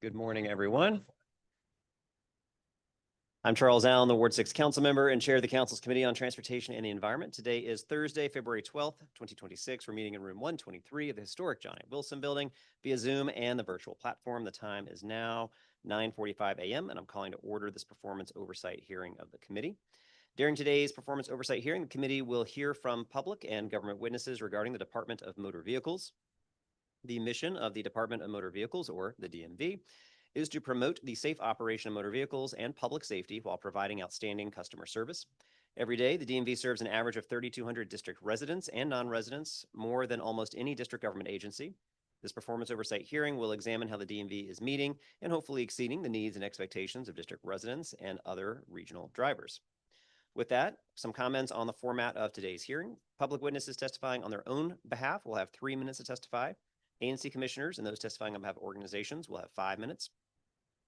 Good morning, everyone. I'm Charles Allen, the Ward 6 council member and chair of the council's Committee on Transportation and the Environment. Today is Thursday, February 12th, 2026. We're meeting in room 123 of the historic John A. Wilson building via Zoom and the virtual platform. The time is now 9:45 a.m. and I'm calling to order this performance oversight hearing of the committee. During today's performance oversight hearing, the committee will hear from public and government witnesses regarding the Department of Motor Vehicles. The mission of the Department of Motor Vehicles, or the DMV, is to promote the safe operation of motor vehicles and public safety while providing outstanding customer service. Every day, the DMV serves an average of 3,200 district residents and non-residents, more than almost any district government agency. This performance oversight hearing will examine how the DMV is meeting and hopefully exceeding the needs and expectations of district residents and other regional drivers. With that, some comments on the format of today's hearing. Public witnesses testifying on their own behalf will have 3 minutes to testify. ANC commissioners and those testifying on behalf of organizations will have 5 minutes.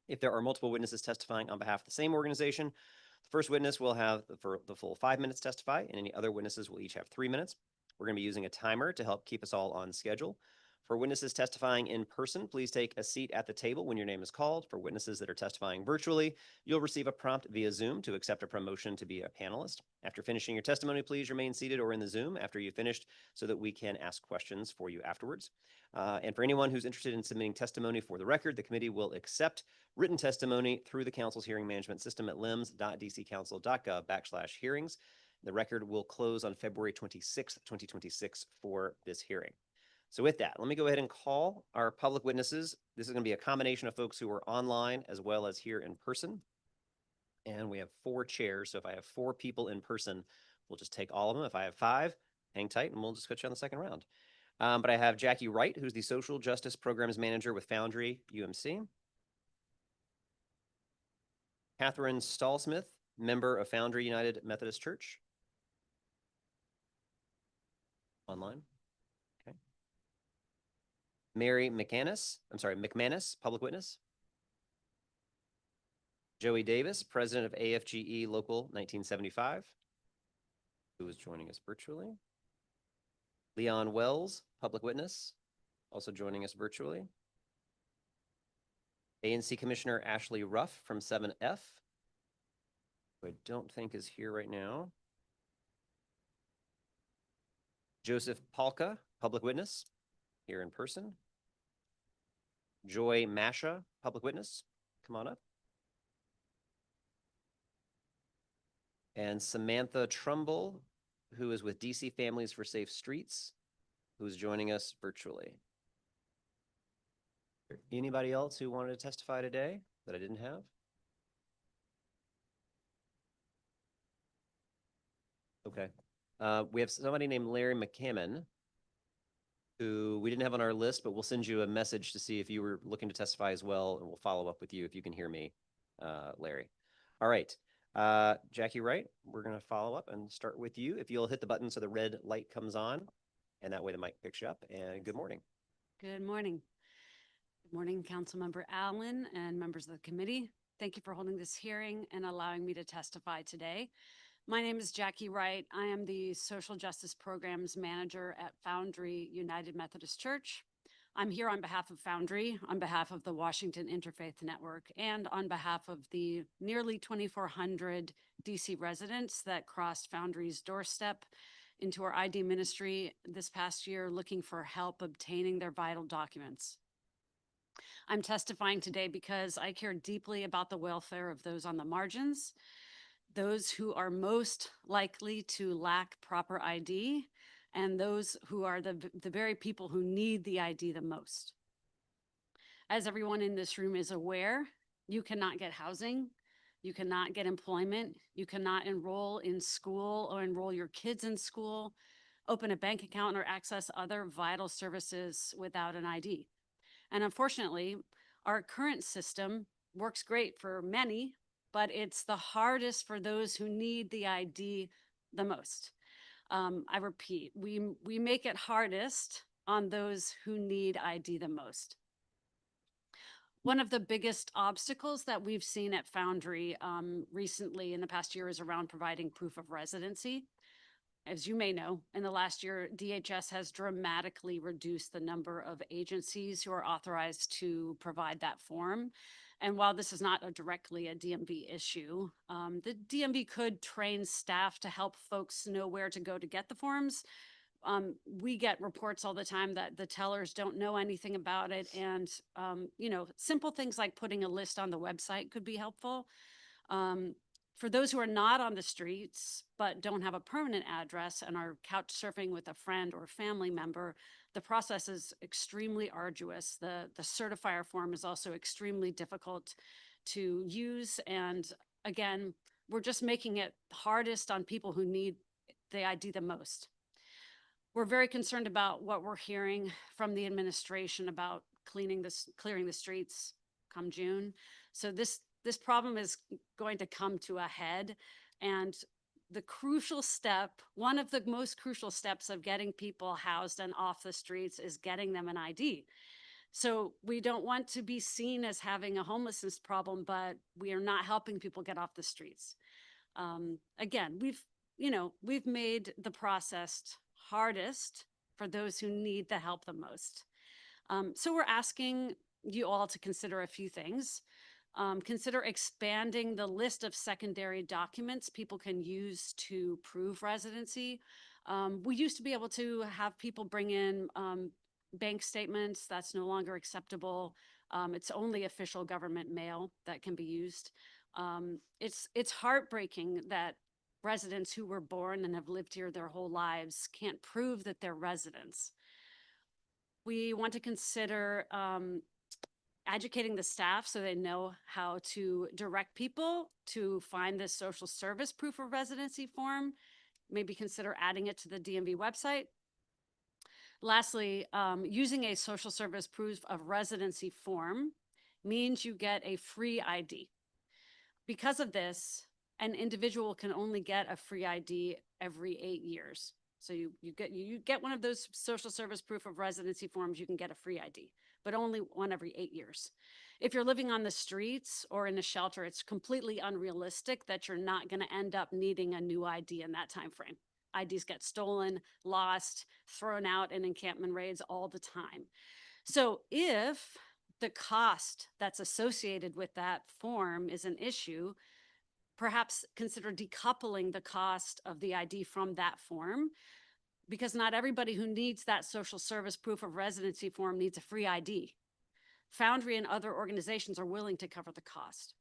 If there are multiple witnesses testifying on behalf of the same organization, the first witness will have for the full 5 minutes testify, and any other witnesses will each have 3 minutes. We're going to be using a timer to help keep us all on schedule. For witnesses testifying in person, please take a seat at the table when your name is called. For witnesses that are testifying virtually, you'll receive a prompt via Zoom to accept a promotion to be a panelist. After finishing your testimony, please remain seated or in the Zoom after you've finished so that we can ask questions for you afterwards. And for anyone who's interested in submitting testimony for the record, the committee will accept written testimony through the council's hearing management system at lims.dccouncil.gov/hearings. The record will close on February 26th, 2026 for this hearing. So with that, let me go ahead and call our public witnesses. This is going to be a combination of folks who are online as well as here in person. And we have 4 chairs. So if I have 4 people in person, we'll just take all of them. If I have 5, hang tight and we'll just switch on the second round. But I have Jackie Wright, who's the Social Justice Programs Manager with Foundry UMC. Catherine Stallsmith, member of Foundry United Methodist Church. Online. Okay. Mary McManus, public witness. Joey Davis, president of AFGE Local 1975, who is joining us virtually. Leon Wells, public witness, also joining us virtually. ANC Commissioner Ashley Ruff from 7F, who I don't think is here right now. Joseph Palka, public witness, here in person. Joy Masha, public witness, come on up. And Samantha Trumbull, who is with DC Families for Safe Streets, who's joining us virtually. Anybody else who wanted to testify today that I didn't have? Okay. We have somebody named Larry McCammon, who we didn't have on our list, but we'll send you a message to see if you were looking to testify as well, and we'll follow up with you if you can hear me, Larry. All right. Jackie Wright, we're going to follow up and start with you. If you'll hit the button so the red light comes on, and that way the mic picks you up. And good morning. Good morning. Good morning, Councilmember Allen and members of the committee. Thank you for holding this hearing and allowing me to testify today. My name is Jackie Wright. I am the Social Justice Programs Manager at Foundry United Methodist Church. I'm here on behalf of Foundry, on behalf of the Washington Interfaith Network, and on behalf of the nearly 2,400 DC residents that crossed Foundry's doorstep into our ID ministry this past year looking for help obtaining their vital documents. I'm testifying today because I care deeply about the welfare of those on the margins, those who are most likely to lack proper ID, and those who are the very people who need the ID the most. As everyone in this room is aware, you cannot get housing, you cannot get employment, you cannot enroll in school or enroll your kids in school, open a bank account, or access other vital services without an ID. And unfortunately, our current system works great for many, but it's the hardest for those who need the ID the most. I repeat, we make it hardest on those who need ID the most. One of the biggest obstacles that we've seen at Foundry recently in the past year is around providing proof of residency. as you may know, in the last year, DHS has dramatically reduced the number of agencies who are authorized to provide that form. And while this is not directly a DMV issue, the DMV could train staff to help folks know where to go to get the forms. We get reports all the time that the tellers don't know anything about it. And, simple things like putting a list on the website could be helpful. For those who are not on the streets but don't have a permanent address and are couch surfing with a friend or family member, the process is extremely arduous. The certifier form is also extremely difficult to use. And again, we're just making it hardest on people who need the ID the most. We're very concerned about what we're hearing from the administration about clearing the streets come June. So this problem is going to come to a head, and the crucial step, one of the most crucial steps of getting people housed and off the streets is getting them an ID. So we don't want to be seen as having a homelessness problem, but we are not helping people get off the streets. Again, we've made the process hardest for those who need the help the most. So we're asking you all to consider a few things. Consider expanding the list of secondary documents people can use to prove residency. We used to be able to have people bring in bank statements. That's no longer acceptable. It's only official government mail that can be used. It's heartbreaking that residents who were born and have lived here their whole lives can't prove that they're residents. We want to consider educating the staff so they know how to direct people to find this social service proof of residency form. Maybe consider adding it to the DMV website. Lastly, using a social service proof of residency form means you get a free ID. Because of this, an individual can only get a free ID every 8 years. So you get one of those social service proof of residency forms, you can get a free ID, but only one every 8 years. If you're living on the streets or in a shelter, it's completely unrealistic that you're not going to end up needing a new ID in that time frame. IDs get stolen, lost, thrown out in encampment raids all the time. So if the cost that's associated with that form is an issue, perhaps consider decoupling the cost of the ID from that form, because not everybody who needs that social service proof of residency form needs a free ID. Foundry and other organizations are willing to cover the cost.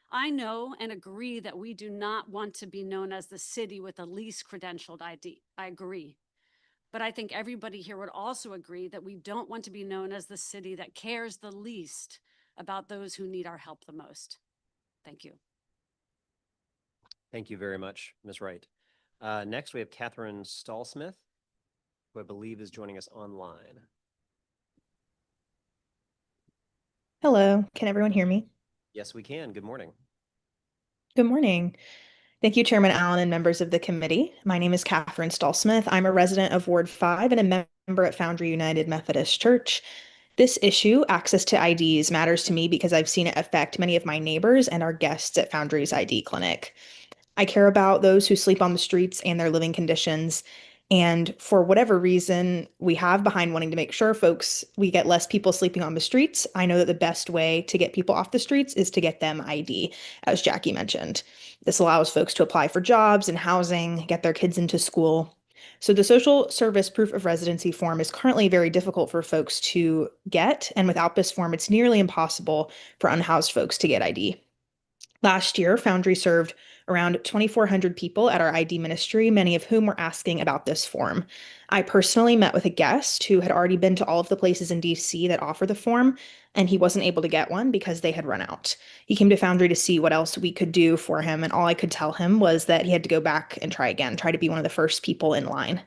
I know and agree that we do not want to be known as the city with the least credentialed ID. I agree. But I think everybody here would also agree that we don't want to be known as the city that cares the least about those who need our help the most. Thank you. Thank you very much, Ms. Wright. Next, we have Catherine Stallsmith, who I believe is joining us online. Hello, can everyone hear me? Yes, we can. Good morning. Good morning. Thank you, Chairman Allen and members of the committee. My name is Catherine Stallsmith. I'm a resident of Ward 5 and a member at Foundry United Methodist Church. This issue, access to IDs, matters to me because I've seen it affect many of my neighbors and our guests at Foundry's ID clinic. I care about those who sleep on the streets and their living conditions. And for whatever reason we have behind wanting to make sure we get less people sleeping on the streets, I know that the best way to get people off the streets is to get them ID, as Jackie mentioned. This allows folks to apply for jobs and housing, get their kids into school. So the social service proof of residency form is currently very difficult for folks to get. And without this form, it's nearly impossible for unhoused folks to get ID. Last year, Foundry served around 2,400 people at our ID ministry, many of whom were asking about this form. I personally met with a guest who had already been to all of the places in DC that offer the form, and he wasn't able to get one because they had run out. He came to Foundry to see what else we could do for him, and all I could tell him was that he had to go back and try again, try to be one of the first people in line.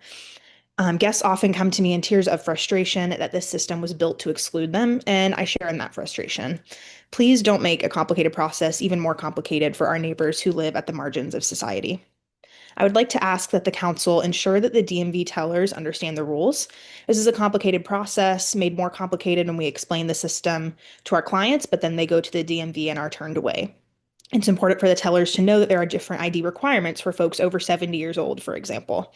Guests often come to me in tears of frustration that this system was built to exclude them, and I share in that frustration. Please don't make a complicated process even more complicated for our neighbors who live at the margins of society. I would like to ask that the council ensure that the DMV tellers understand the rules. This is a complicated process, made more complicated when we explain the system to our clients, but then they go to the DMV and are turned away. It's important for the tellers to know that there are different ID requirements for folks over 70 years old, for example.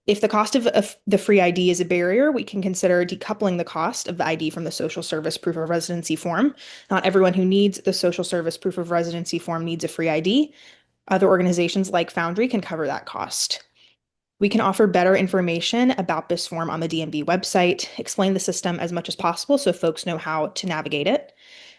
If the cost of the free ID is a barrier, we can consider decoupling the cost of the ID from the social service proof of residency form. Not everyone who needs the social service proof of residency form needs a free ID. Other organizations like Foundry can cover that cost. We can offer better information about this form on the DMV website, explain the system as much as possible so folks know how to navigate it,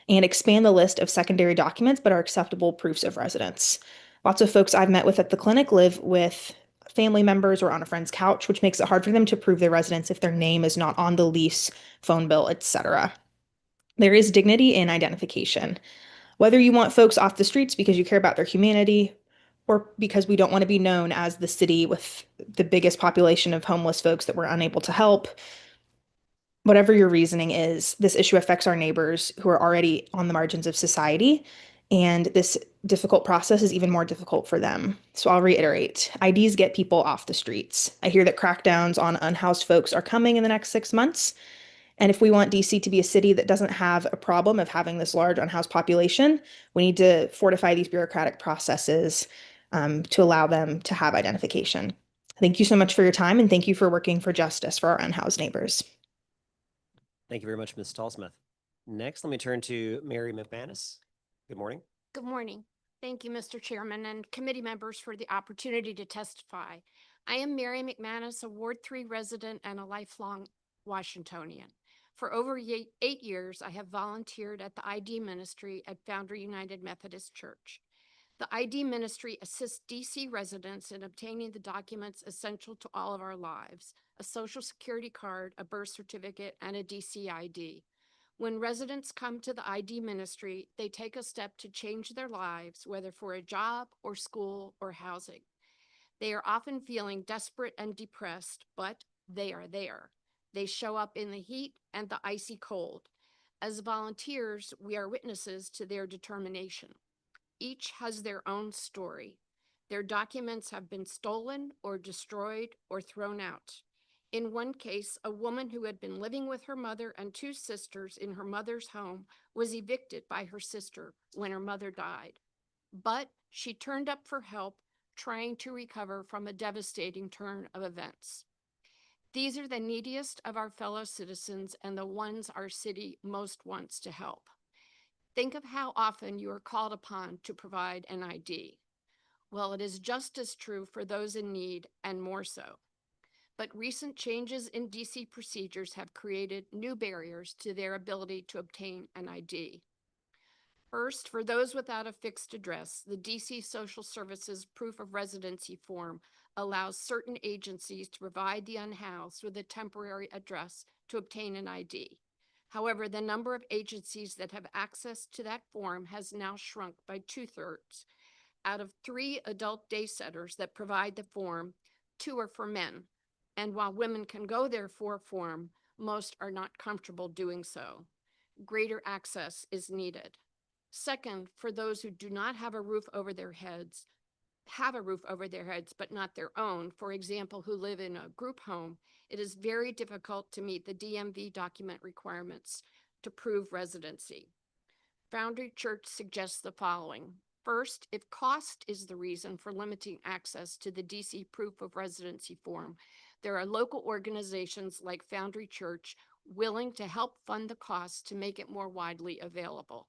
and expand the list of secondary documents but are acceptable proofs of residence. Lots of folks I've met with at the clinic live with family members or on a friend's couch, which makes it hard for them to prove their residence if their name is not on the lease, phone bill, etc. There is dignity in identification. Whether you want folks off the streets because you care about their humanity or because we don't want to be known as the city with the biggest population of homeless folks that we're unable to help, whatever your reasoning is, this issue affects our neighbors who are already on the margins of society, and this difficult process is even more difficult for them. So I'll reiterate, IDs get people off the streets. I hear that crackdowns on unhoused folks are coming in the next 6 months. And if we want DC to be a city that doesn't have a problem of having this large unhoused population, we need to fortify these bureaucratic processes to allow them to have identification. Thank you so much for your time, and thank you for working for justice for our unhoused neighbors. Thank you very much, Ms. Stallsmith. Next, let me turn to Mary McManus. Good morning. Good morning. Thank you, Mr. Chairman and committee members for the opportunity to testify. I am Mary McManus, a Ward 3 resident and a lifelong Washingtonian. For over 8 years, I have volunteered at the ID ministry at Foundry United Methodist Church. The ID ministry assists DC residents in obtaining the documents essential to all of our lives: a social security card, a birth certificate, and a DC ID. When residents come to the ID ministry, they take a step to change their lives, whether for a job or school or housing. They are often feeling desperate and depressed, but they are there. They show up in the heat and the icy cold. As volunteers, we are witnesses to their determination. Each has their own story. Their documents have been stolen or destroyed or thrown out. In one case, a woman who had been living with her mother and 2 sisters in her mother's home was evicted by her sister when her mother died. But she turned up for help, trying to recover from a devastating turn of events. These are the neediest of our fellow citizens and the ones our city most wants to help. Think of how often you are called upon to provide an ID. Well, it is just as true for those in need, and more so. But recent changes in DC procedures have created new barriers to their ability to obtain an ID. First, for those without a fixed address, the DC Social Services Proof of Residency form allows certain agencies to provide the unhoused with a temporary address to obtain an ID. However, the number of agencies that have access to that form has now shrunk by 2/3. Out of 3 adult day setters that provide the form, 2 are for men. And while women can go there for a form, most are not comfortable doing so. Greater access is needed. Second, for those who do not have a roof over their heads, but not their own, for example, who live in a group home, it is very difficult to meet the DMV document requirements to prove residency. Foundry Church suggests the following. First, if cost is the reason for limiting access to the DC Proof of Residency form, there are local organizations like Foundry Church willing to help fund the costs to make it more widely available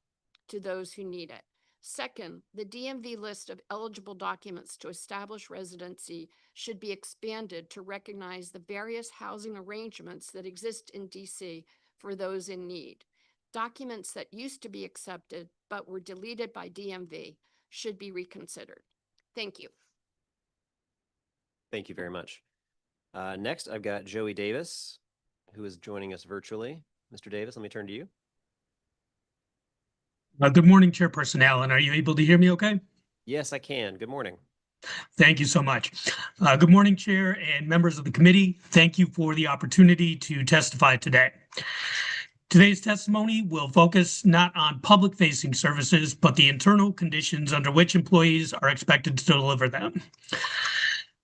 to those who need it. Second, the DMV list of eligible documents to establish residency should be expanded to recognize the various housing arrangements that exist in DC for those in need. Documents that used to be accepted but were deleted by DMV should be reconsidered. Thank you. Thank you very much. Next, I've got Joey Davis, who is joining us virtually. Mr. Davis, let me turn to you. Good morning, Chairperson Allen. Are you able to hear me okay? Yes, I can. Good morning. Thank you so much. Good morning, Chair and members of the committee. Thank you for the opportunity to testify today. Today's testimony will focus not on public-facing services, but the internal conditions under which employees are expected to deliver them.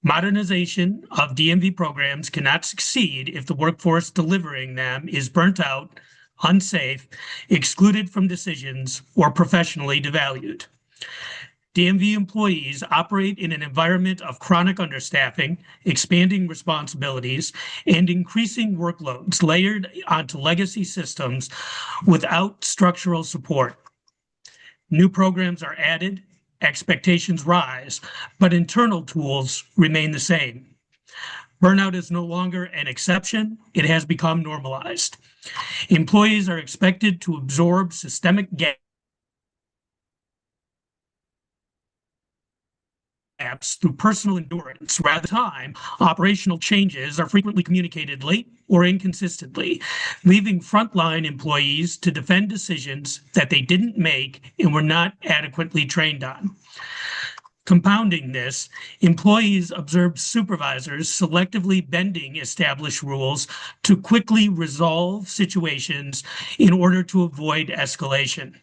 Modernization of DMV programs cannot succeed if the workforce delivering them is burnt out, unsafe, excluded from decisions, or professionally devalued. DMV employees operate in an environment of chronic understaffing, expanding responsibilities, and increasing workloads layered onto legacy systems without structural support. New programs are added, expectations rise, but internal tools remain the same. Burnout is no longer an exception, it has become normalized. Employees are expected to absorb systemic gaps through personal endurance. Rather than time, operational changes are frequently communicated late or inconsistently, leaving frontline employees to defend decisions that they didn't make and were not adequately trained on. Compounding this, employees observe supervisors selectively bending established rules to quickly resolve situations in order to avoid escalation.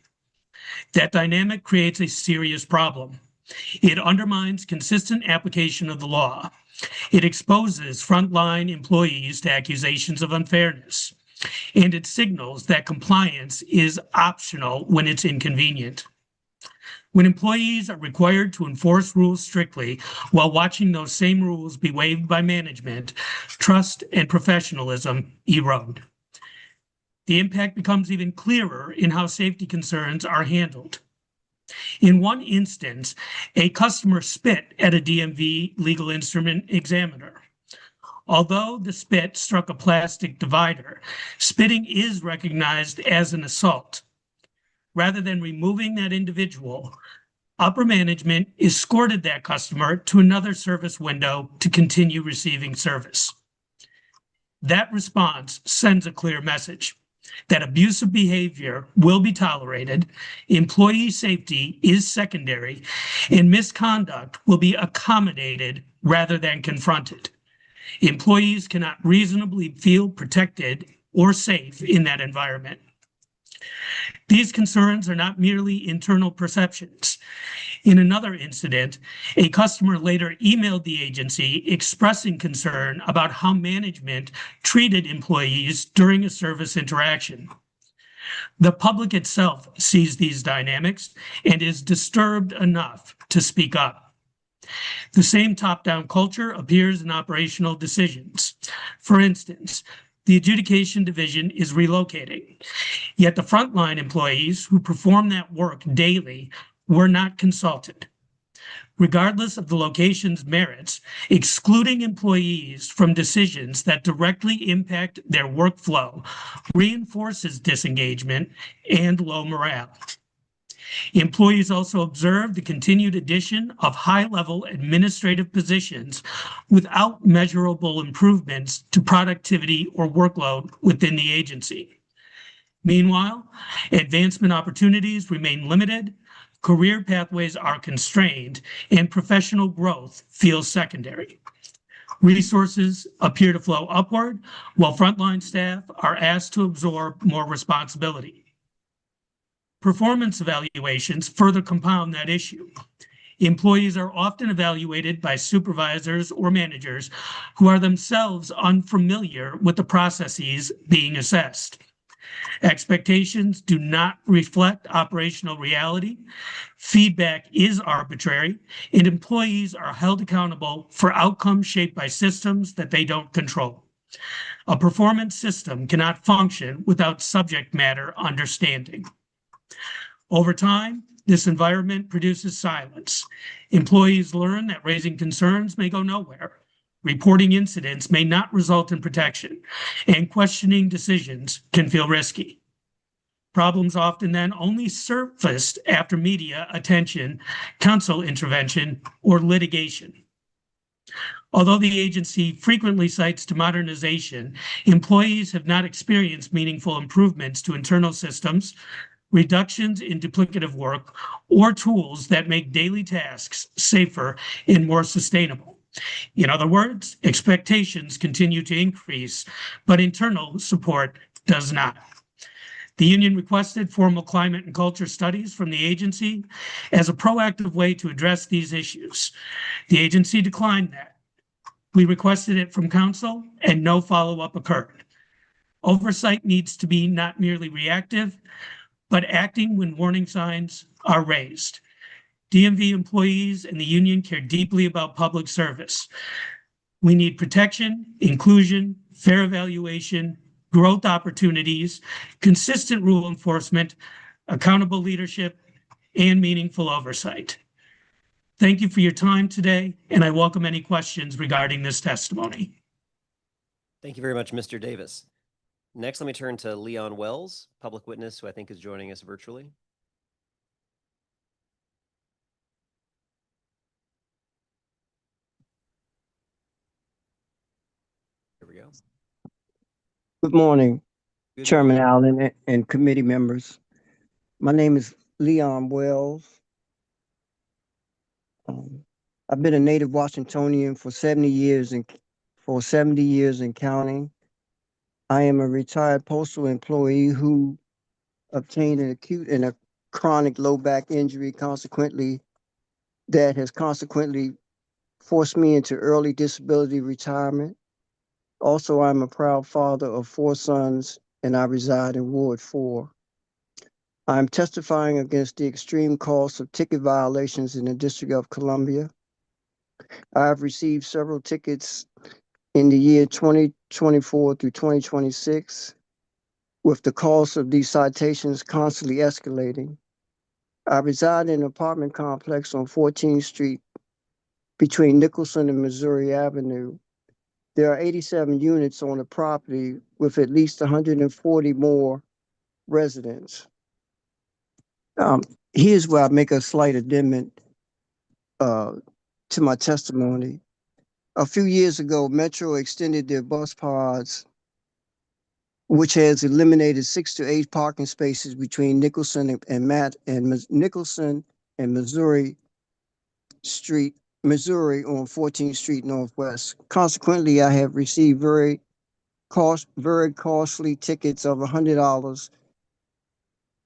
That dynamic creates a serious problem. It undermines consistent application of the law. It exposes frontline employees to accusations of unfairness, and it signals that compliance is optional when it's inconvenient. When employees are required to enforce rules strictly while watching those same rules be waived by management, trust and professionalism erode. The impact becomes even clearer in how safety concerns are handled. In one instance, a customer spit at a DMV legal instrument examiner. Although the spit struck a plastic divider, spitting is recognized as an assault. Rather than removing that individual, upper management escorted that customer to another service window to continue receiving service. That response sends a clear message that abusive behavior will be tolerated, employee safety is secondary, and misconduct will be accommodated rather than confronted. Employees cannot reasonably feel protected or safe in that environment. These concerns are not merely internal perceptions. In another incident, a customer later emailed the agency expressing concern about how management treated employees during a service interaction. The public itself sees these dynamics and is disturbed enough to speak up. The same top-down culture appears in operational decisions. For instance, the adjudication division is relocating, yet the frontline employees who perform that work daily were not consulted. Regardless of the location's merits, excluding employees from decisions that directly impact their workflow reinforces disengagement and low morale. Employees also observe the continued addition of high-level administrative positions without measurable improvements to productivity or workload within the agency. Meanwhile, advancement opportunities remain limited, career pathways are constrained, and professional growth feels secondary. Resources appear to flow upward, while frontline staff are asked to absorb more responsibility. Performance evaluations further compound that issue. Employees are often evaluated by supervisors or managers who are themselves unfamiliar with the processes being assessed. Expectations do not reflect operational reality. Feedback is arbitrary, and employees are held accountable for outcomes shaped by systems that they don't control. A performance system cannot function without subject matter understanding. Over time, this environment produces silence. Employees learn that raising concerns may go nowhere. Reporting incidents may not result in protection, and questioning decisions can feel risky. Problems often then only surfaced after media attention, council intervention, or litigation. Although the agency frequently cites to modernization, employees have not experienced meaningful improvements to internal systems, reductions in duplicative work, or tools that make daily tasks safer and more sustainable. In other words, expectations continue to increase, but internal support does not. The union requested formal climate and culture studies from the agency as a proactive way to address these issues. The agency declined that. We requested it from council, and no follow-up occurred. Oversight needs to be not merely reactive, but acting when warning signs are raised. DMV employees and the union care deeply about public service. We need protection, inclusion, fair evaluation, growth opportunities, consistent rule enforcement, accountable leadership, and meaningful oversight. Thank you for your time today, and I welcome any questions regarding this testimony. Thank you very much, Mr. Davis. Next, let me turn to Leon Wells, public witness, who I think is joining us virtually. Here we go. Good morning, Good Chairman morning. Allen and committee members. My name is Leon Wells. I've been a native Washingtonian for 70 years and counting. I am a retired postal employee who obtained an acute and a chronic low back injury that has consequently forced me into early disability retirement. Also, I'm a proud father of 4 sons, and I reside in Ward 4. I'm testifying against the extreme cost of ticket violations in the District of Columbia. I have received several tickets in the year 2024 through 2026, with the cost of these citations constantly escalating. I reside in an apartment complex on 14th Street between Nicholson and Missouri Avenue. There are 87 units on the property with at least 140 more residents. Here's where I make a slight amendment to my testimony. A few years ago, Metro extended their bus pods, which has eliminated 6 to 8 parking spaces between Nicholson Nicholson and Missouri on 14th Street Northwest. Consequently, I have received very costly tickets of $100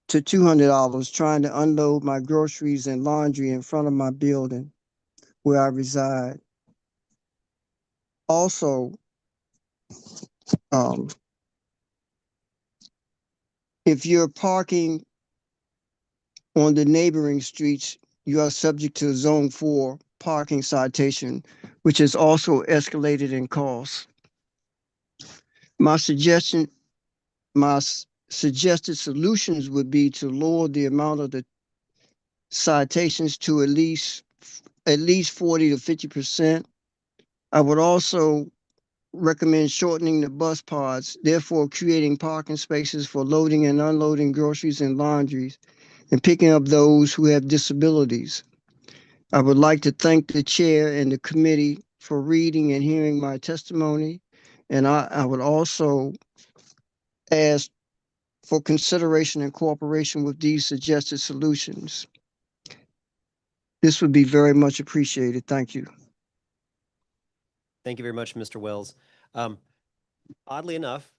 to $200 trying to unload my groceries and laundry in front of my building where I reside. Also, if you're parking on the neighboring streets, you are subject to a Zone 4 parking citation, which has also escalated in cost. My suggested solutions would be to lower the amount of the citations to at least 40 to 50%. I would also recommend shortening the bus pods, therefore creating parking spaces for loading and unloading groceries and laundries, and picking up those who have disabilities. I would like to thank the chair and the committee for reading and hearing my testimony, and I would also ask for consideration and cooperation with these suggested solutions. This would be very much appreciated. Thank you. Thank you very much, Mr. Wells. Oddly enough,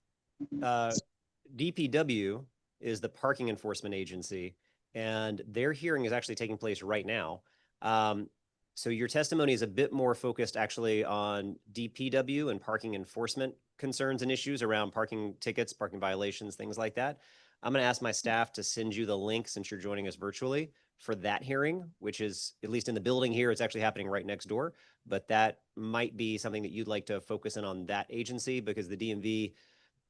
DPW is the parking enforcement agency, and their hearing is actually taking place right now. So your testimony is a bit more focused actually on DPW and parking enforcement concerns and issues around parking tickets, parking violations, things like that. I'm going to ask my staff to send you the link since you're joining us virtually for that hearing, which is, at least in the building here, it's actually happening right next door. But that might be something that you'd like to focus in on that agency, because the DMV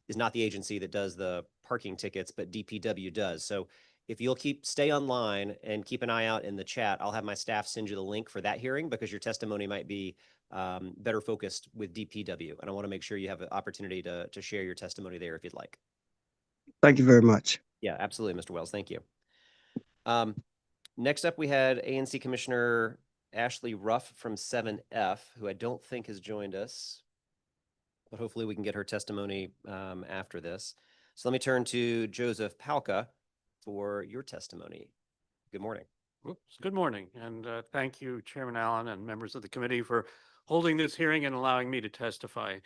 is not the agency that does the parking tickets, but DPW does. So if you'll stay online and keep an eye out in the chat, I'll have my staff send you the link for that hearing, because your testimony might be better focused with DPW. And I want to make sure you have an opportunity to share your testimony there if you'd like. Thank you very much. Yeah, absolutely, Mr. Wells. Thank you. Next up, we had ANC Commissioner Ashley Ruff from 7F, who I don't think has joined us, but hopefully we can get her testimony after this. So let me turn to Joseph Palka for your testimony. Good morning. Oops. Good morning, and thank you, Chairman Allen and members of the committee, for holding this hearing and allowing me to testify.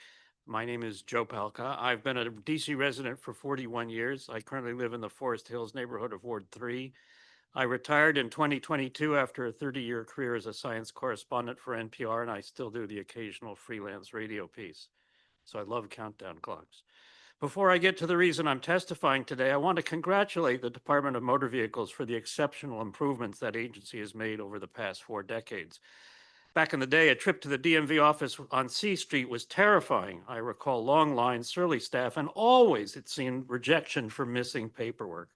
My name is Joe Palka. I've been a DC resident for 41 years. I currently live in the Forest Hills neighborhood of Ward 3. I retired in 2022 after a 30-year career as a science correspondent for NPR, and I still do the occasional freelance radio piece. So I love countdown clocks. Before I get to the reason I'm testifying today, I want to congratulate the Department of Motor Vehicles for the exceptional improvements that agency has made over the past 4 decades. Back in the day, a trip to the DMV office on C Street was terrifying. I recall long lines, surly staff, and always, it seemed, rejection for missing paperwork.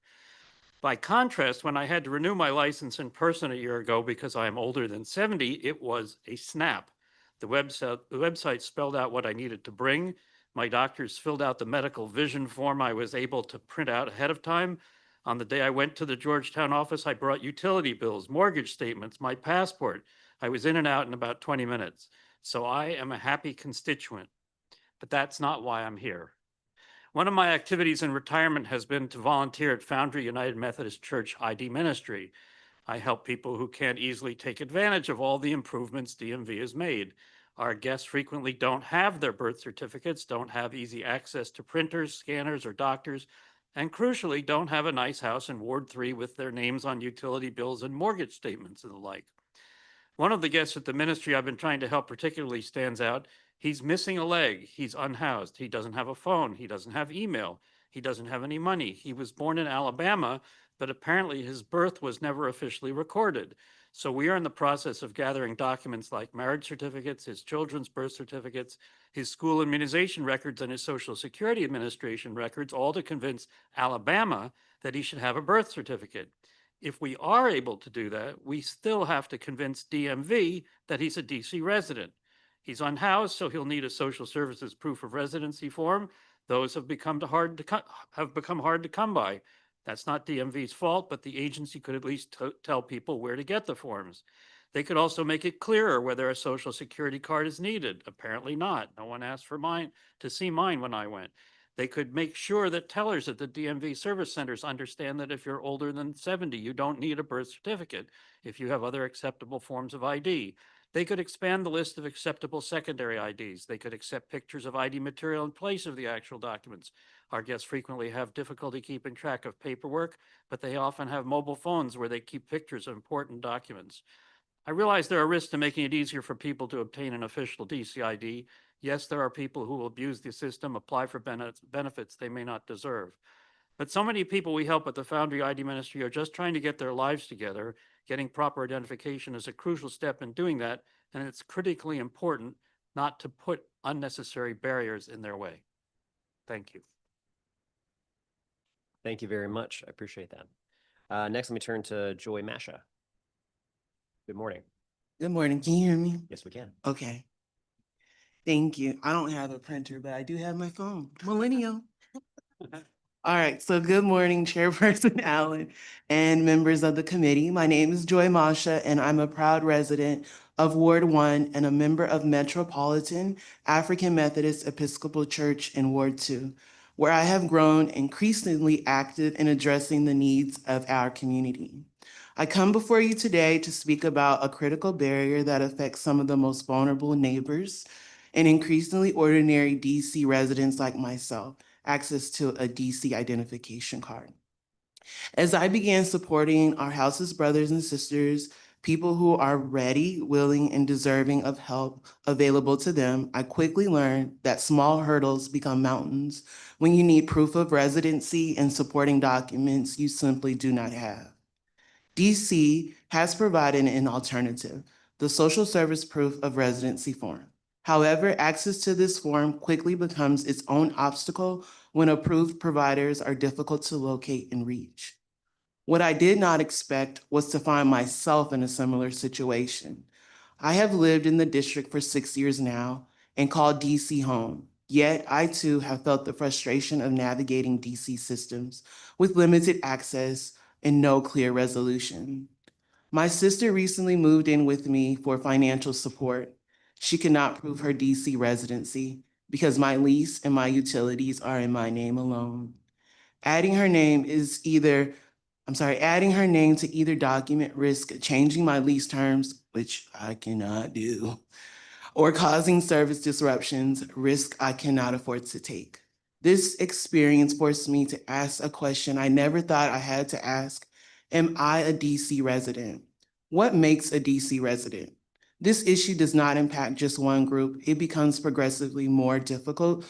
By contrast, when I had to renew my license in person a year ago because I am older than 70, it was a snap. The website spelled out what I needed to bring. My doctors filled out the medical vision form I was able to print out ahead of time. On the day I went to the Georgetown office, I brought utility bills, mortgage statements, my passport. I was in and out in about 20 minutes. So I am a happy constituent, but that's not why I'm here. One of my activities in retirement has been to volunteer at Foundry United Methodist Church ID Ministry. I help people who can't easily take advantage of all the improvements DMV has made. Our guests frequently don't have their birth certificates, don't have easy access to printers, scanners, or doctors, and crucially, don't have a nice house in Ward 3 with their names on utility bills and mortgage statements and the like. One of the guests at the ministry I've been trying to help particularly stands out. He's missing a leg. He's unhoused. He doesn't have a phone. He doesn't have email. He doesn't have any money. He was born in Alabama, but apparently his birth was never officially recorded. So we are in the process of gathering documents like marriage certificates, his children's birth certificates, his school immunization records, and his Social Security Administration records, all to convince Alabama that he should have a birth certificate. If we are able to do that, we still have to convince DMV that he's a DC resident. He's unhoused, so he'll need a social services proof of residency form. Those have become hard to come by. That's not DMV's fault, but the agency could at least tell people where to get the forms. They could also make it clearer whether a social security card is needed. Apparently not. No one asked for mine to see mine when I went. They could make sure that tellers at the DMV service centers understand that if you're older than 70, you don't need a birth certificate if you have other acceptable forms of ID. They could expand the list of acceptable secondary IDs. They could accept pictures of ID material in place of the actual documents. Our guests frequently have difficulty keeping track of paperwork, but they often have mobile phones where they keep pictures of important documents. I realize there are risks to making it easier for people to obtain an official DC ID. Yes, there are people who will abuse the system, apply for benefits they may not deserve. But so many people we help at the Foundry ID Ministry are just trying to get their lives together. Getting proper identification is a crucial step in doing that, and it's critically important not to put unnecessary barriers in their way. Thank you. Thank you very much. I appreciate that. Next, let me turn to Joy Masha. Good morning. Good morning. Can you hear me? Yes, we can. Okay. Thank you. I don't have a printer, but I do have my phone. Millennial. All right. So good morning, Chairperson Allen and members of the committee. My name is Joy Masha, and I'm a proud resident of Ward 1 and a member of Metropolitan African Methodist Episcopal Church in Ward 2, where I have grown increasingly active in addressing the needs of our community. I come before you today to speak about a critical barrier that affects some of the most vulnerable neighbors and increasingly ordinary DC residents like myself, access to a DC identification card. As I began supporting our house's brothers and sisters, people who are ready, willing, and deserving of help available to them, I quickly learned that small hurdles become mountains when you need proof of residency and supporting documents you simply do not have. DC has provided an alternative, the Social Service Proof of Residency form. However, access to this form quickly becomes its own obstacle when approved providers are difficult to locate and reach. What I did not expect was to find myself in a similar situation. I have lived in the district for 6 years now and call DC home. Yet I too have felt the frustration of navigating DC systems with limited access and no clear resolution. My sister recently moved in with me for financial support. She could not prove her DC residency because my lease and my utilities are in my name alone. Adding her name to either document risk changing my lease terms, which I cannot do, or causing service disruptions, risk I cannot afford to take. This experience forced me to ask a question I never thought I had to ask. Am I a DC resident? What makes a DC resident? This issue does not impact just one group. It becomes progressively more difficult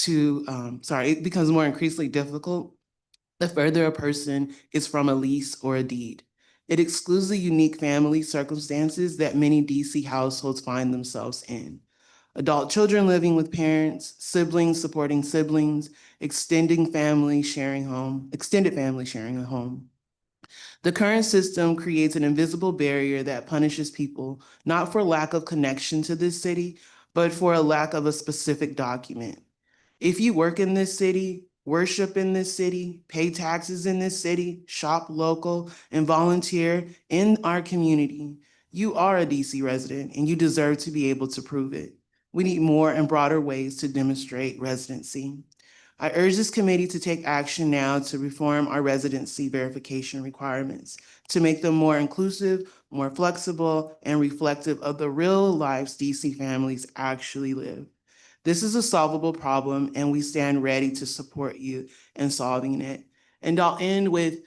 it becomes more increasingly difficult the further a person is from a lease or a deed. It excludes the unique family circumstances that many DC households find themselves in. Adult children living with parents, siblings supporting siblings, extended family sharing a home. The current system creates an invisible barrier that punishes people not for lack of connection to this city, but for a lack of a specific document. If you work in this city, worship in this city, pay taxes in this city, shop local, and volunteer in our community, you are a DC resident and you deserve to be able to prove it. We need more and broader ways to demonstrate residency. I urge this committee to take action now to reform our residency verification requirements, to make them more inclusive, more flexible, and reflective of the real lives DC families actually live. This is a solvable problem, and we stand ready to support you in solving it. And I'll end with,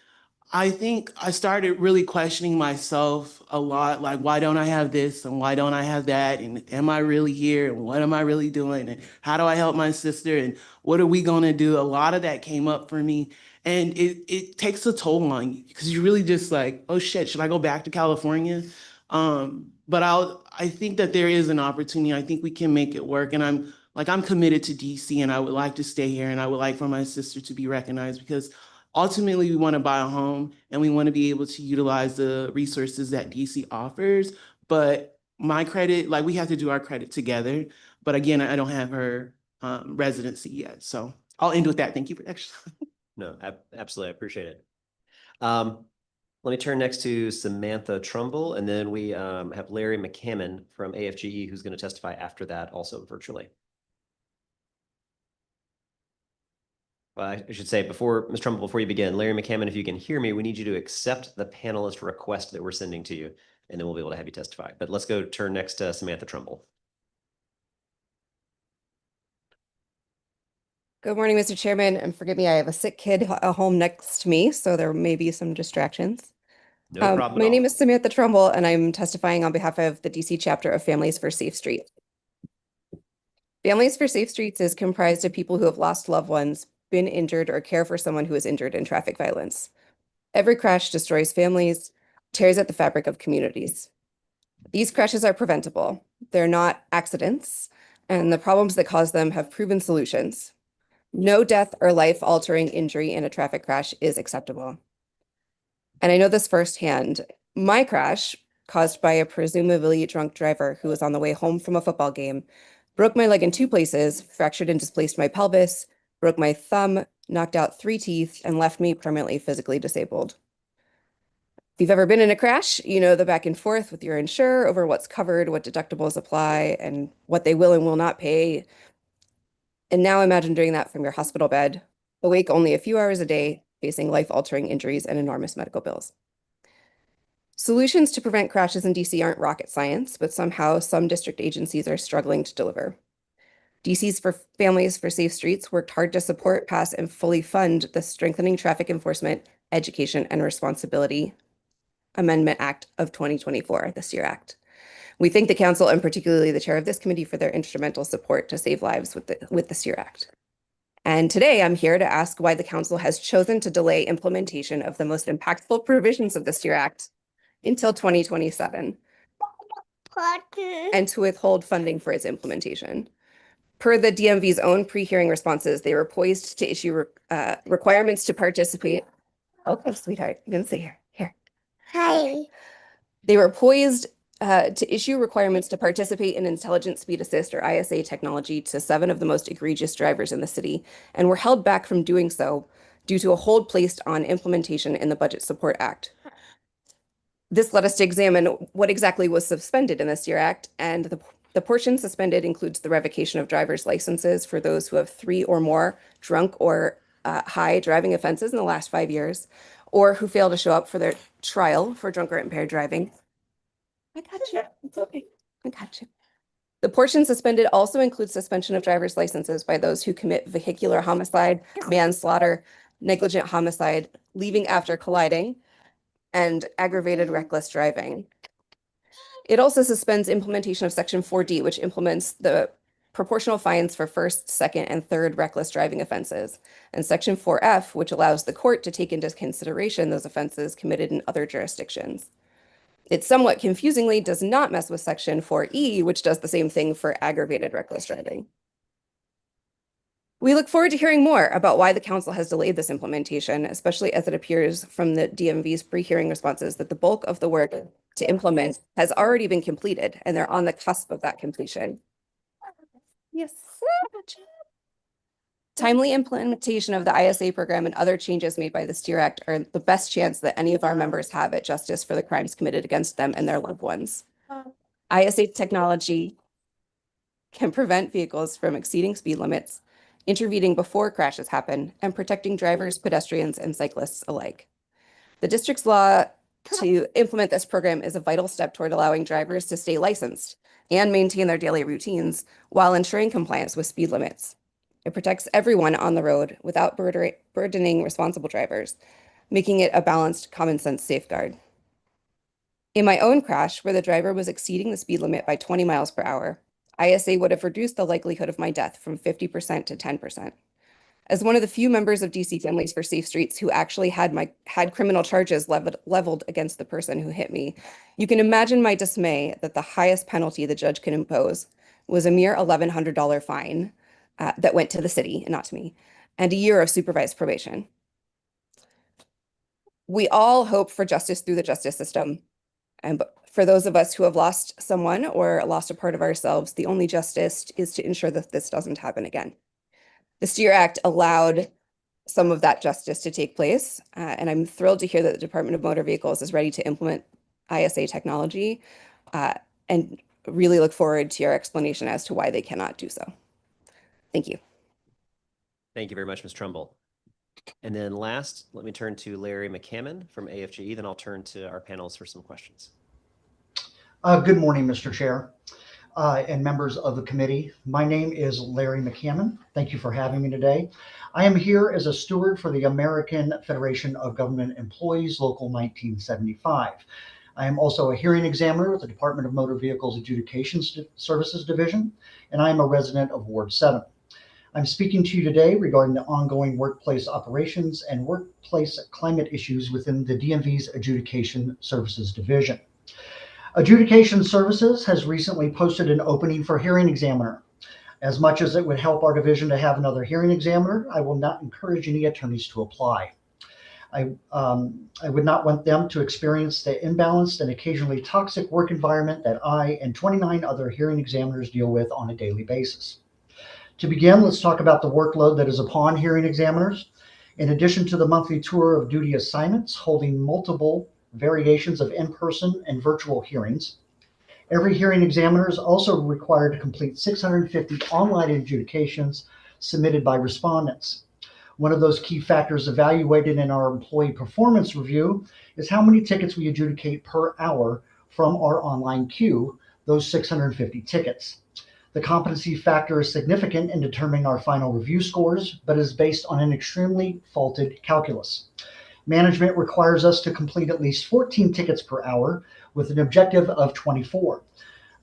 I think I started really questioning myself a lot, like, why don't I have this and why don't I have that? And am I really here? And what am I really doing? And how do I help my sister? And what are we gonna do? A lot of that came up for me. And it takes a toll on you because you're really just like, oh shit, should I go back to California? But I think that there is an opportunity. I think we can make it work. And I'm committed to DC and I would like to stay here and I would like for my sister to be recognized because ultimately we want to buy a home and we want to be able to utilize the resources that DC offers. But my credit, like we have to do our credit together. But again, I don't have her residency yet. So I'll end with that. Thank you for extra. No, absolutely. I appreciate it. Let me turn next to Samantha Trumbull, and then we have Larry McCammon from AFGE who's going to testify after that, also virtually. Well, I should say Ms. Trumbull, before you begin, Larry McCammon, if you can hear me, we need you to accept the panelist request that we're sending to you, and then we'll be able to have you testify. But let's go turn next to Samantha Trumbull. Good morning, Mr. Chairman, and forgive me, I have a sick kid at home next to me, so there may be some distractions. No problem My at name all. is Samantha Trumbull, and I'm testifying on behalf of the DC chapter of Families for Safe Streets. Families for Safe Streets is comprised of people who have lost loved ones, been injured, or care for someone who is injured in traffic violence. Every crash destroys families, tears at the fabric of communities. These crashes are preventable. They're not accidents, and the problems that cause them have proven solutions. No death or life-altering injury in a traffic crash is acceptable. And I know this firsthand. My crash, caused by a presumably drunk driver who was on the way home from a football game, broke my leg in 2 places, fractured and displaced my pelvis, broke my thumb, knocked out 3 teeth, and left me permanently physically disabled. If you've ever been in a crash, you know the back and forth with your insurer over what's covered, what deductibles apply, and what they will and will not pay. And now imagine doing that from your hospital bed, awake only a few hours a day, facing life-altering injuries and enormous medical bills. Solutions to prevent crashes in DC aren't rocket science, but somehow some district agencies are struggling to deliver. DC's Families for Safe Streets worked hard to support, pass, and fully fund the Strengthening Traffic Enforcement, Education, and Responsibility Amendment Act of 2024, the SEER Act. We thank the council and particularly the chair of this committee for their instrumental support to save lives with the SEER Act. And today I'm here to ask why the council has chosen to delay implementation of the most impactful provisions of the SEER Act until 2027 and to withhold funding for its implementation. Per the DMV's own pre-hearing responses, they were poised to issue requirements to participate. Okay, sweetheart, you can sit here. Hi. They were poised to issue requirements to participate in Intelligent Speed Assist or ISA technology to 7 of the most egregious drivers in the city, and were held back from doing so due to a hold placed on implementation in the Budget Support Act. This led us to examine what exactly was suspended in the SEER Act, and the portion suspended includes the revocation of driver's licenses for those who have 3 or more drunk or high driving offenses in the last 5 years, or who fail to show up for their trial for drunk or impaired driving. I got you. It's okay. I got you. The portion suspended also includes suspension of driver's licenses by those who commit vehicular homicide, manslaughter, negligent homicide, leaving after colliding, and aggravated reckless driving. It also suspends implementation of Section 4D, which implements the proportional fines for first, second, and third reckless driving offenses, and Section 4F, which allows the court to take into consideration those offenses committed in other jurisdictions. It somewhat confusingly does not mess with Section 4E, which does the same thing for aggravated reckless driving. We look forward to hearing more about why the council has delayed this implementation, especially as it appears from the DMV's pre-hearing responses that the bulk of the work to implement has already been completed and they're on the cusp of that completion. Yes. Timely implementation of the ISA program and other changes made by the STEER Act are the best chance that any of our members have at justice for the crimes committed against them and their loved ones. ISA technology can prevent vehicles from exceeding speed limits, intervening before crashes happen, and protecting drivers, pedestrians, and cyclists alike. The district's law to implement this program is a vital step toward allowing drivers to stay licensed and maintain their daily routines while ensuring compliance with speed limits. It protects everyone on the road without burdening responsible drivers, making it a balanced, common sense safeguard. In my own crash, where the driver was exceeding the speed limit by 20 miles per hour, ISA would have reduced the likelihood of my death from 50% to 10%. As one of the few members of DC Families for Safe Streets who actually had criminal charges leveled against the person who hit me, you can imagine my dismay that the highest penalty the judge could impose was a mere $1,100 fine that went to the city, not to me, and a year of supervised probation. We all hope for justice through the justice system. And for those of us who have lost someone or lost a part of ourselves, the only justice is to ensure that this doesn't happen again. The STEER Act allowed some of that justice to take place, and I'm thrilled to hear that the Department of Motor Vehicles is ready to implement ISA technology, and really look forward to your explanation as to why they cannot do so. Thank you. Thank you very much, Ms. Trumbull. And then last, let me turn to Larry McCammon from AFGE, then I'll turn to our panelists for some questions. Good morning, Mr. Chair and members of the committee. My name is Larry McCammon. Thank you for having me today. I am here as a steward for the American Federation of Government Employees, Local 1975. I am also a hearing examiner with the Department of Motor Vehicles Adjudication Services Division, and I am a resident of Ward 7. I'm speaking to you today regarding the ongoing workplace operations and workplace climate issues within the DMV's Adjudication Services Division. Adjudication Services has recently posted an opening for hearing examiner. As much as it would help our division to have another hearing examiner, I will not encourage any attorneys to apply. I would not want them to experience the imbalanced and occasionally toxic work environment that I and 29 other hearing examiners deal with on a daily basis. To begin, let's talk about the workload that is upon hearing examiners. In addition to the monthly tour of duty assignments holding multiple variations of in-person and virtual hearings, every hearing examiner is also required to complete 650 online adjudications submitted by respondents. One of those key factors evaluated in our employee performance review is how many tickets we adjudicate per hour from our online queue, those 650 tickets. The competency factor is significant in determining our final review scores, but is based on an extremely faulted calculus. Management requires us to complete at least 14 tickets per hour with an objective of 24.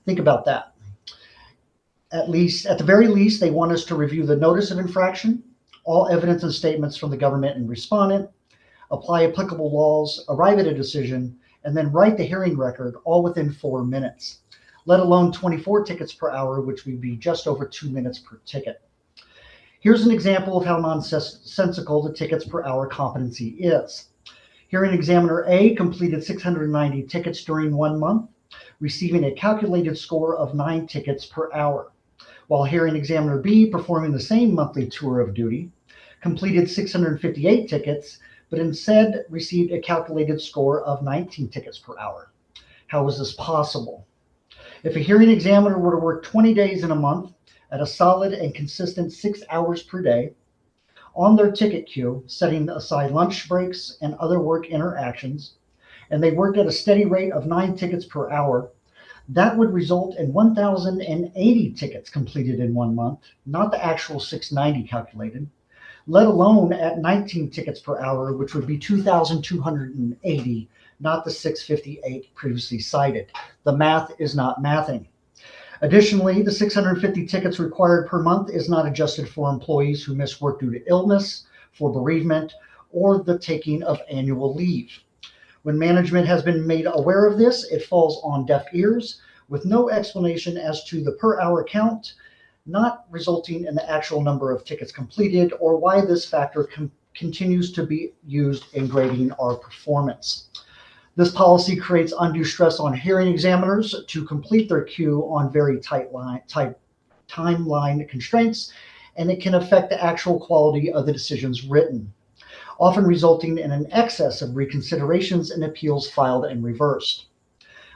Think about that. At the very least, they want us to review the notice of infraction, all evidence and statements from the government and respondent, apply applicable laws, arrive at a decision, and then write the hearing record all within 4 minutes, let alone 24 tickets per hour, which would be just over 2 minutes per ticket. Here's an example of how nonsensical the tickets per hour competency is. Hearing examiner A completed 690 tickets during 1 month, receiving a calculated score of 9 tickets per hour, while hearing examiner B, performing the same monthly tour of duty, completed 658 tickets, but instead received a calculated score of 19 tickets per hour. How is this possible? If a hearing examiner were to work 20 days in a month at a solid and consistent 6 hours per day on their ticket queue, setting aside lunch breaks and other work interactions, and they worked at a steady rate of 9 tickets per hour, that would result in 1,080 tickets completed in 1 month, not the actual 690 calculated, let alone at 19 tickets per hour, which would be 2,280, not the 658 previously cited. The math is not mathing. Additionally, the 650 tickets required per month is not adjusted for employees who miss work due to illness, for bereavement, or the taking of annual leave. When management has been made aware of this, it falls on deaf ears with no explanation as to the per hour count, not resulting in the actual number of tickets completed or why this factor continues to be used in grading our performance. This policy creates undue stress on hearing examiners to complete their queue on very tight timeline constraints, and it can affect the actual quality of the decisions written, often resulting in an excess of reconsiderations and appeals filed and reversed.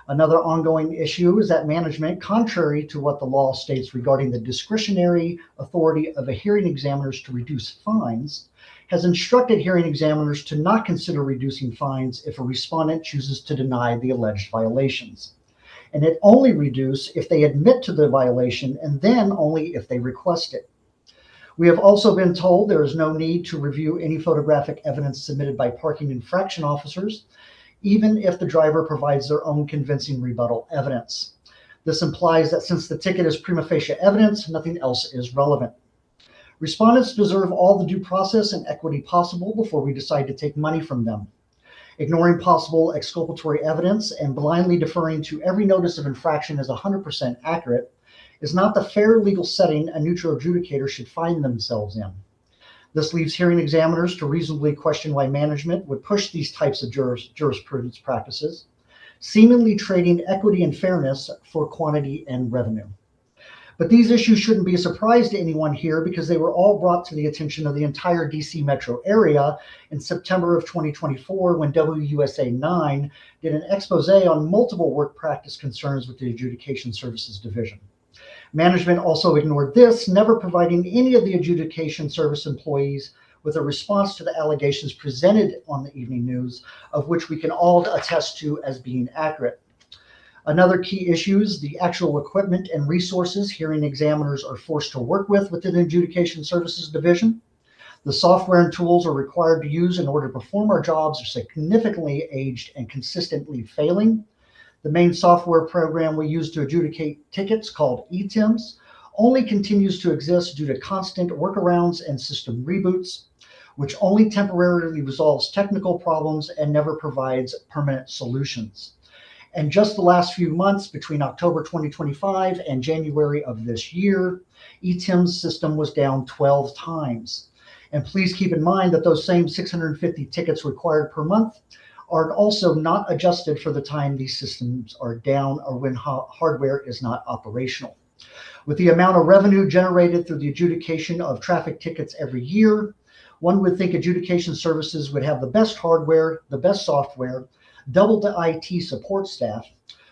Another ongoing issue is that management, contrary to what the law states regarding the discretionary authority of a hearing examiners to reduce fines, has instructed hearing examiners to not consider reducing fines if a respondent chooses to deny the alleged violations, and it only reduce if they admit to the violation and then only if they request it. We have also been told there is no need to review any photographic evidence submitted by parking infraction officers, even if the driver provides their own convincing rebuttal evidence. This implies that since the ticket is prima facie evidence, nothing else is relevant. Respondents deserve all the due process and equity possible before we decide to take money from them. Ignoring possible exculpatory evidence and blindly deferring to every notice of infraction as 100% accurate is not the fair legal setting a neutral adjudicator should find themselves in. This leaves hearing examiners to reasonably question why management would push these types of jurisprudence practices, seemingly trading equity and fairness for quantity and revenue. But these issues shouldn't be a surprise to anyone here because they were all brought to the attention of the entire DC metro area in September of 2024 when WUSA 9 did an expose on multiple work practice concerns with the Adjudication Services Division. Management also ignored this, never providing any of the adjudication service employees with a response to the allegations presented on the evening news, of which we can all attest to as being accurate. Another key issue is the actual equipment and resources hearing examiners are forced to work with within the Adjudication Services Division. The software and tools are required to use in order to perform our jobs are significantly aged and consistently failing. The main software program we use to adjudicate tickets, called ETIMS, only continues to exist due to constant workarounds and system reboots, which only temporarily resolves technical problems and never provides permanent solutions. And just the last few months, between October 2025 and January of this year, ETIM's system was down 12 times. And please keep in mind that those same 650 tickets required per month are also not adjusted for the time these systems are down or when hardware is not operational. With the amount of revenue generated through the adjudication of traffic tickets every year, one would think adjudication services would have the best hardware, the best software, double the IT support staff,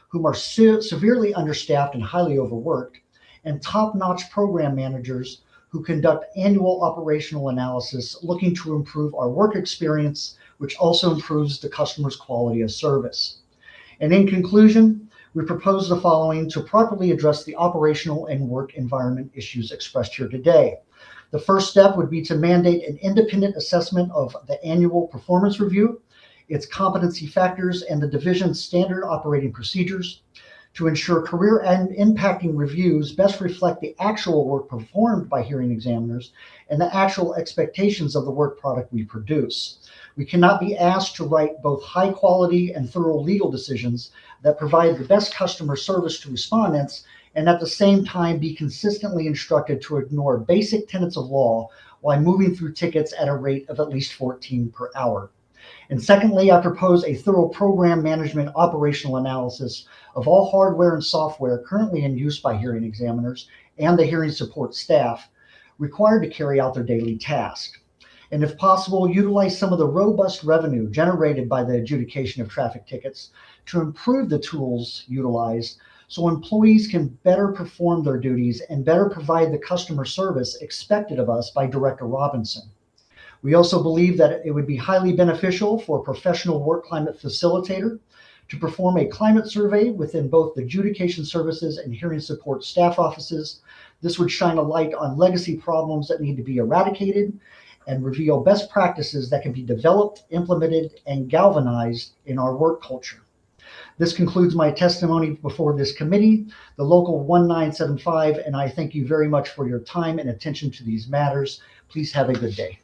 whom are severely understaffed and highly overworked, and top-notch program managers who conduct annual operational analysis looking to improve our work experience, which also improves the customer's quality of service. And in conclusion, we propose the following to properly address the operational and work environment issues expressed here today. The first step would be to mandate an independent assessment of the annual performance review, its competency factors, and the division's standard operating procedures to ensure career and impacting reviews best reflect the actual work performed by hearing examiners and the actual expectations of the work product we produce. We cannot be asked to write both high quality and thorough legal decisions that provide the best customer service to respondents and at the same time be consistently instructed to ignore basic tenets of law while moving through tickets at a rate of at least 14 per hour. And secondly, I propose a thorough program management operational analysis of all hardware and software currently in use by hearing examiners and the hearing support staff required to carry out their daily task. And if possible, utilize some of the robust revenue generated by the adjudication of traffic tickets to improve the tools utilized so employees can better perform their duties and better provide the customer service expected of us by Director Robinson. We also believe that it would be highly beneficial for a professional work climate facilitator to perform a climate survey within both the adjudication services and hearing support staff offices. This would shine a light on legacy problems that need to be eradicated and reveal best practices that can be developed, implemented, and galvanized in our work culture. This concludes my testimony before this committee, the Local 1975, and I thank you very much for your time and attention to these matters. Please have a good day.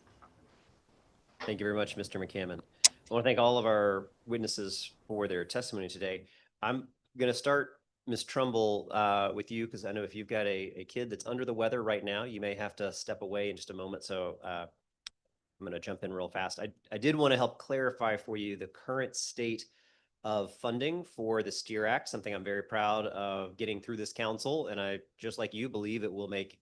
Thank you very much, Mr. McCammon. I want to thank all of our witnesses for their testimony today. I'm going to start, Ms. Trumbull, with you, because I know if you've got a kid that's under the weather right now, you may have to step away in just a moment. So I'm going to jump in real fast. I did want to help clarify for you the current state of funding for the STEER Act, something I'm very proud of getting through this council. And I, just like you, believe it will make,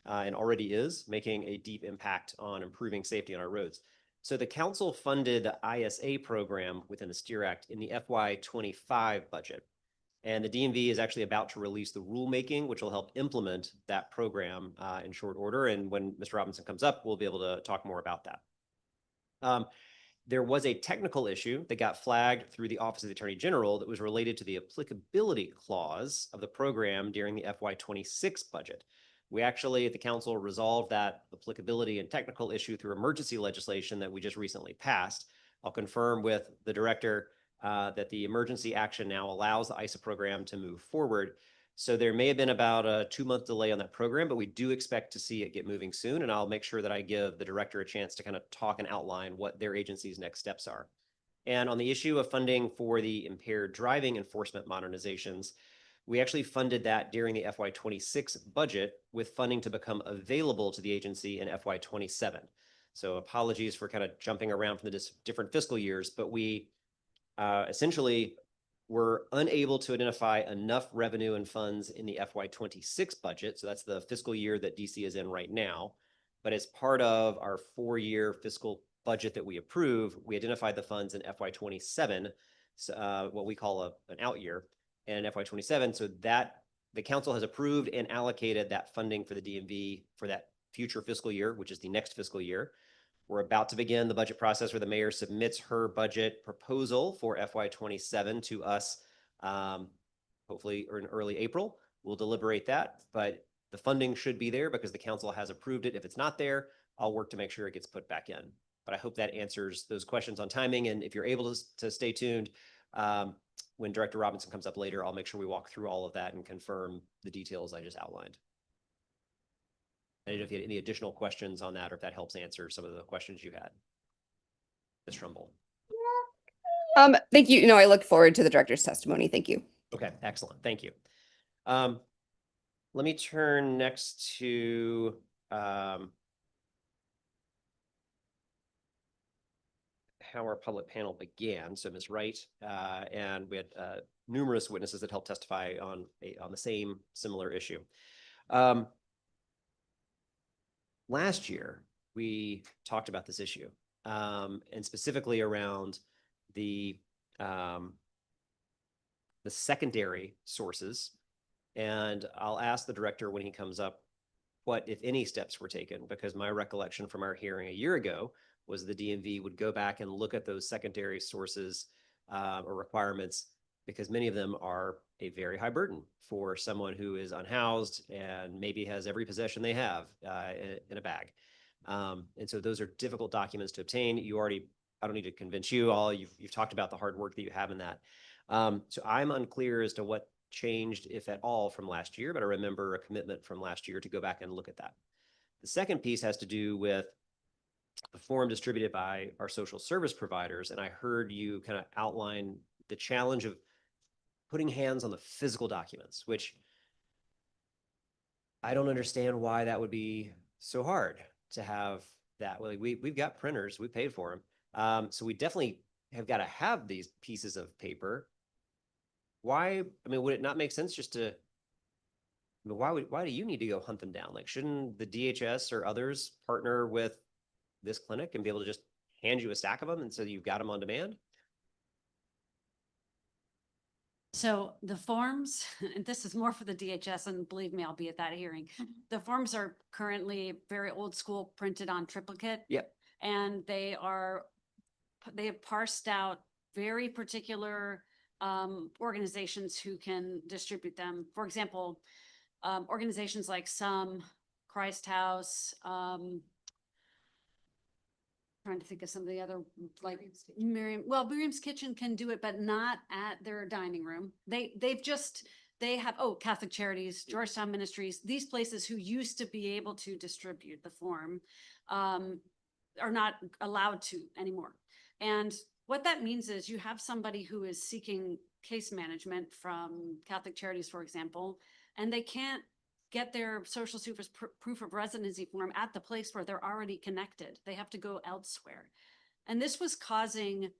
and already is, making a deep impact on improving safety on our roads. So the council funded the ISA program within the STEER Act in the FY25 budget. And the DMV is actually about to release the rulemaking, which will help implement that program in short order. And when Mr. Robinson comes up, we'll be able to talk more about that. There was a technical issue that got flagged through the Office of the Attorney General that was related to the applicability clause of the program during the FY26 budget. We actually, at the council, resolved that applicability and technical issue through emergency legislation that we just recently passed. I'll confirm with the director that the emergency action now allows the ISA program to move forward. So there may have been about a 2-month delay on that program, but we do expect to see it get moving soon. And I'll make sure that I give the director a chance to kind of talk and outline what their agency's next steps are. And on the issue of funding for the impaired driving enforcement modernizations, we actually funded that during the FY26 budget with funding to become available to the agency in FY27. So apologies for kind of jumping around from the different fiscal years, but we essentially were unable to identify enough revenue and funds in the FY26 budget. So that's the fiscal year that DC is in right now. But as part of our 4-year fiscal budget that we approve, we identified the funds in FY27, what we call an out year, and FY27. So that the council has approved and allocated that funding for the DMV for that future fiscal year, which is the next fiscal year. We're about to begin the budget process where the mayor submits her budget proposal for FY27 to us, hopefully in early April. We'll deliberate that, but the funding should be there because the council has approved it. If it's not there, I'll work to make sure it gets put back in. But I hope that answers those questions on timing. And if you're able to stay tuned, when Director Robinson comes up later, I'll make sure we walk through all of that and confirm the details I just outlined. I don't know if you had any additional questions on that or if that helps answer some of the questions you had. Ms. Trumbull. Thank you. I look forward to the director's testimony. Thank you. Okay, excellent. Thank you. Let me turn next to how our public panel began. So Ms. Wright, and we had numerous witnesses that helped testify on the same similar issue. Last year, we talked about this issue, and specifically around the secondary sources. And I'll ask the director when he comes up what, if any, steps were taken, because my recollection from our hearing a year ago was the DMV would go back and look at those secondary sources or requirements, because many of them are a very high burden for someone who is unhoused and maybe has every possession they have in a bag. And so those are difficult documents to obtain. I don't need to convince you all, you've talked about the hard work that you have in that. So I'm unclear as to what changed, if at all, from last year, but I remember a commitment from last year to go back and look at that. The second piece has to do with the form distributed by our social service providers. And I heard you kind of outline the challenge of putting hands on the physical documents, which I don't understand why that would be so hard to have that. We've got printers, we paid for them. So we definitely have got to have these pieces of paper. Why, would it not make sense just to, why do you need to go hunt them down? Like, shouldn't the DHS or others partner with this clinic and be able to just hand you a stack of them and so you've got them on demand? So the forms, and this is more for the DHS, and believe me, I'll be at that hearing. The forms are currently very old school, printed on triplicate. Yep. And they have parsed out very particular organizations who can distribute them. For example, organizations like Christ House, trying trying to think of some of the other, like Miriam's Kitchen can do it, but not at their dining room. They have, Catholic Charities, Georgetown Ministries, these places who used to be able to distribute the form are not allowed to anymore. And what that means is you have somebody who is seeking case management from Catholic Charities, for example, and they can't get their social service proof of residency form at the place where they're already connected. They have to go elsewhere. And this was causing,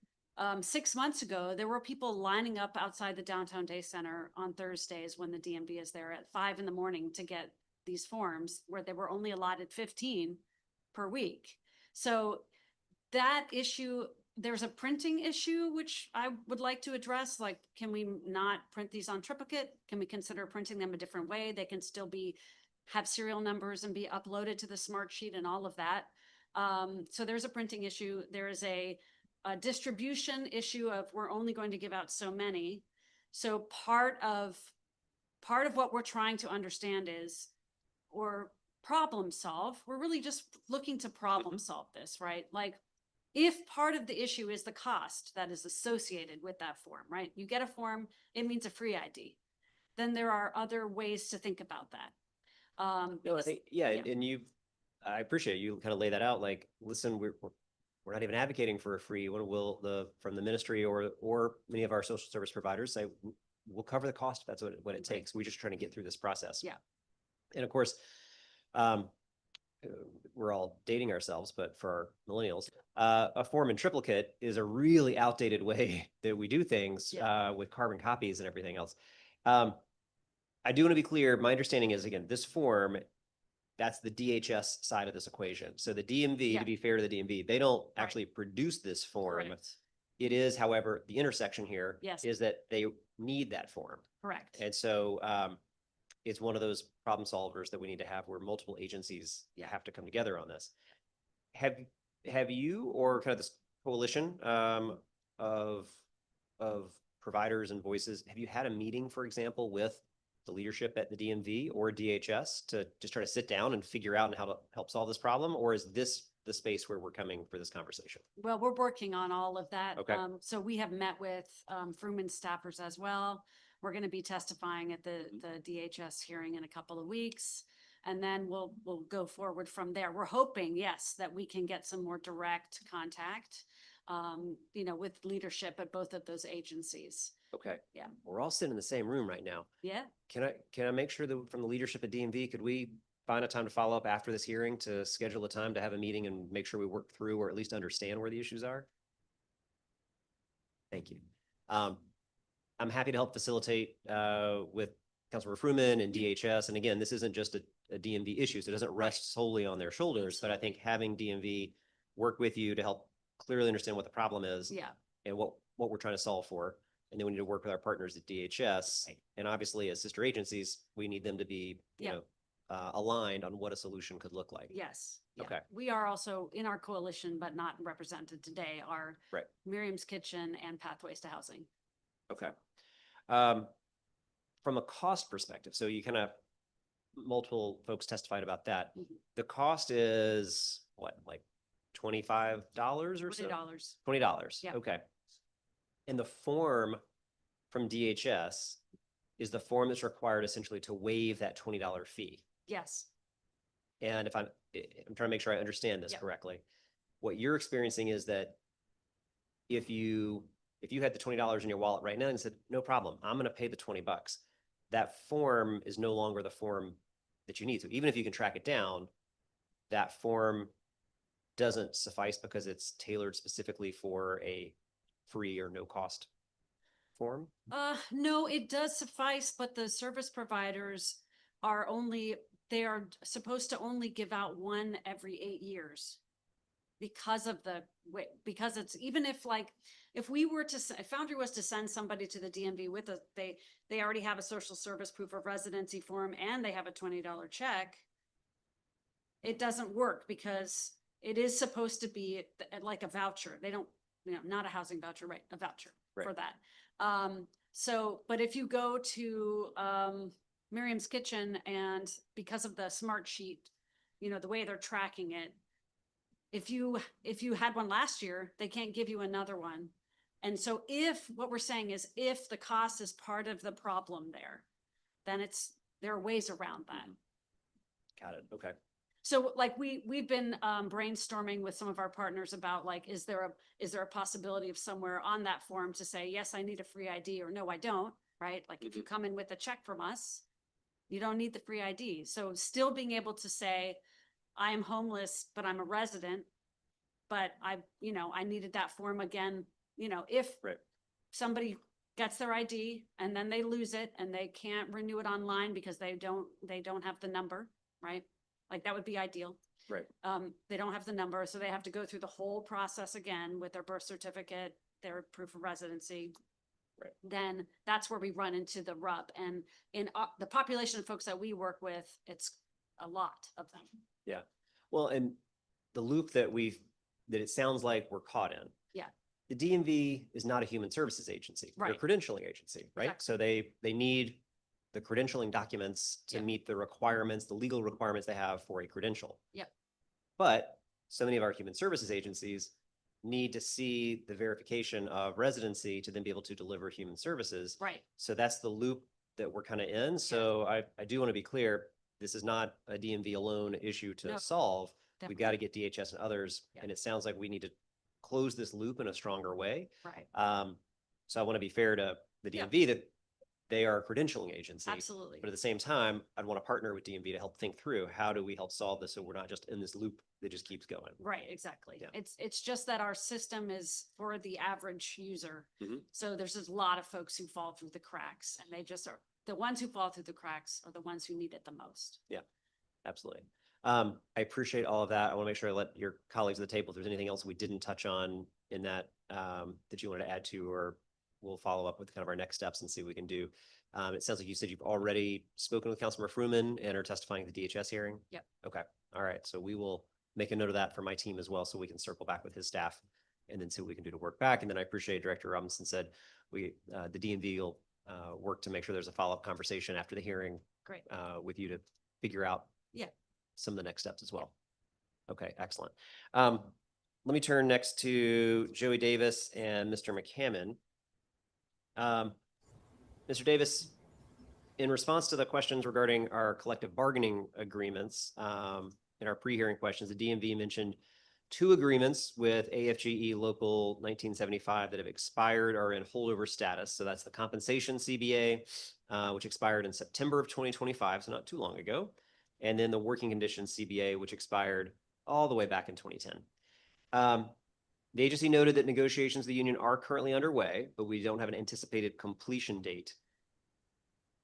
6 months ago, there were people lining up outside the Downtown Day Center on Thursdays when the DMV is there at 5 a.m. to get these forms where they were only allotted 15 per week. So that issue, there's a printing issue, which I would like to address. Like, can we not print these on triplicate? Can we consider printing them a different way? They can still have serial numbers and be uploaded to the smart sheet and all of that. So there's a printing issue. There is a distribution issue of we're only going to give out so many. So part of what we're trying to understand is, or problem solve, we're really just looking to problem solve this, right? Like, if part of the issue is the cost that is associated with that form, right? You get a form, it means a free ID. Then there are other ways to think about that. No, I think, yeah, and I appreciate you kind of lay that out. Like, listen, we're not even advocating for a free one. From the ministry or many of our social service providers say, we'll cover the cost if that's what it takes. We're just trying to get through this process. Yeah. And of course, we're all dating ourselves, but for our millennials, a form in triplicate is a really outdated way that we do things with carbon copies and everything else. I do want to be clear. My understanding is, again, this form, that's the DHS side of this equation. So the DMV, to be fair to the DMV, they don't actually produce this form. Correct. It is, however, the intersection here Yes. is that they need that form. Correct. And so it's one of those problem solvers that we need to have where multiple agencies have to come together on this. Have you, or kind of this coalition of providers and voices, have you had a meeting, for example, with the leadership at the DMV or DHS to just try to sit down and figure out how to help solve this problem? Or is this the space where we're coming for this conversation? Well, we're working on all of that. Okay. So we have met with Fruman staffers as well. We're going to be testifying at the DHS hearing in a couple of weeks, and then we'll go forward from there. We're hoping, yes, that we can get some more direct contact, with leadership at both of those agencies. Okay. Yeah. We're all sitting in the same room right now. Yeah. Can I make sure that from the leadership at DMV, could we find a time to follow up after this hearing to schedule a time to have a meeting and make sure we work through or at least understand where the issues are? Thank you. I'm happy to help facilitate with Councilmember Fruman and DHS. And again, this isn't just a DMV issue, so it doesn't rest solely on their shoulders, but I think having DMV work with you to help clearly understand what the problem is and what we're trying to solve for. And then we need to work with our partners at DHS. Right. And obviously as sister agencies, we need them to be, aligned on what a solution could look like. Yes. Yeah. Okay. We are also in our coalition, but not represented today, are Miriam's Kitchen and Pathways to Housing. Okay. From a cost perspective, so you kind of, multiple folks testified about that. Mm-hmm. The cost is what, like $25 or so? $20. $20. Yeah. Okay. And the form from DHS is the form that's required essentially to waive that $20 fee. Yes. And I'm trying to make sure I understand this correctly. What you're experiencing is that if you had the $20 in your wallet right now and said, no problem, I'm going to pay the $20, that form is no longer the form that you need. So even if you can track it down, that form doesn't suffice because it's tailored specifically for a free or no cost form? No, it does suffice, but the service providers they are supposed to only give out one every 8 years because it's, even if if Foundry was to send somebody to the DMV with they already have a social service proof of residency form and they have a $20 check, it doesn't work because it is supposed to be like a voucher. They don't, not a housing voucher, right? A voucher for that. But if you go to Miriam's Kitchen, and because of the smart sheet, the way they're tracking it, if you had one last year, they can't give you another one. And so what we're saying is if the cost is part of the problem then there are ways around that. Got it. Okay. So like we've been brainstorming with some of our partners about like, is there a possibility of somewhere on that form to say, yes, I need a free ID, or no, I don't, right? Like if you come in with a check from us, you don't need the free ID. So still being able to say, I am homeless, but I'm a resident, but I needed that form again, if somebody gets their ID and then they lose it and they can't renew it online because they don't have the number, right? Like that would be ideal. Right. They don't have the number, so they have to go through the whole process again with their birth certificate, their proof of residency. Right. Then that's where we run into the rub. And in the population of folks that we work with, it's a lot of them. Yeah. Well, and the loop that it sounds like we're caught in. Yeah. The DMV is not a human services agency. They're a Right. credentialing agency, right? Exactly. So they need the credentialing documents to Yeah. meet the requirements, the legal requirements they have for a credential. Yep. But so many of our human services agencies need to see the verification of residency to then be able to deliver human services. Right. So that's the loop that we're kind of in. So I do want to be clear, this is not a DMV alone issue to No, solve. We've got to definitely. get DHS and others, Yeah. and it sounds like we need to close this loop in a stronger way. Right. So I want to be fair to the Yeah. DMV that they are a credentialing agency. Absolutely. But at the same time, I'd want to partner with DMV to help think through how do we help solve this so we're not just in this loop that just keeps going. Right, exactly. Yeah. It's just that our system is for the average user. Mhm. So there's just a lot of folks who fall through the cracks, and they just are, the ones who fall through the cracks are the ones who need it the most. Absolutely. I appreciate all of that. I want to make sure I let your colleagues at the table, if there's anything else we didn't touch on in that, that you wanted to add to, or we'll follow up with kind of our next steps and see what we can do. It sounds like you said you've already spoken with Councilmember Fruman and are testifying at the DHS hearing? Yep. Okay. All right. So we will make a note of that for my team as well, so we can circle back with his staff and then see what we can do to work back. And then I appreciate Director Robinson said the DMV will work to make sure there's a follow-up conversation after the hearing Great. with you to figure out Yeah. some of the next steps as well. Okay, excellent. Let me turn next to Joey Davis and Mr. McCammon. Mr. Davis, in response to the questions regarding our collective bargaining agreements, in our pre-hearing questions, the DMV mentioned 2 agreements with AFGE Local 1975 that have expired or are in holdover status. So that's the compensation CBA, which expired in September of 2025, so not too long ago. And then the working conditions CBA, which expired all the way back in 2010. The agency noted that negotiations with the union are currently underway, but we don't have an anticipated completion date.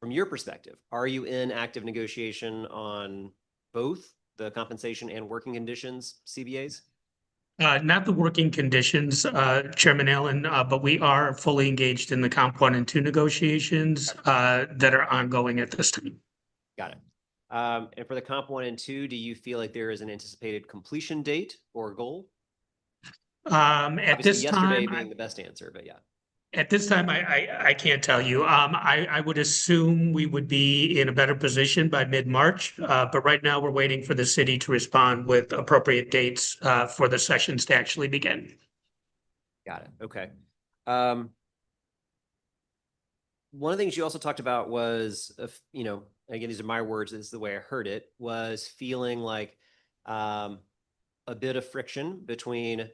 From your perspective, are you in active negotiation on both the compensation and working conditions CBAs? Not the working conditions, Chairman Allen, but we are fully engaged in the Comp 1 and 2 negotiations that are ongoing at this time. Got it. And for the Comp 1 and 2, do you feel like there is an anticipated completion date or goal? At Obviously, this yesterday time, being the best answer, but yeah. at this time, I can't tell you. I would assume we would be in a better position by mid-March, but right now we're waiting for the city to respond with appropriate dates for the sessions to actually begin. Got it. Okay. One of the things you also talked about was, again, these are my words, this is the way I heard it, was feeling like a bit of friction between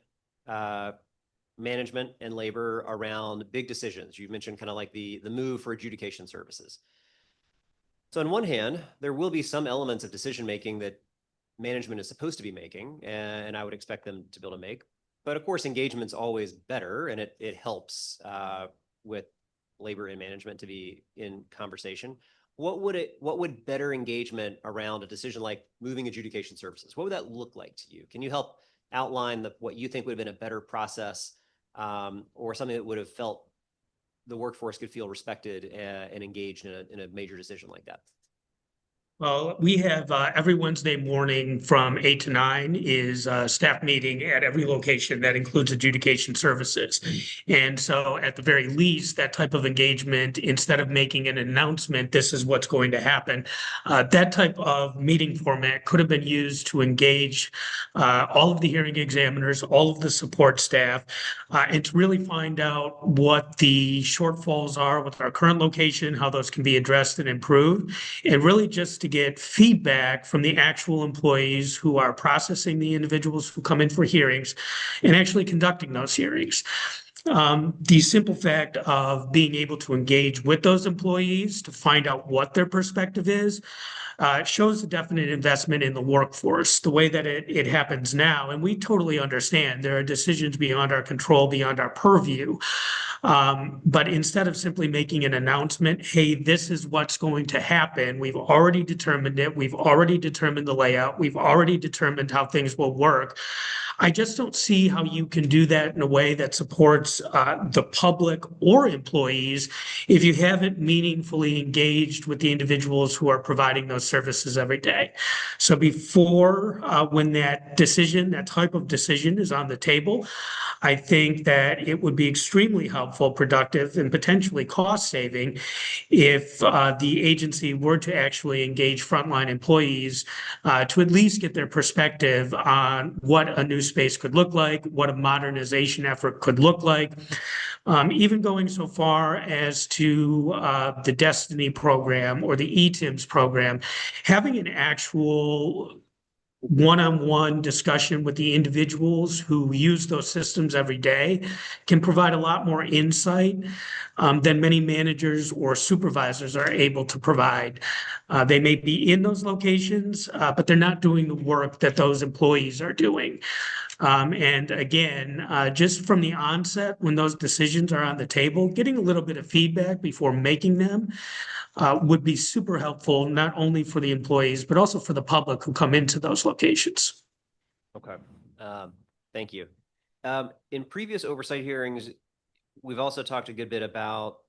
management and labor around big decisions. You mentioned kind of like the move for adjudication services. So on one hand, there will be some elements of decision-making that management is supposed to be making, and I would expect them to be able to make. But of course, engagement's always better, and it helps with labor and management to be in conversation. What would better engagement around a decision like moving adjudication services? What would that look like to you? Can you help outline what you think would have been a better process, or something that would have felt the workforce could feel respected and engaged in a major decision like that? Well, we have every Wednesday morning from 8 to 9 is a staff meeting at every location that includes adjudication services. And so at the very least, that type of engagement, instead of making an announcement, this is what's going to happen, That type of meeting format could have been used to engage all of the hearing examiners, all of the support staff, and to really find out what the shortfalls are with our current location, how those can be addressed and improved, and really just to get feedback from the actual employees who are processing the individuals who come in for hearings and actually conducting those hearings. The simple fact of being able to engage with those employees to find out what their perspective is shows a definite investment in the workforce, the way that it happens now. And we totally understand there are decisions beyond our control, beyond our purview. But instead of simply making an announcement, hey, this is what's going to happen, we've already determined it, we've already determined the layout, we've already determined how things will work. I just don't see how you can do that in a way that supports the public or employees if you haven't meaningfully engaged with the individuals who are providing those services every day. So before when that type of decision is on the table, I think that it would be extremely helpful, productive, and potentially cost-saving if the agency were to actually engage frontline employees to at least get their perspective on what a new space could look like, what a modernization effort could look like, even going so far as to the Destiny program or the ETIMS program, having an actual one-on-one discussion with the individuals who use those systems every day can provide a lot more insight than many managers or supervisors are able to provide. They may be in those locations, but they're not doing the work that those employees are doing. And again, just from the onset, when those decisions are on the table, getting a little bit of feedback before making them would be super helpful, not only for the employees, but also for the public who come into those locations. Okay. Thank you. In previous oversight hearings, we've also talked a good bit about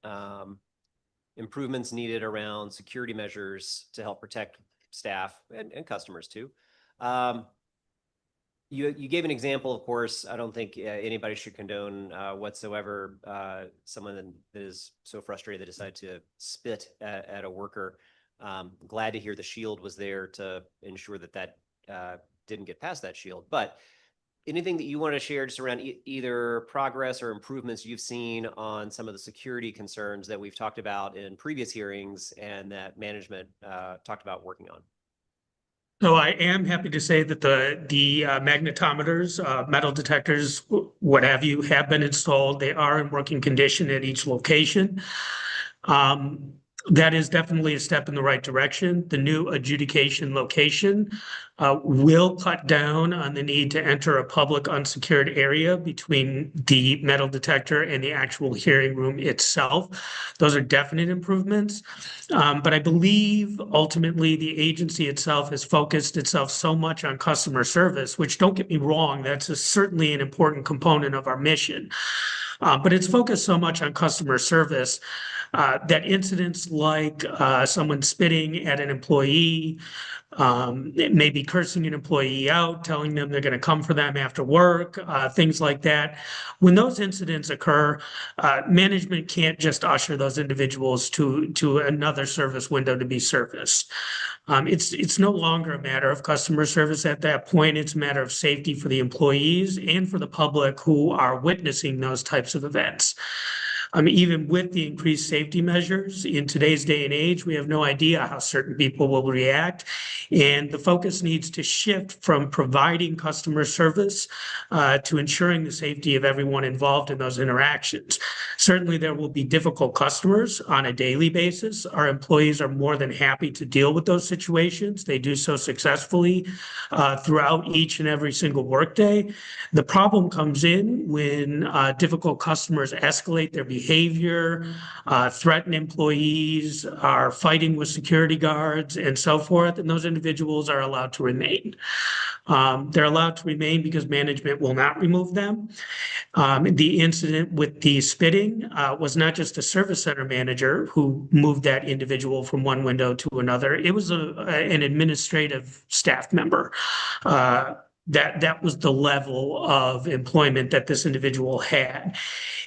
improvements needed around security measures to help protect staff and customers too. You gave an example, of course. I don't think anybody should condone whatsoever someone that is so frustrated they decide to spit at a worker. Glad to hear the shield was there to ensure that didn't get past that shield. But anything that you want to share just around either progress or improvements you've seen on some of the security concerns that we've talked about in previous hearings and that management talked about working on? So I am happy to say that the magnetometers, metal detectors, what have you, have been installed. They are in working condition at each location. That is definitely a step in the right direction. The new adjudication location will cut down on the need to enter a public unsecured area between the metal detector and the actual hearing room itself. Those are definite improvements. But I believe ultimately the agency itself has focused itself so much on customer service, which, don't get me wrong, that's certainly an important component of our mission. But it's focused so much on customer service that incidents like someone spitting at an employee, maybe cursing an employee out, telling them they're going to come for them after work, things like that. When those incidents occur, management can't just usher those individuals to another service window to be serviced. It's no longer a matter of customer service at that point. It's a matter of safety for the employees and for the public who are witnessing those types of events. Even with the increased safety measures in today's day and age, we have no idea how certain people will react. And the focus needs to shift from providing customer service to ensuring the safety of everyone involved in those interactions. Certainly, there will be difficult customers on a daily basis. Our employees are more than happy to deal with those situations. They do so successfully throughout each and every single workday. The problem comes in when difficult customers escalate their behavior, threaten employees, are fighting with security guards, and so forth, and those individuals are allowed to remain. They're allowed to remain because management will not remove them. The incident with the spitting was not just a service center manager who moved that individual from one window to another. It was an administrative staff member. that was the level of employment that this individual had.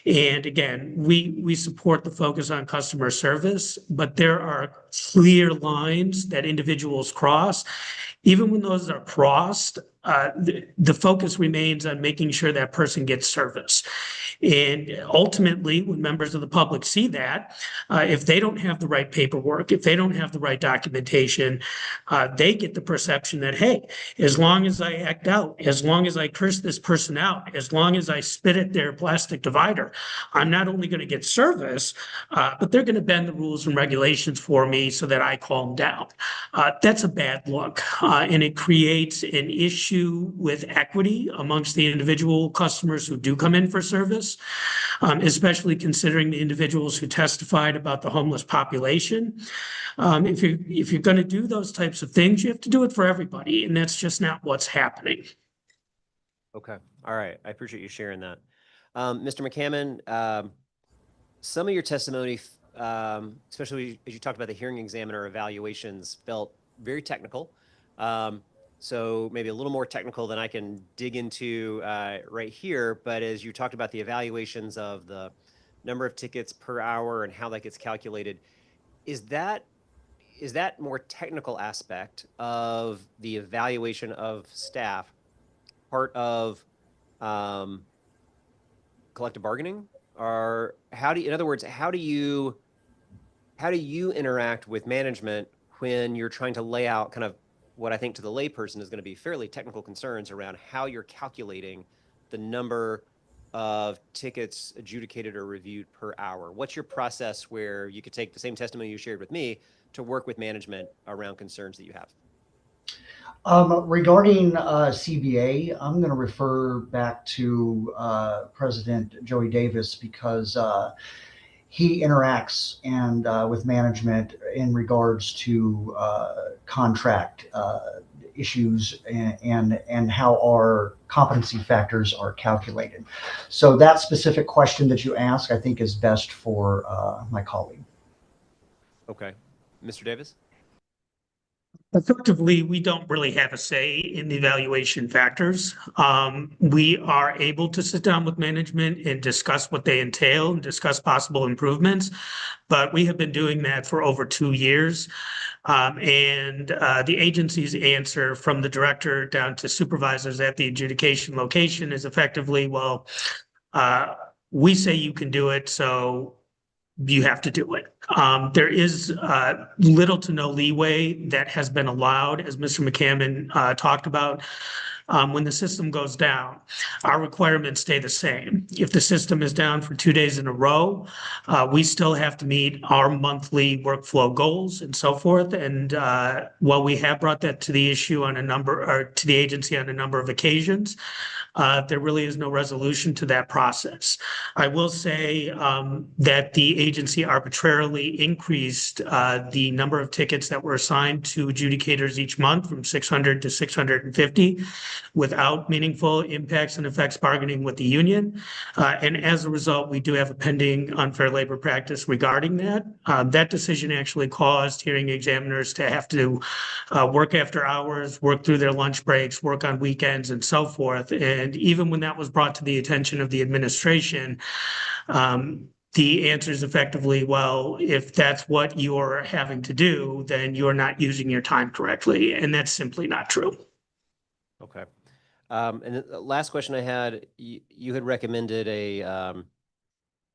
And again, we support the focus on customer service, but there are clear lines that individuals cross. Even when those are crossed, the focus remains on making sure that person gets service. And ultimately, when members of the public see that, if they don't have the right paperwork, if they don't have the right documentation, they get the perception that, hey, as long as I act out, as long as I curse this person out, as long as I spit at their plastic divider, I'm not only going to get service, but they're going to bend the rules and regulations for me so that I calm down. That's a bad look, and it creates an issue with equity amongst the individual customers who do come in for service. Especially considering the individuals who testified about the homeless population. If you're going to do those types of things, you have to do it for everybody, and that's just not what's happening. Okay. All right. I appreciate you sharing that. Mr. McCammon, some of your testimony, especially as you talked about the hearing examiner evaluations, felt very technical. So maybe a little more technical than I can dig into right here. But as you talked about the evaluations of the number of tickets per hour and how that gets calculated, is that more technical aspect of the evaluation of staff part of collective bargaining? Or in other words, how do you interact with management when you're trying to lay out kind of what I think to the layperson is going to be fairly technical concerns around how you're calculating the number of tickets adjudicated or reviewed per hour? What's your process where you could take the same testimony you shared with me to work with management around concerns that you have? Regarding CBA, I'm going to refer back to President Joey Davis because he interacts and with management in regards to contract issues and how our competency factors are calculated. So that specific question that you ask, I think, is best for my colleague. Okay. Mr. Davis? Effectively, we don't really have a say in the evaluation factors. We are able to sit down with management and discuss what they entail and discuss possible improvements, but we have been doing that for over 2 years. And the agency's answer from the director down to supervisors at the adjudication location is effectively, well, we say you can do it, so you have to do it. There is little to no leeway that has been allowed, as Mr. McCammon talked about. When the system goes down, our requirements stay the same. If the system is down for 2 days in a row, we still have to meet our monthly workflow goals and so forth. And while we have brought that to the to the agency on a number of occasions, there really is no resolution to that process. I will say that the agency arbitrarily increased the number of tickets that were assigned to adjudicators each month from 600 to 650 without meaningful impacts and effects bargaining with the union. And as a result, we do have a pending unfair labor practice regarding that. That decision actually caused hearing examiners to have to work after hours, work through their lunch breaks, work on weekends and so forth. And even when that was brought to the attention of the administration, the answer is effectively, well, if that's what you're having to do, then you're not using your time correctly. And that's simply not true. Okay. And the last question I had, you had recommended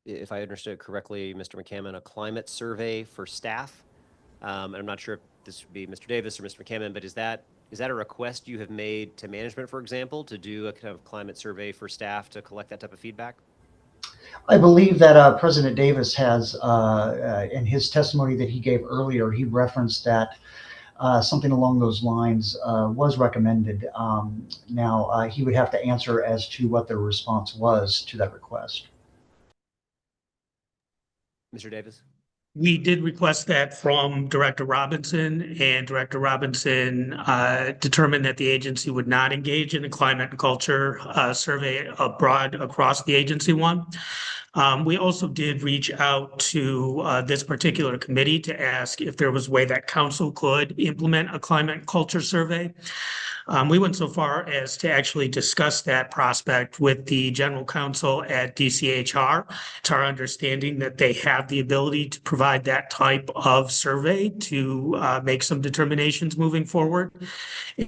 if I understood correctly, Mr. McCammon, a climate survey for staff. And I'm not sure if this would be Mr. Davis or Mr. McCammon, but is that a request you have made to management, for example, to do a kind of climate survey for staff to collect that type of feedback? I believe that President Davis has, in his testimony that he gave earlier, he referenced that something along those lines was recommended. Now, he would have to answer as to what the response was to that request. Mr. Davis? We did request that from Director Robinson, and Director Robinson determined that the agency would not engage in a climate and culture survey across the agency one. We also did reach out to this particular committee to ask if there was a way that council could implement a climate and culture survey. We went so far as to actually discuss that prospect with the general counsel at DCHR. It's our understanding that they have the ability to provide that type of survey to make some determinations moving forward.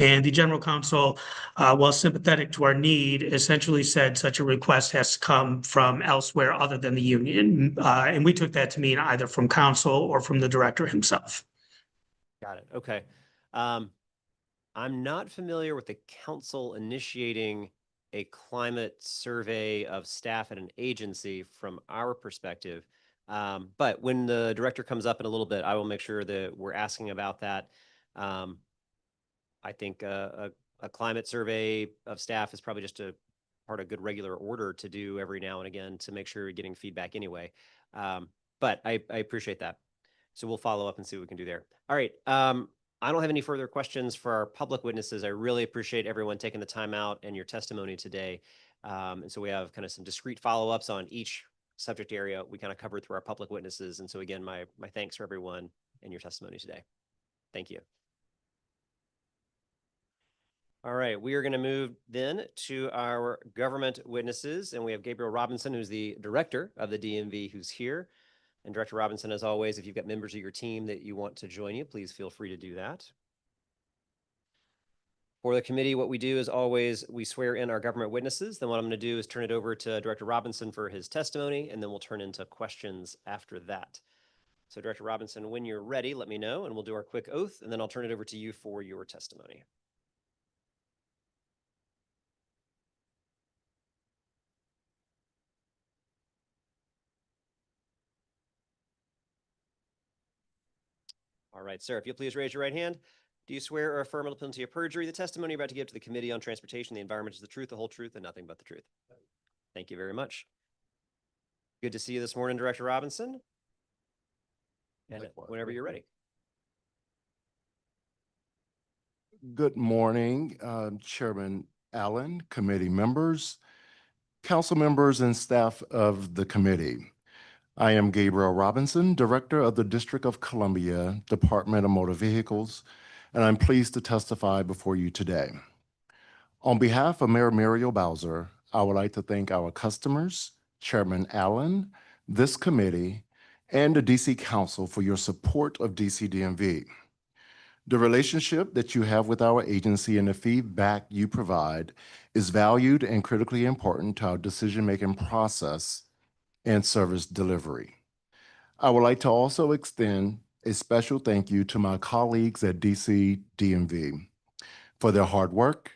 And the general counsel, while sympathetic to our need, essentially said such a request has to come from elsewhere other than the union. And we took that to mean either from council or from the director himself. Got it. Okay. I'm not familiar with the council initiating a climate survey of staff at an agency from our perspective. But when the director comes up in a little bit, I will make sure that we're asking about that. I think a climate survey of staff is probably just a part of good regular order to do every now and again to make sure we're getting feedback anyway. But I appreciate that. So we'll follow up and see what we can do there. All right. I don't have any further questions for our public witnesses. I really appreciate everyone taking the time out and your testimony today. And so we have kind of some discrete follow-ups on each subject area we kind of covered through our public witnesses. And so again, my thanks for everyone and your testimony today. Thank you. All right, we are going to move then to our government witnesses, and we have Gabriel Robinson, who's the director of the DMV, who's here. And Director Robinson, as always, if you've got members of your team that you want to join you, please feel free to do that. For the committee, what we do is always we swear in our government witnesses. Then what I'm going to do is turn it over to Director Robinson for his testimony, and then we'll turn into questions after that. So Director Robinson, when you're ready, let me know, and we'll do our quick oath, and then I'll turn it over to you for your testimony. All right, sir, if you'll please raise your right hand. Do you swear or affirm under penalty of perjury the testimony you're about to give to the Committee on Transportation and the Environment is the truth, the whole truth, and nothing but the truth? Thank you very much. Good to see you this morning, Director Robinson. And whenever you're ready. Good morning, Chairman Allen, committee members, council members, and staff of the committee. I am Gabriel Robinson, Director of the District of Columbia, Department of Motor Vehicles, and I'm pleased to testify before you today. On behalf of Mayor Muriel Bowser, I would like to thank our customers, Chairman Allen, this committee, and the DC Council for your support of DC DMV. The relationship that you have with our agency and the feedback you provide is valued and critically important to our decision-making process and service delivery. I would like to also extend a special thank you to my colleagues at DC DMV for their hard work,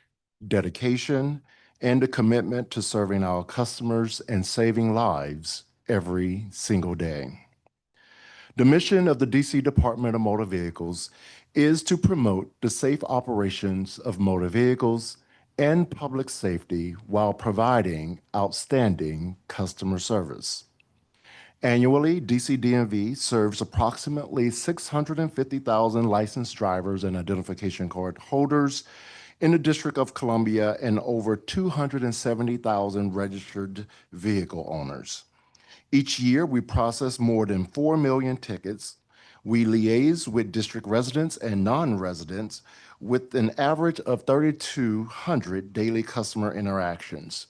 dedication, and the commitment to serving our customers and saving lives every single day. The mission of the DC Department of Motor Vehicles is to promote the safe operations of motor vehicles and public safety while providing outstanding customer service. Annually, DC DMV serves approximately 650,000 licensed drivers and identification card holders in the District of Columbia and over 270,000 registered vehicle owners. Each year, we process more than 4 million tickets. We liaise with district residents and non-residents with an average of 3,200 daily customer interactions.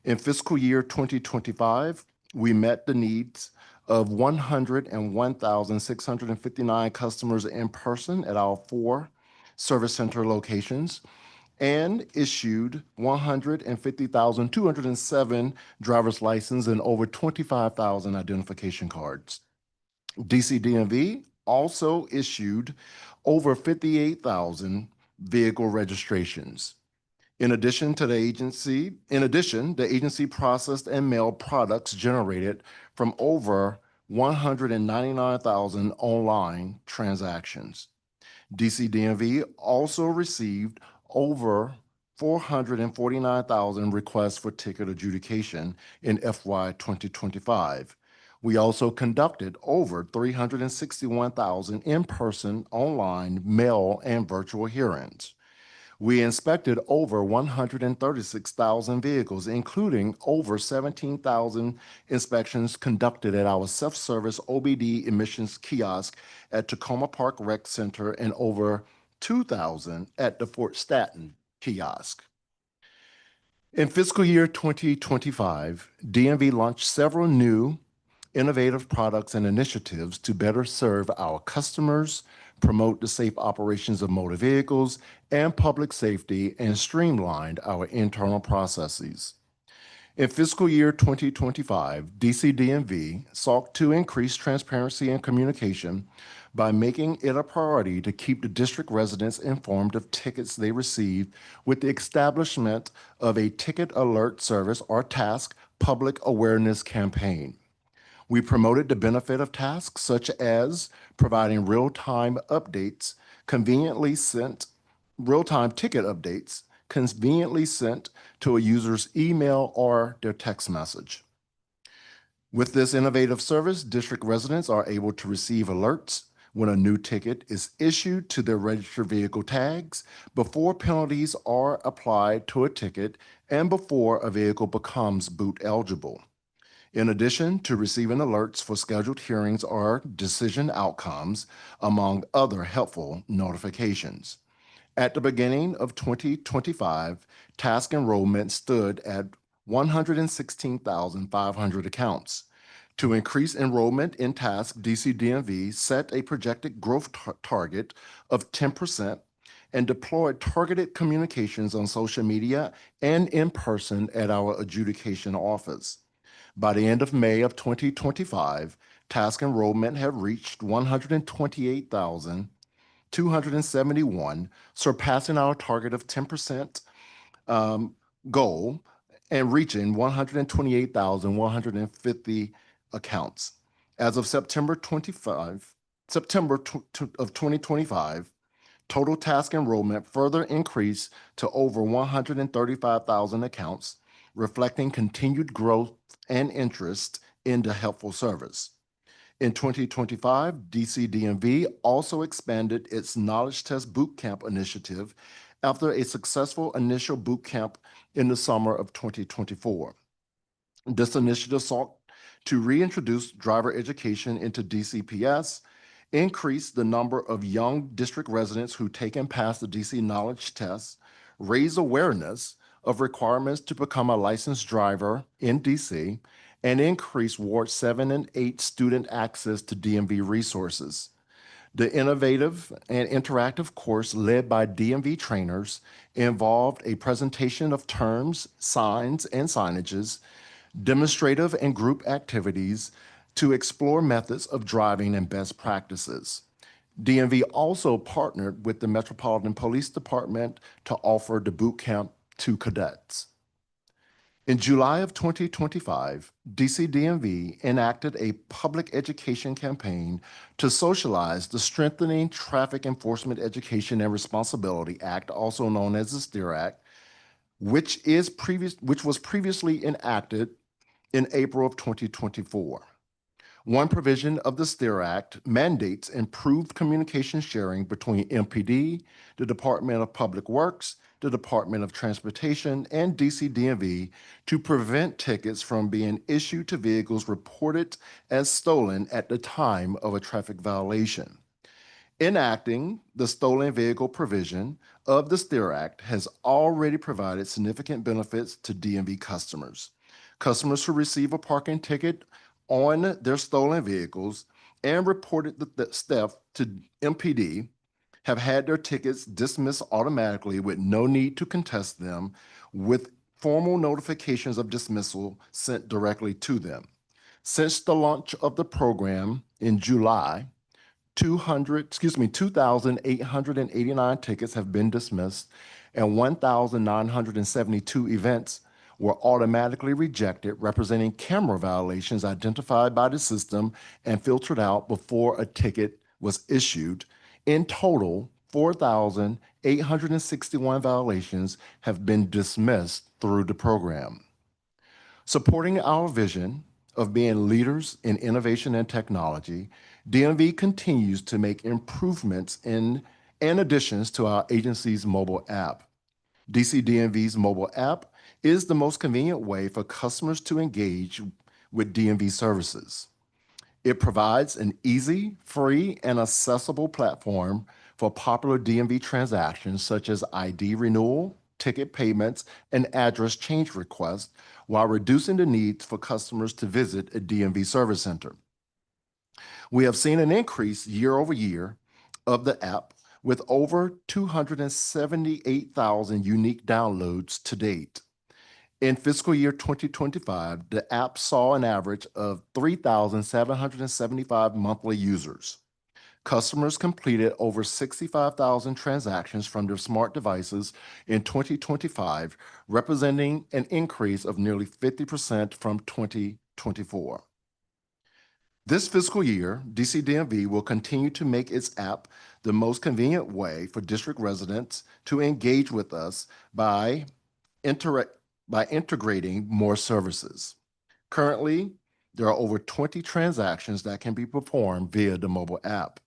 In fiscal year 2025, we met the needs of 101,659 customers in person at our 4 service center locations and issued 150,207 driver's license and over 25,000 identification cards. DC DMV also issued over 58,000 vehicle registrations. In addition, the agency processed and mailed products generated from over 199,000 online transactions. DC DMV also received over 449,000 requests for ticket adjudication in FY 2025. We also conducted over 361,000 in-person, online, mail, and virtual hearings. We inspected over 136,000 vehicles, including over 17,000 inspections conducted at our self-service OBD emissions kiosk at Tacoma Park Rec Center and over 2,000 at the Fort Stanton kiosk. In fiscal year 2025, DMV launched several new innovative products and initiatives to better serve our customers, promote the safe operations of motor vehicles and public safety, and streamlined our internal processes. In fiscal year 2025, DCDMV sought to increase transparency and communication by making it a priority to keep the district residents informed of tickets they receive with the establishment of a Ticket Alert Service or TASK public awareness campaign. We promoted the benefit of tasks such as providing real-time ticket updates conveniently sent to a user's email or their text message. With this innovative service, district residents are able to receive alerts when a new ticket is issued to their registered vehicle tags, before penalties are applied to a ticket, and before a vehicle becomes boot eligible. In addition to receiving alerts for scheduled hearings or decision outcomes, among other helpful notifications. At the beginning of 2025, task enrollment stood at 116,500 accounts. To increase enrollment in task, DCDMV set a projected growth target of 10% and deployed targeted communications on social media and in person at our adjudication office. By the end of May of 2025, task enrollment had reached 128,271, surpassing our target of 10% goal and reaching 128,150 accounts. As of September of 2025, total task enrollment further increased to over 135,000 accounts, reflecting continued growth and interest in the helpful service. In 2025, DCDMV also expanded its Knowledge Test Bootcamp initiative after a successful initial bootcamp in the summer of 2024. This initiative sought to reintroduce driver education into DCPS, increase the number of young district residents who take and pass the DC Knowledge Test, raise awareness of requirements to become a licensed driver in DC, and increase Ward 7 and 8 student access to DMV resources. The innovative and interactive course led by DMV trainers involved a presentation of terms, signs, and signages, demonstrative and group activities to explore methods of driving and best practices. DMV also partnered with the Metropolitan Police Department to offer the boot camp to cadets. In July of 2025, DCDMV enacted a public education campaign to socialize the Strengthening Traffic Enforcement Education and Responsibility Act, also known as the STEER Act, which was previously enacted in April of 2024. One provision of the STEER Act mandates improved communication sharing between MPD, the Department of Public Works, the Department of Transportation, and DCDMV to prevent tickets from being issued to vehicles reported as stolen at the time of a traffic violation. Enacting the stolen vehicle provision of the STEER Act has already provided significant benefits to DMV customers. Customers who receive a parking ticket on their stolen vehicles and reported the theft to MPD have had their tickets dismissed automatically with no need to contest them, with formal notifications of dismissal sent directly to them. Since the launch of the program in July, 2,889 tickets have been dismissed and 1,972 events were automatically rejected, representing camera violations identified by the system and filtered out before a ticket was issued. In total, 4,861 violations have been dismissed through the program. Supporting our vision of being leaders in innovation and technology, DMV continues to make improvements in and additions to our agency's mobile app. DCDMV's mobile app is the most convenient way for customers to engage with DMV services. It provides an easy, free, and accessible platform for popular DMV transactions such as ID renewal, ticket payments, and address change requests while reducing the need for customers to visit a DMV service center. We have seen an increase year over year of the app with over 278,000 unique downloads to date. In fiscal year 2025, the app saw an average of 3,775 monthly users. Customers completed over 65,000 transactions from their smart devices in 2025, representing an increase of nearly 50% from 2024. This fiscal year, DCDMV will continue to make its app the most convenient way for district residents to engage with us by integrating more services. Currently, there are over 20 transactions that can be performed via the mobile app.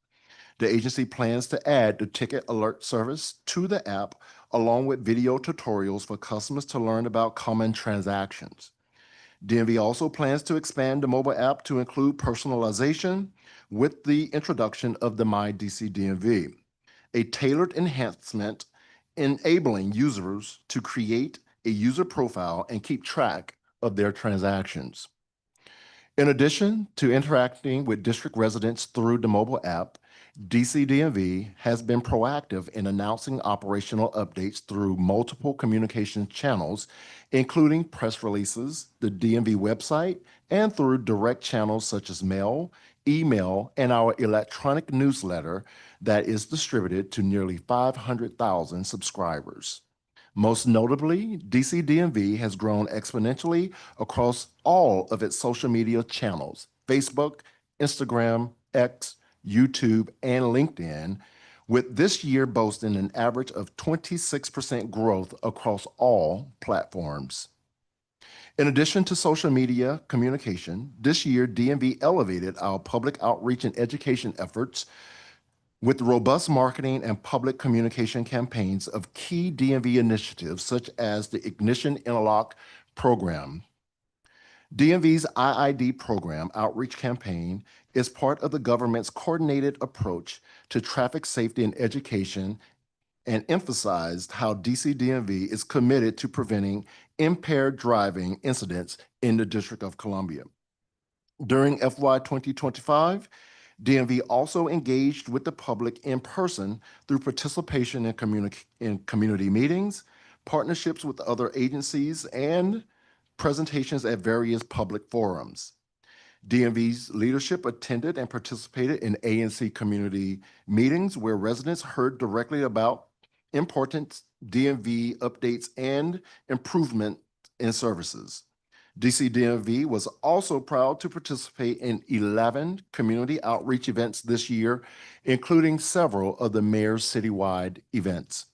The agency plans to add the ticket alert service to the app, along with video tutorials for customers to learn about common transactions. DMV also plans to expand the mobile app to include personalization with the introduction of the My DCDMV, a tailored enhancement enabling users to create a user profile and keep track of their transactions. In addition to interacting with district residents through the mobile app, DCDMV has been proactive in announcing operational updates through multiple communication channels, including press releases, the DMV website, and through direct channels such as mail, email, and our electronic newsletter that is distributed to nearly 500,000 subscribers. Most notably, DCDMV has grown exponentially across all of its social media channels: Facebook, Instagram, X, YouTube, and LinkedIn, with this year boasting an average of 26% growth across all platforms. In addition to social media communication, this year DMV elevated our public outreach and education efforts with robust marketing and public communication campaigns of key DMV initiatives such as the Ignition Interlock program. DMV's IID program outreach campaign is part of the government's coordinated approach to traffic safety and education and emphasized how DCDMV is committed to preventing impaired driving incidents in the District of Columbia. During FY 2025, DMV also engaged with the public in person through participation in community meetings, partnerships with other agencies, and presentations at various public forums. DMV's leadership attended and participated in ANC community meetings where residents heard directly about important DMV updates and improvement in services. DCDMV was also proud to participate in 11 community outreach events this year, including several of the mayor's citywide events.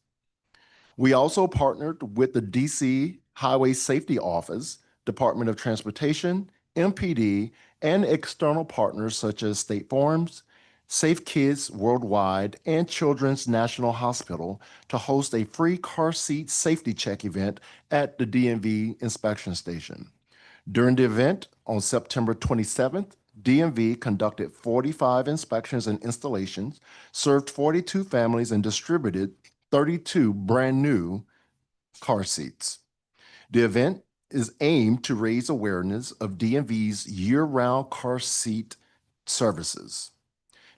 We also partnered with the DC Highway Safety Office, Department of Transportation, MPD, and external partners such as State Farms, Safe Kids Worldwide, and Children's National Hospital to host a free car seat safety check event at the DMV inspection station. During the event on September 27th, DMV conducted 45 inspections and installations, served 42 families, and distributed 32 brand new car seats. The event is aimed to raise awareness of DMV's year-round car seat services.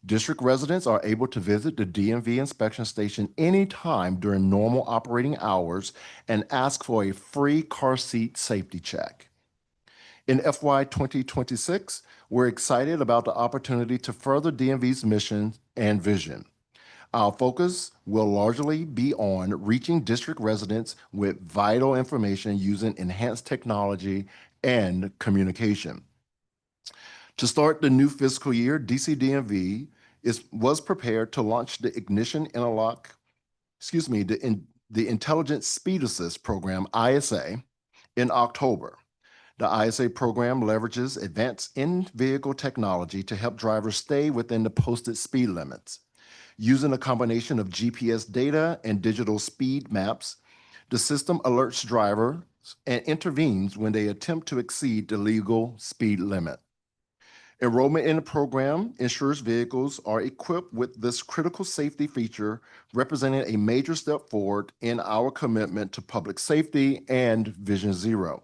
District residents are able to visit the DMV inspection station anytime during normal operating hours and ask for a free car seat safety check. In FY 2026, we're excited about the opportunity to further DMV's mission and vision. Our focus will largely be on reaching district residents with vital information using enhanced technology and communication. To start the new fiscal year, DCDMV was prepared to launch the Ignition Interlock, the Intelligent Speed Assist program, ISA, in October. The ISA program leverages advanced in-vehicle technology to help drivers stay within the posted speed limits. Using a combination of GPS data and digital speed maps, the system alerts drivers and intervenes when they attempt to exceed the legal speed limit. Enrollment in the program ensures vehicles are equipped with this critical safety feature, representing a major step forward in our commitment to public safety and Vision Zero.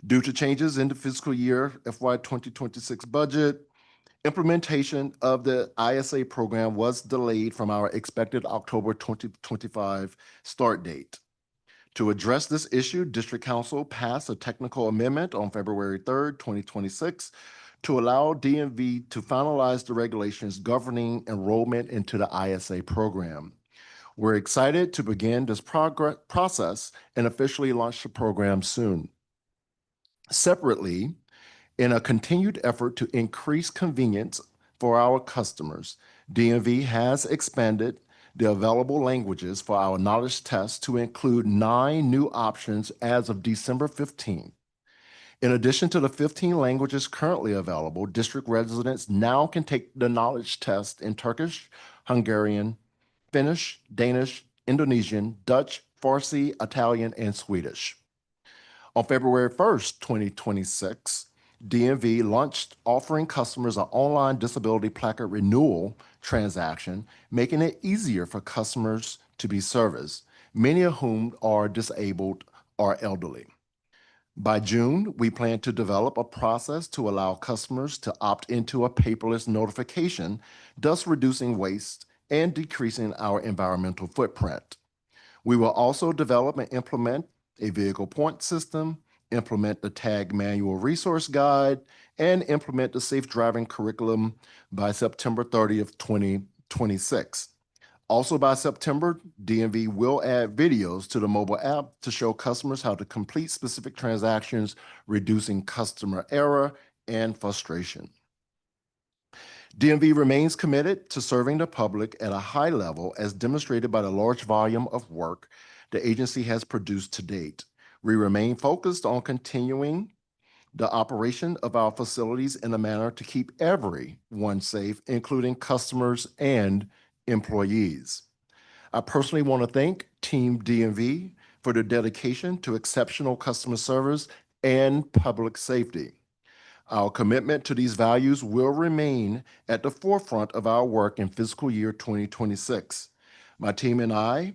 Due to changes in the fiscal year FY 2026 budget, implementation of the ISA program was delayed from our expected October 2025 start date. To address this issue, District Council passed a technical amendment on February 3rd, 2026 to allow DMV to finalize the regulations governing enrollment into the ISA program. We're excited to begin this process and officially launch the program soon. Separately, in a continued effort to increase convenience for our customers, DMV has expanded the available languages for our knowledge test to include 9 new options as of December 15th. In addition to the 15 languages currently available, district residents now can take the knowledge test in Turkish, Hungarian, Finnish, Danish, Indonesian, Dutch, Farsi, Italian, and Swedish. On February 1st, 2026, DMV launched offering customers an online disability placard renewal transaction, making it easier for customers to be serviced, many of whom are disabled or elderly. By June, we plan to develop a process to allow customers to opt into a paperless notification, thus reducing waste and decreasing our environmental footprint. We will also develop and implement a vehicle point system, implement the tag manual resource guide, and implement the safe driving curriculum by September 30th, 2026. Also by September, DMV will add videos to the mobile app to show customers how to complete specific transactions, reducing customer error and frustration. DMV remains committed to serving the public at a high level, as demonstrated by the large volume of work the agency has produced to date. We remain focused on continuing the operation of our facilities in a manner to keep everyone safe, including customers and employees. I personally want to thank Team DMV for their dedication to exceptional customer service and public safety. Our commitment to these values will remain at the forefront of our work in fiscal year 2026. My team and I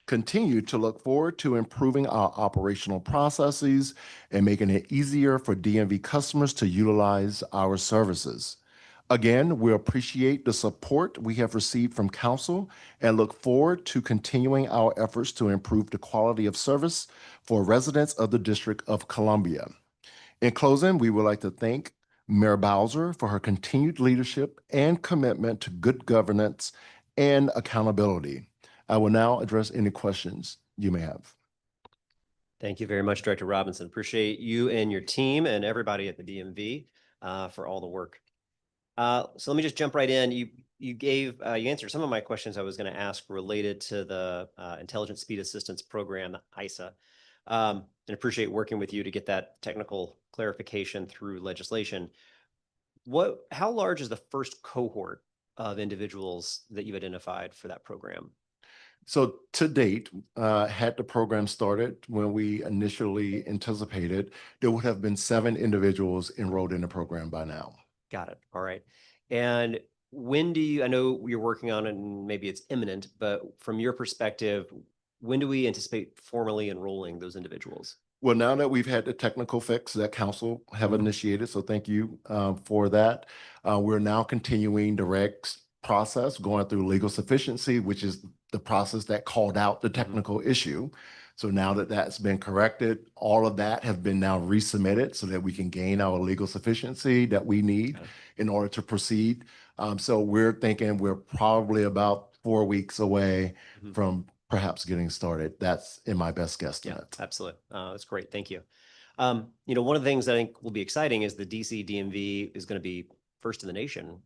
continue to look forward to improving our operational processes and making it easier for DMV customers to utilize our services. Again, we appreciate the support we have received from Council and look forward to continuing our efforts to improve the quality of service for residents of the District of Columbia. In closing, we would like to thank Mayor Bowser for her continued leadership and commitment to good governance and accountability. I will now address any questions you may have. Thank you very much, Director Robinson. Appreciate you and your team and everybody at the DMV for all the work. So let me just jump right in. You answered some of my questions I was going to ask related to the Intelligent Speed Assistance Program, the ISA, and appreciate working with you to get that technical clarification through legislation. How large is the first cohort of individuals that you've identified for that program? So to date, had the program started when we initially anticipated, there would have been 7 individuals enrolled in the program by now. Got it. All right. And I know you're working on it and maybe it's imminent, but from your perspective, when do we anticipate formally enrolling those individuals? Well, now that we've had the technical fix that Council have initiated, so thank you for that. We're now continuing the regs process, going through legal sufficiency, which is the process that called out the technical issue. So now that that's been corrected, all of that have been now resubmitted so that we can gain our legal sufficiency that we need in order to proceed. So we're thinking we're probably about 4 weeks away from perhaps getting started. That's in my best guesstimate. Yeah, absolutely. That's great. Thank you. One of the things I think will be exciting is the DC DMV is going to be first in the nation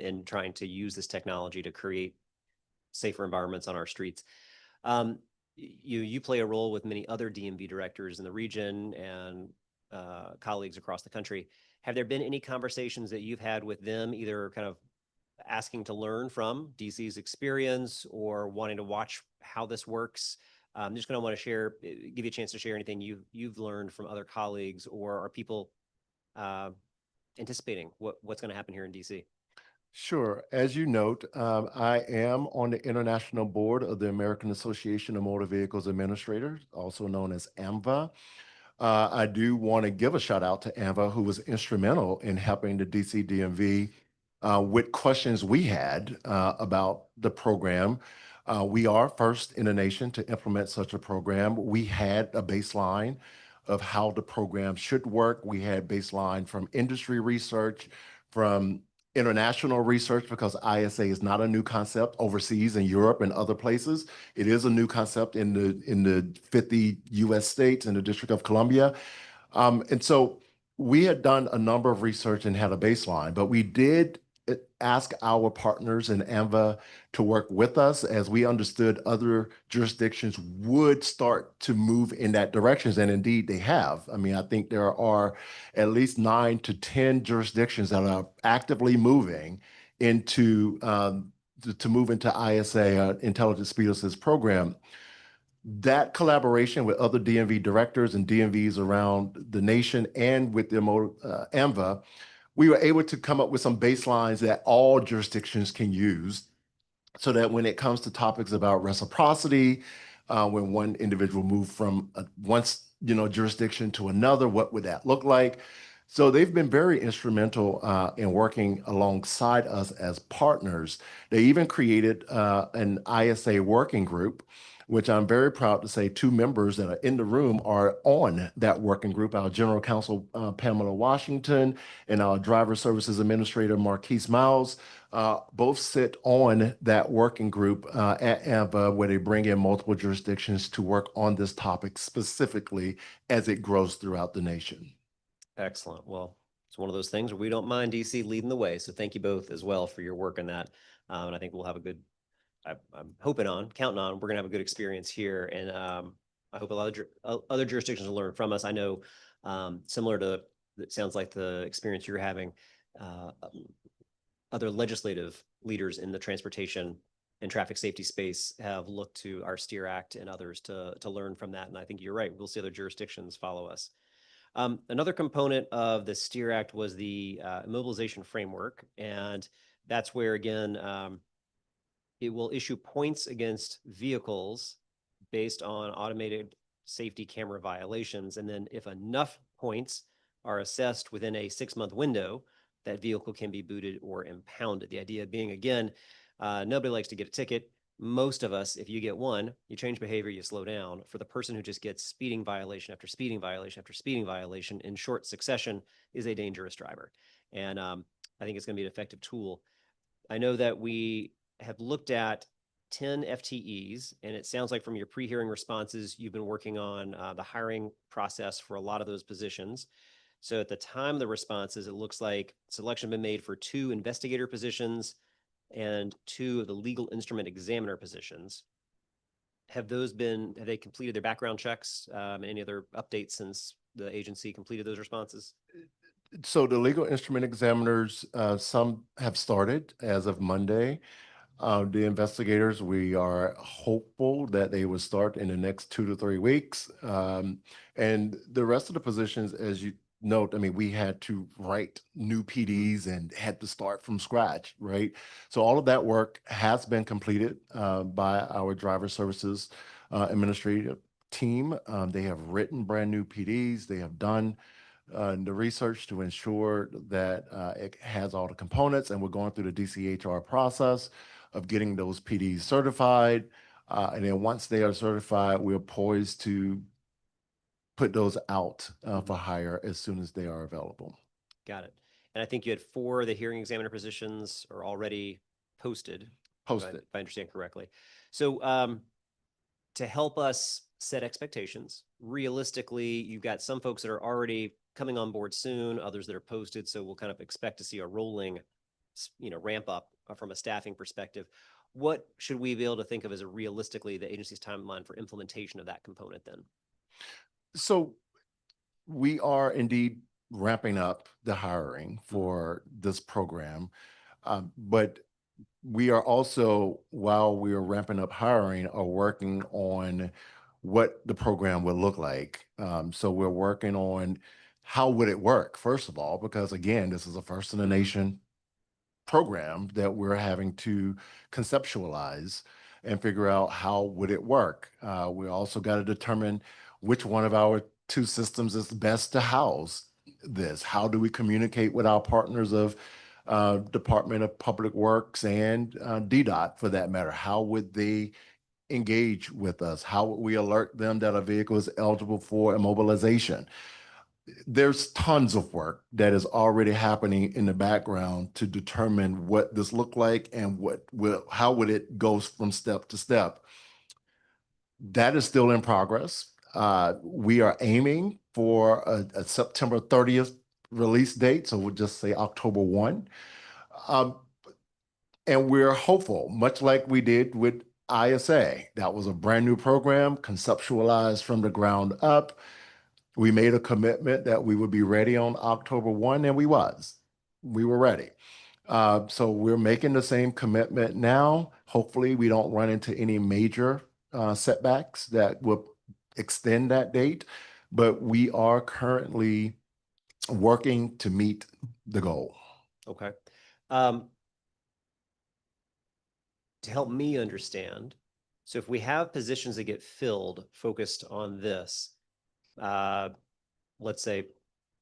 in trying to use this technology to create safer environments on our streets. You play a role with many other DMV directors in the region and colleagues across the country. Have there been any conversations that you've had with them, either kind of asking to learn from DC's experience or wanting to watch how this works? I'm just going to want to give you a chance to share anything you've learned from other colleagues, or are people anticipating what's going to happen here in DC? Sure. As you note, I am on the International Board of the American Association of Motor Vehicles Administrators, also known as AMVA. I do want to give a shout out to AMVA, who was instrumental in helping the DC DMV with questions we had about the program. We are first in the nation to implement such a program. We had a baseline of how the program should work. We had baseline from industry research, from international research, because ISA is not a new concept overseas in Europe and other places. It is a new concept in the 50 US states and the District of Columbia. And so we had done a number of research and had a baseline, but we did ask our partners in AMVA to work with us, as we understood other jurisdictions would start to move in that direction. And indeed they have. I mean, I think there are at least 9 to 10 jurisdictions that are actively moving into to move into ISA, Intelligent Speed Assist program. That collaboration with other DMV directors and DMVs around the nation and with the AMVA, we were able to come up with some baselines that all jurisdictions can use, so that when it comes to topics about reciprocity, when one individual moved from one jurisdiction to another, what would that look like? So they've been very instrumental in working alongside us as partners. They even created an ISA working group, which I'm very proud to say 2 members that are in the room are on that working group. Our General Counsel, Pamela Washington, and our Driver Services Administrator, Marquise Miles, both sit on that working group at AMVA, where they bring in multiple jurisdictions to work on this topic specifically as it grows throughout the nation. Excellent. Well, it's one of those things where we don't mind DC leading the way. So thank you both as well for your work on that. And I think we'll have a good, I'm counting on, we're going to have a good experience here. And I hope a lot of other jurisdictions will learn from us. I know similar to, it sounds like the experience you're having, other legislative leaders in the transportation and traffic safety space have looked to our STEER Act and others to learn from that. And I think you're right. We'll see other jurisdictions follow us. Another component of the STEER Act was the immobilization framework. And that's where, again, it will issue points against vehicles based on automated safety camera violations. And then if enough points are assessed within a 6-month window, that vehicle can be booted or impounded. The idea being, again, nobody likes to get a ticket. Most of us, if you get one, you change behavior, you slow down. For the person who just gets speeding violation after speeding violation after speeding violation in short succession is a dangerous driver. And I think it's going to be an effective tool. I know that we have looked at 10 FTEs, and it sounds like from your pre-hearing responses, you've been working on the hiring process for a lot of those positions. So at the time of the responses, it looks like selection has been made for 2 investigator positions and 2 of the legal instrument examiner positions. Have they completed their background checks? Any other updates since the agency completed those responses? So the legal instrument examiners, some have started as of Monday. The investigators, we are hopeful that they will start in the next 2 to 3 weeks. And the rest of the positions, as you note, I mean, we had to write new PDs and had to start from scratch, right? So all of that work has been completed by our driver services administrative team. They have written brand new PDs. They have done the research to ensure that it has all the components, and we're going through the DCHR process of getting those PDs certified. And then once they are certified, we're poised to put those out for hire as soon as they are available. Got it. And I think you had 4 of the hearing examiner positions are already posted. If I understand correctly. So to help us set expectations, realistically, you've got some folks that are already coming on board soon, others that are posted. So we'll kind of expect to see a rolling, ramp up from a staffing perspective. What should we be able to think of as realistically the agency's timeline for implementation of that component then? So we are indeed ramping up the hiring for this program, but we are also, while we are ramping up hiring, are working on what the program will look like. So we're working on how would it work, first of all, because again, this is a first in the nation program that we're having to conceptualize and figure out how would it work. We also got to determine which one of our two systems is best to house this. How do we communicate with our partners of Department of Public Works and DDOT for that matter? How would they engage with us? How would we alert them that a vehicle is eligible for immobilization? There's tons of work that is already happening in the background to determine what this look like and how would it go from step to step. That is still in progress. We are aiming for a September 30th release date, so we'll just say October 1. And we're hopeful, much like we did with ISA. That was a brand new program, conceptualized from the ground up. We made a commitment that we would be ready on October 1, and we were ready. So we're making the same commitment now. Hopefully we don't run into any major setbacks that will extend that date, but we are currently working to meet the goal. Okay. To help me understand, so if we have positions that get filled focused on this, let's say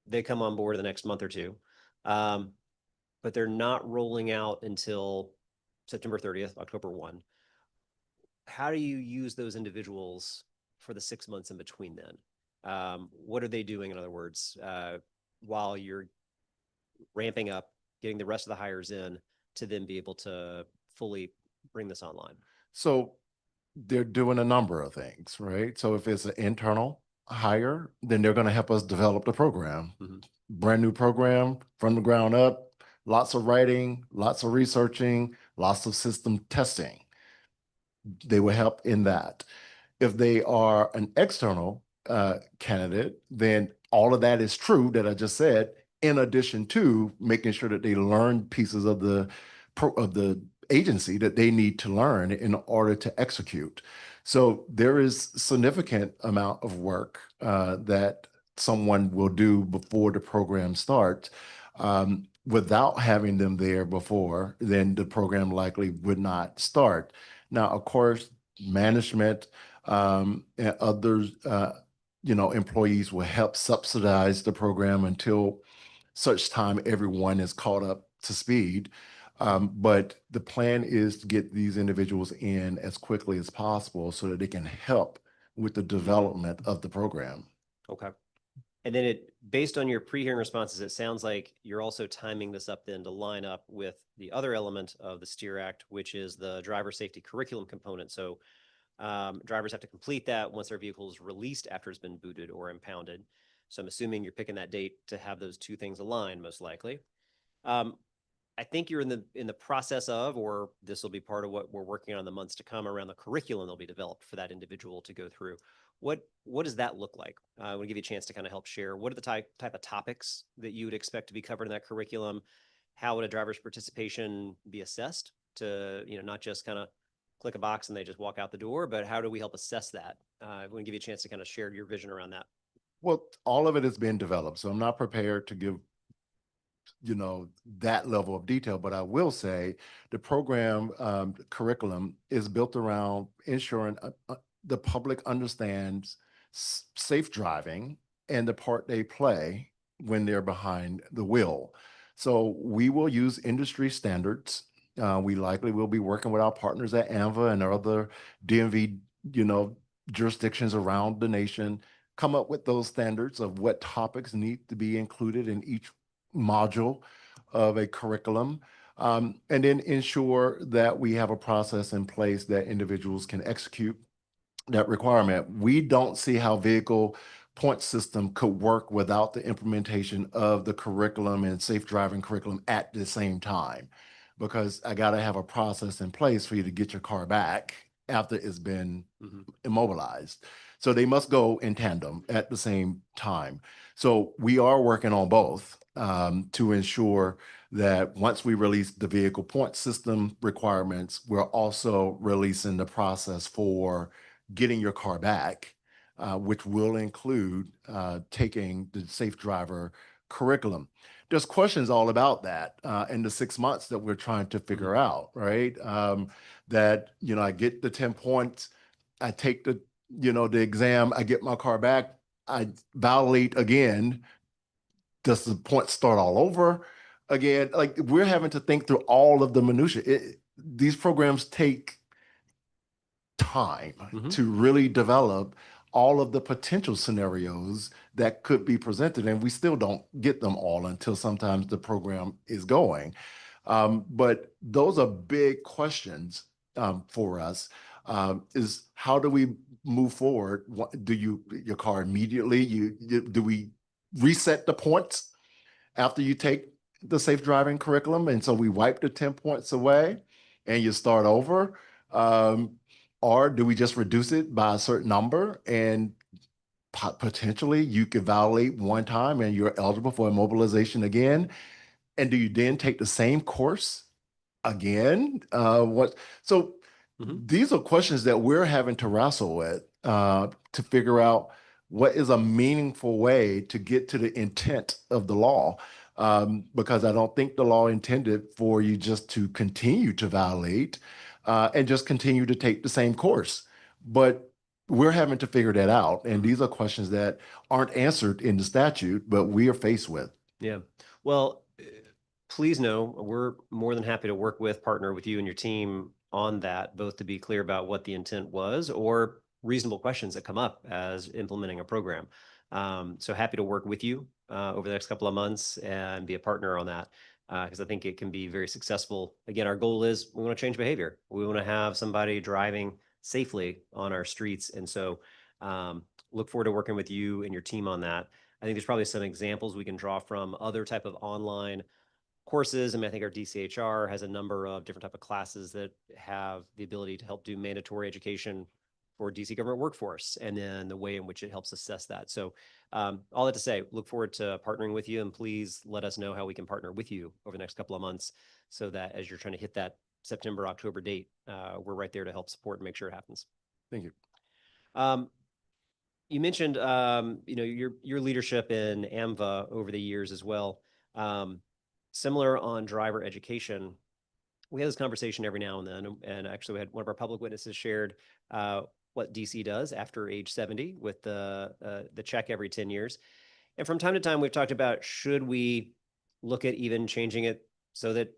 they come on board the next month or two, but they're not rolling out until September 30th, October 1. How do you use those individuals for the 6 months in between then? What are they doing, in other words, while you're ramping up, getting the rest of the hires in to then be able to fully bring this online? So they're doing a number of things, right? So if it's an internal hire, then they're going to help us develop the program. Brand new program from the ground up, lots of writing, lots of researching, lots of system testing. They will help in that. If they are an external candidate, then all of that is true that I just said, in addition to making sure that they learn pieces of the agency that they need to learn in order to execute. So there is significant amount of work that someone will do before the program starts. Without having them there before, then the program likely would not start. Now, of course, management and others, employees will help subsidize the program until such time everyone is caught up to speed. But the plan is to get these individuals in as quickly as possible so that they can help with the development of the program. Okay. And then based on your pre-hearing responses, it sounds like you're also timing this up then to line up with the other element of the STEER Act, which is the driver safety curriculum component. So drivers have to complete that once their vehicle is released after it's been booted or impounded. So I'm assuming you're picking that date to have those two things align, most likely. I think you're in the process of, or this will be part of what we're working on in the months to come around the curriculum that'll be developed for that individual to go through. What does that look like? I want to give you a chance to kind of help share. What are the type of topics that you would expect to be covered in that curriculum? How would a driver's participation be assessed to, not just kind of click a box and they just walk out the door, but how do we help assess that? I want to give you a chance to kind of share your vision around that. Well, all of it has been developed, so I'm not prepared to give that level of detail, but I will say the program curriculum is built around ensuring the public understands safe driving and the part they play when they're behind the wheel. So we will use industry standards. We likely will be working with our partners at ANVA and other DMV, jurisdictions around the nation, come up with those standards of what topics need to be included in each module of a curriculum, and then ensure that we have a process in place that individuals can execute that requirement. We don't see how vehicle point system could work without the implementation of the curriculum and safe driving curriculum at the same time, because I got to have a process in place for you to get your car back after it's been immobilized. So they must go in tandem at the same time. So we are working on both to ensure that once we release the vehicle point system requirements, we're also releasing the process for getting your car back which will include taking the safe driver curriculum. There's questions all about that in the 6 months that we're trying to figure out, right? That, I get the 10 points, I take the, the exam, I get my car back, I violate again. Does the point start all over again? Like, we're having to think through all of the minutia. These programs take time to really develop all of the potential scenarios that could be presented, and we still don't get them all until sometimes the program is going. But those are big questions for us. Is how do we move forward? Do your car immediately? Do we reset the points after you take the safe driving curriculum? And so we wipe the 10 points away and you start over. Or do we just reduce it by a certain number and potentially you could violate one time and you're eligible for immobilization again? And do you then take the same course again? So these are questions that we're having to wrestle with to figure out what is a meaningful way to get to the intent of the law. Because I don't think the law intended for you just to continue to violate and just continue to take the same course. But we're having to figure that out. And these are questions that aren't answered in the statute, but we are faced with. Yeah. Well, please know we're more than happy to partner with you and your team on that, both to be clear about what the intent was or reasonable questions that come up as implementing a program. So happy to work with you over the next couple of months and be a partner on that because I think it can be very successful. Again, our goal is we want to change behavior. We want to have somebody driving safely on our streets. And so look forward to working with you and your team on that. I think there's probably some examples we can draw from other type of online courses. I mean, I think our DCHR has a number of different type of classes that have the ability to help do mandatory education for DC government workforce, and then the way in which it helps assess that. So all that to say, look forward to partnering with you, and please let us know how we can partner with you over the next couple of months so that as you're trying to hit that September, October date, we're right there to help support and make sure it happens. Thank you. You mentioned, your leadership in AMVA over the years as well. Similar on driver education, we have this conversation every now and then, and actually we had one of our public witnesses shared what DC does after age 70 with the check every 10 years. And from time to time, we've talked about, should we look at even changing it so that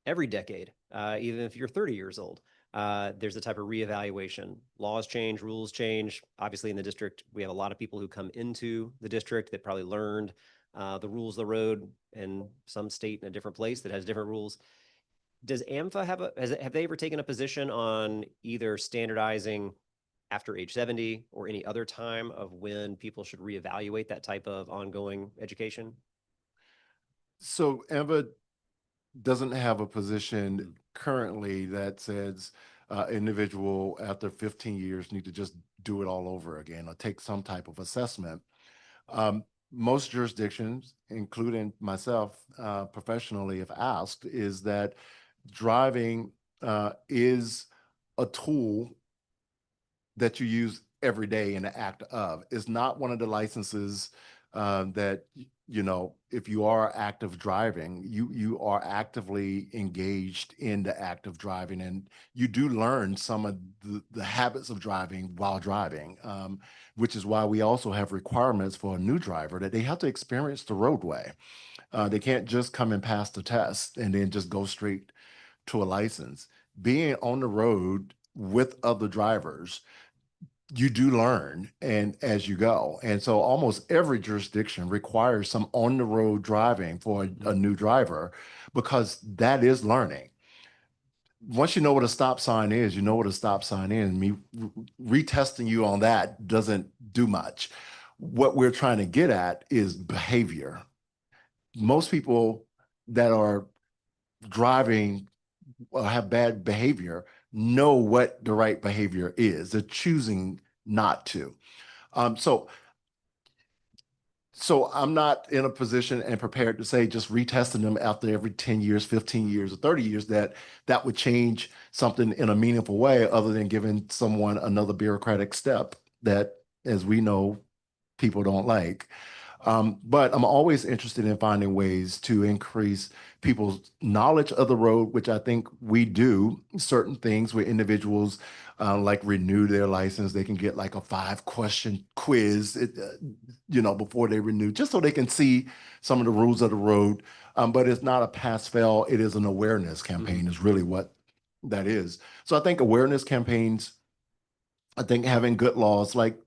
every decade, even if you're 30 years old, there's a type of reevaluation. Laws change, rules change. Obviously in the district, we have a lot of people who come into the district that probably learned the rules of the road in some state in a different place that has different rules. Does AMFA have they ever taken a position on either standardizing after age 70 or any other time of when people should reevaluate that type of ongoing education? So AMVA doesn't have a position currently that says individual after 15 years need to just do it all over again or take some type of assessment. Most jurisdictions, including myself professionally, if asked, is that driving is a tool that you use every day in the act of. It's not one of the licenses that, if you are active driving, you are actively engaged in the act of driving, and you do learn some of the habits of driving while driving, which is why we also have requirements for a new driver that they have to experience the roadway. They can't just come and pass the test and then just go straight to a license. Being on the road with other drivers, you do learn and as you go. And so almost every jurisdiction requires some on the road driving for a new driver because that is learning. Once you know what a stop sign is, you know what a stop sign is. Me retesting you on that doesn't do much. What we're trying to get at is behavior. Most people that are driving or have bad behavior know what the right behavior is. They're choosing not to. So I'm not in a position and prepared to say just retesting them after every 10 years, 15 years, or 30 years that would change something in a meaningful way other than giving someone another bureaucratic step that as we know, people don't like. But I'm always interested in finding ways to increase people's knowledge of the road, which I think we do. Certain things where individuals like renew their license, they can get like a 5-question quiz, before they renew, just so they can see some of the rules of the road. But it's not a pass-fail. It is an awareness campaign is really what that is. So I think awareness campaigns, I think having good laws like,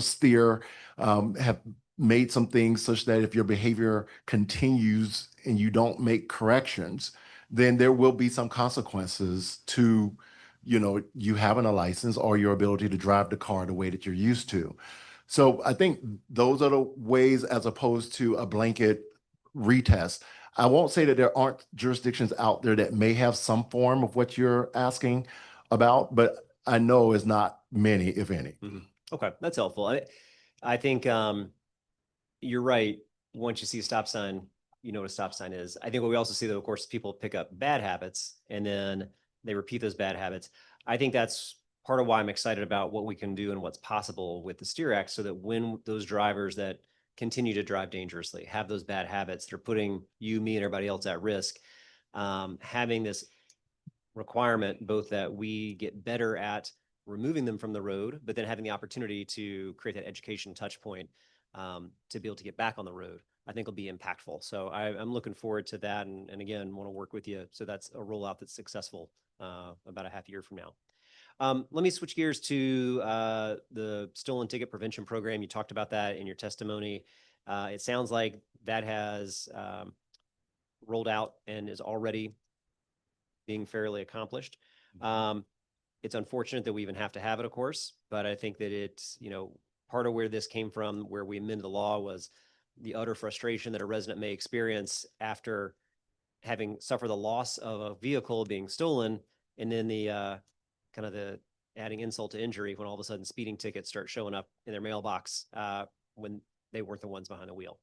steer, have made some things such that if your behavior continues and you don't make corrections, then there will be some consequences to, you having a license or your ability to drive the car the way that you're used to. So I think those are the ways, as opposed to a blanket retest. I won't say that there aren't jurisdictions out there that may have some form of what you're asking about, but I know it's not many, if any. Okay, that's helpful. I think you're right. Once you see a stop sign, you know what a stop sign is. I think what we also see, though, of course, people pick up bad habits and then they repeat those bad habits. I think that's part of why I'm excited about what we can do and what's possible with the Steer Act, so that when those drivers that continue to drive dangerously have those bad habits, they're putting you, me, and everybody else at risk. Having this requirement, both that we get better at removing them from the road, but then having the opportunity to create that education touch point to be able to get back on the road, I think will be impactful. So I'm looking forward to that. And again, want to work with you. So that's a rollout that's successful about a half year from now. Let me switch gears to the stolen ticket prevention program. You talked about that in your testimony. It sounds like that has rolled out and is already being fairly accomplished. It's unfortunate that we even have to have it, of course, but I think that it's, part of where this came from, where we amended the law, was the utter frustration that a resident may experience after having suffered the loss of a vehicle being stolen, and then the kind of the adding insult to injury when all of a sudden speeding tickets start showing up in their mailbox when they weren't the ones behind the wheel.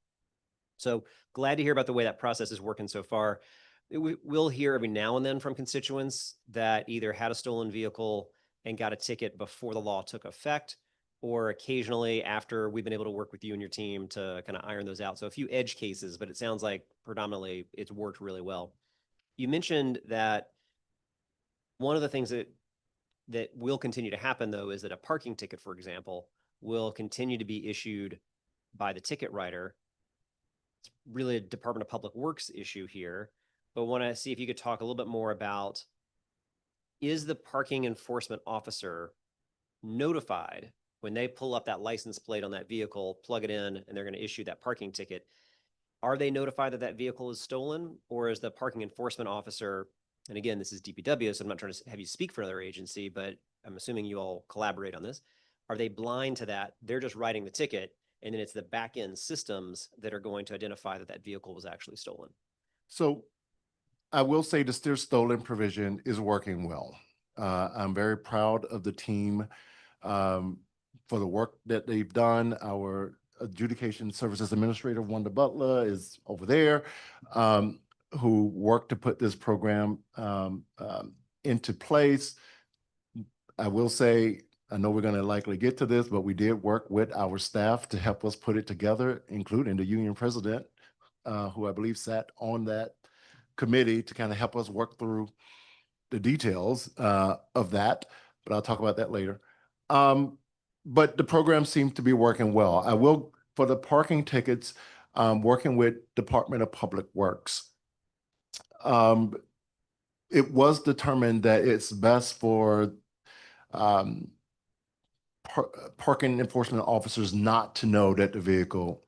So glad to hear about the way that process is working so far. We'll hear every now and then from constituents that either had a stolen vehicle and got a ticket before the law took effect, or occasionally after we've been able to work with you and your team to kind of iron those out. So a few edge cases, but it sounds like predominantly it's worked really well. You mentioned that one of the things that will continue to happen, though, is that a parking ticket, for example, will continue to be issued by the ticket writer. It's really a Department of Public Works issue here, but want to see if you could talk a little bit more about, is the parking enforcement officer notified when they pull up that license plate on that vehicle, plug it in, and they're going to issue that parking ticket? Are they notified that that vehicle is stolen, or is the parking enforcement officer, and again, this is DPW, so I'm not trying to have you speak for another agency, but I'm assuming you all collaborate on this. Are they blind to that? They're just writing the ticket, and then it's the back end systems that are going to identify that that vehicle was actually stolen. So I will say the steer stolen provision is working well. I'm very proud of the team for the work that they've done. Our adjudication services administrator, Wanda Butler, is over there, who worked to put this program into place. I will say, I know we're going to likely get to this, but we did work with our staff to help us put it together, including the union president, who I believe sat on that committee to kind of help us work through the details of that, but I'll talk about that later. But the program seems to be working well. I will, for the parking tickets, working with Department of Public Works. It was determined that it's best for parking enforcement officers not to know that the vehicle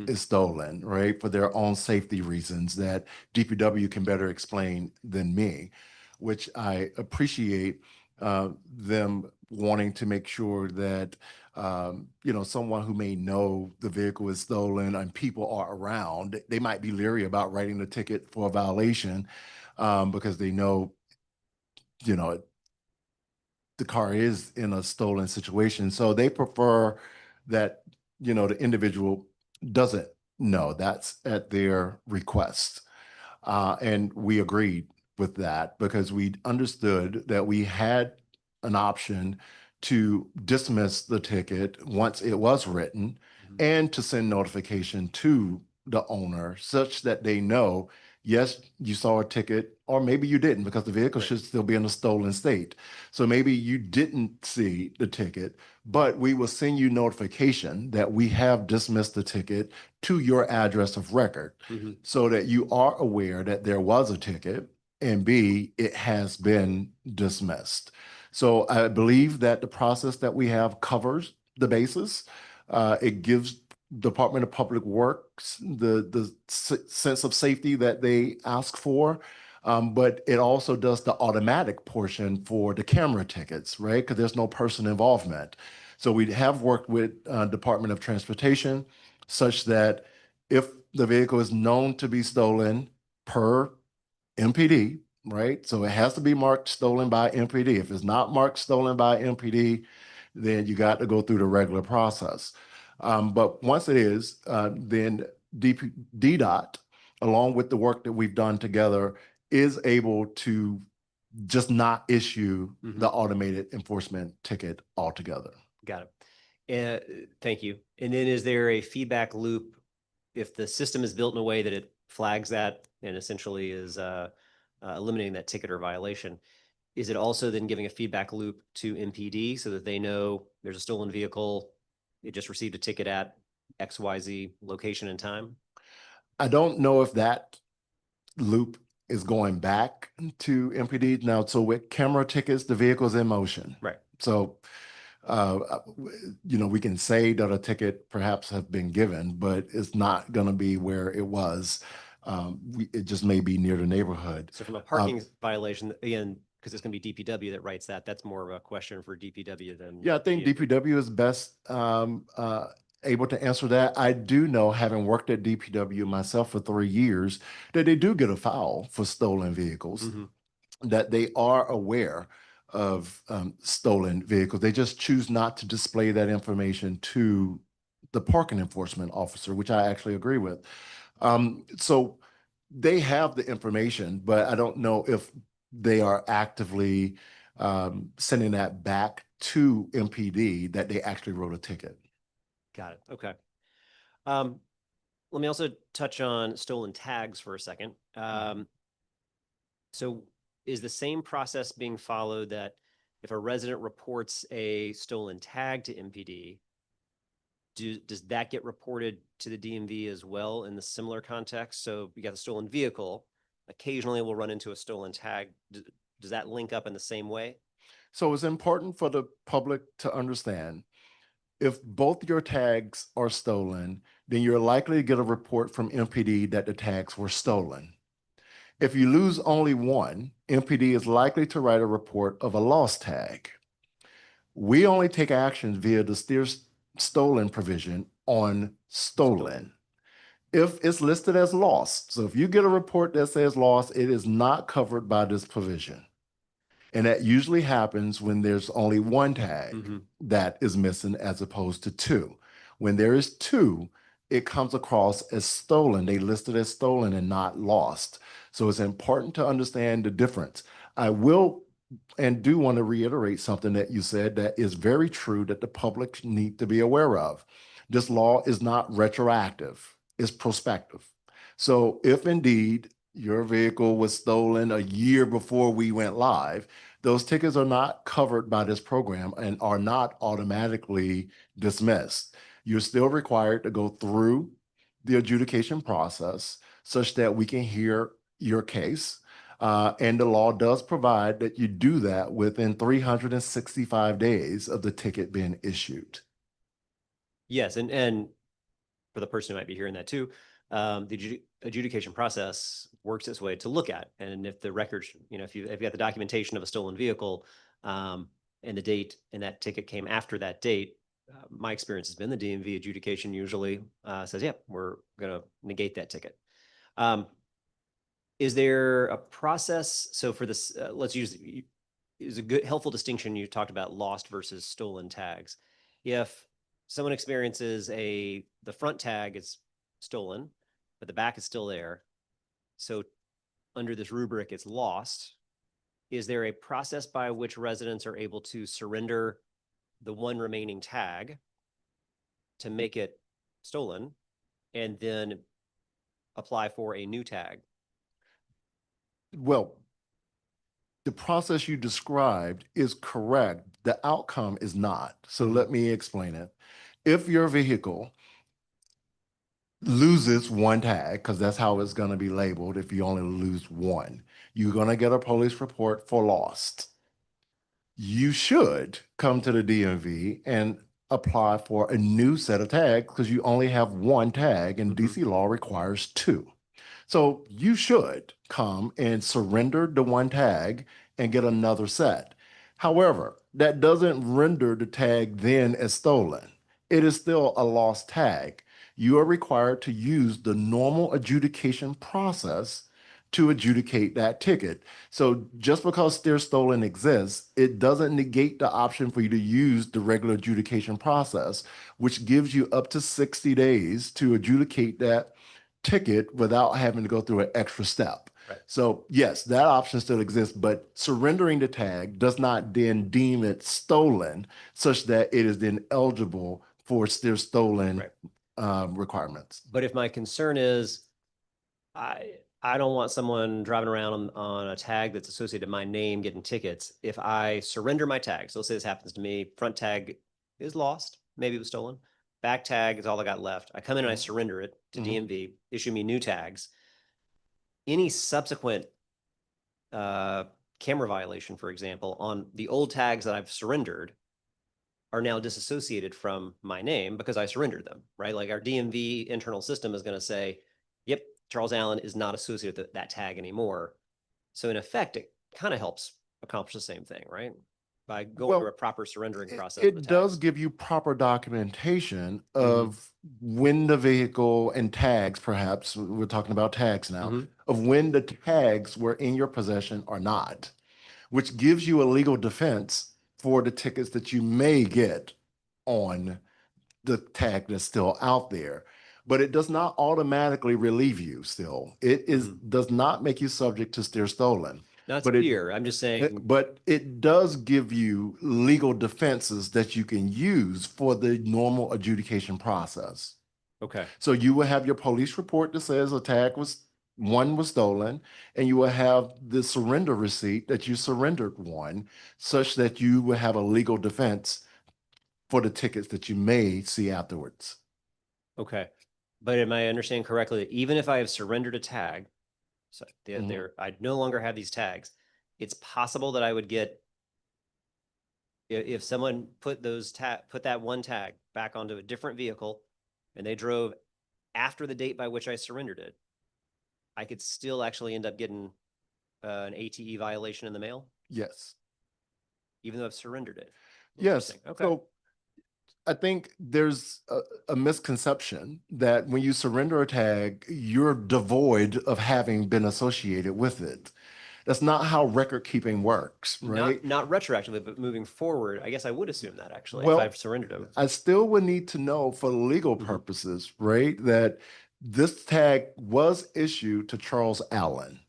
is stolen, right? For their own safety reasons that DPW can better explain than me, which I appreciate them wanting to make sure that, someone who may know the vehicle is stolen and people are around, they might be leery about writing the ticket for a violation because they know, the car is in a stolen situation. So they prefer that, the individual doesn't know. That's at their request. And we agreed with that because we understood that we had an option to dismiss the ticket once it was written and to send notification to the owner such that they know, yes, you saw a ticket, or maybe you didn't because the vehicle Right. should still be in a stolen state. So maybe you didn't see the ticket, but we will send you notification that we have dismissed the ticket to your address of record Mhm. so that you are aware that there was a ticket and B, it has been dismissed. So I believe that the process that we have covers the basis. It gives Department of Public Works the sense of safety that they ask for. But it also does the automatic portion for the camera tickets, right? Because there's no person involvement. So we have worked with Department of Transportation such that if the vehicle is known to be stolen per MPD, right? So it has to be marked stolen by MPD. If it's not marked stolen by MPD, then you got to go through the regular process. But once it is, then DDOT, along with the work that we've done together, is able to just not issue the automated enforcement ticket altogether. Got it. Thank you. And then is there a feedback loop if the system is built in a way that it flags that and essentially is eliminating that ticket or violation? Is it also then giving a feedback loop to MPD so that they know there's a stolen vehicle, it just received a ticket at XYZ location and time? I don't know if that loop is going back to MPD now. So with camera tickets, the vehicle's in motion. Right. So, we can say that a ticket perhaps has been given, but it's not going to be where it was. It just may be near the neighborhood. So from a parking violation, again, because it's going to be DPW that writes that, that's more of a question for DPW than. Yeah, I think DPW is best able to answer that. I do know, having worked at DPW myself for 3 years, that they do get a foul for stolen vehicles, that they are aware of stolen vehicles. They just choose not to display that information to the parking enforcement officer, which I actually agree with. So they have the information, but I don't know if they are actively sending that back to MPD that they actually wrote a ticket. Got it. Okay. Let me also touch on stolen tags for a second. So is the same process being followed that if a resident reports a stolen tag to MPD, does that get reported to the DMV as well in the similar context? So you got the stolen vehicle, occasionally we'll run into a stolen tag. Does that link up in the same way? So it's important for the public to understand, if both your tags are stolen, then you're likely to get a report from MPD that the tags were stolen. If you lose only one, MPD is likely to write a report of a lost tag. We only take actions via the steer stolen provision on stolen. If it's listed as lost, so if you get a report that says lost, it is not covered by this provision. And that usually happens when there's only one tag that is missing as opposed to two. When there is two, it comes across as stolen. They list it as stolen and not lost. So it's important to understand the difference. I will and do want to reiterate something that you said that is very true that the public need to be aware of. This law is not retroactive, it's prospective. So if indeed your vehicle was stolen a year before we went live, those tickets are not covered by this program and are not automatically dismissed. You're still required to go through the adjudication process such that we can hear your case. And the law does provide that you do that within 365 days of the ticket being issued. Yes, and for the person who might be hearing that too, the adjudication process works its way to look at. And if the records, if you've got the documentation of a stolen vehicle and the date and that ticket came after that date, my experience has been the DMV adjudication usually says, yeah, we're going to negate that ticket. Is there a process? So for this, let's use, is a good, helpful distinction. You talked about lost versus stolen tags. If someone experiences the front tag is stolen, but the back is still there, so under this rubric, it's lost. Is there a process by which residents are able to surrender the one remaining tag to make it stolen and then apply for a new tag? Well, the process you described is correct. The outcome is not. So let me explain it. If your vehicle loses one tag, because that's how it's going to be labeled if you only lose one, you're going to get a police report for lost. You should come to the DMV and apply for a new set of tags because you only have one tag and DC law requires two. So you should come and surrender the one tag and get another set. However, that doesn't render the tag then as stolen. It is still a lost tag. You are required to use the normal adjudication process to adjudicate that ticket. So just because Steer Stolen exists, it doesn't negate the option for you to use the regular adjudication process, which gives you up to 60 days to adjudicate that ticket without having to go through an extra step. Right. So yes, that option still exists, but surrendering the tag does not then deem it stolen such that it is then eligible for Steer Stolen requirements. But if my concern is, I don't want someone driving around on a tag that's associated with my name getting tickets. If I surrender my tag, so let's say this happens to me, front tag is lost, maybe it was stolen. Back tag is all I got left. I come in and I surrender it to DMV, issue me new tags. Any subsequent camera violation, for example, on the old tags that I've surrendered are now disassociated from my name because I surrendered them, right? Like our DMV internal system is going to say, yep, Charles Allen is not associated with that tag anymore. So in effect, it kind of helps accomplish the same thing, right? By going through a proper surrendering process. It does give you proper documentation of when the vehicle and tags, perhaps, we're talking about tags now, of when the tags were in your possession or not, which gives you a legal defense for the tickets that you may get on the tag that's still out there. But it does not automatically relieve you still. It does not make you subject to Steer Stolen. That's clear. I'm just saying. But it does give you legal defenses that you can use for the normal adjudication process. Okay. So you will have your police report that says one was stolen, and you will have the surrender receipt that you surrendered one, such that you will have a legal defense for the tickets that you may see afterwards. Okay. But am I understanding correctly that even if I have surrendered a tag, so I no longer have these tags, it's possible that I would get, if someone put that one tag back onto a different vehicle and they drove after the date by which I surrendered it, I could still actually end up getting an ATE violation in the mail? Yes. Even though I've surrendered it? Yes. Okay. So I think there's a misconception that when you surrender a tag, you're devoid of having been associated with it. That's not how record keeping works, right? Not retroactively, but moving forward, I guess I would assume that actually, Well, if I've surrendered them. I still would need to know for legal purposes, right, that this tag was issued to Charles Allen.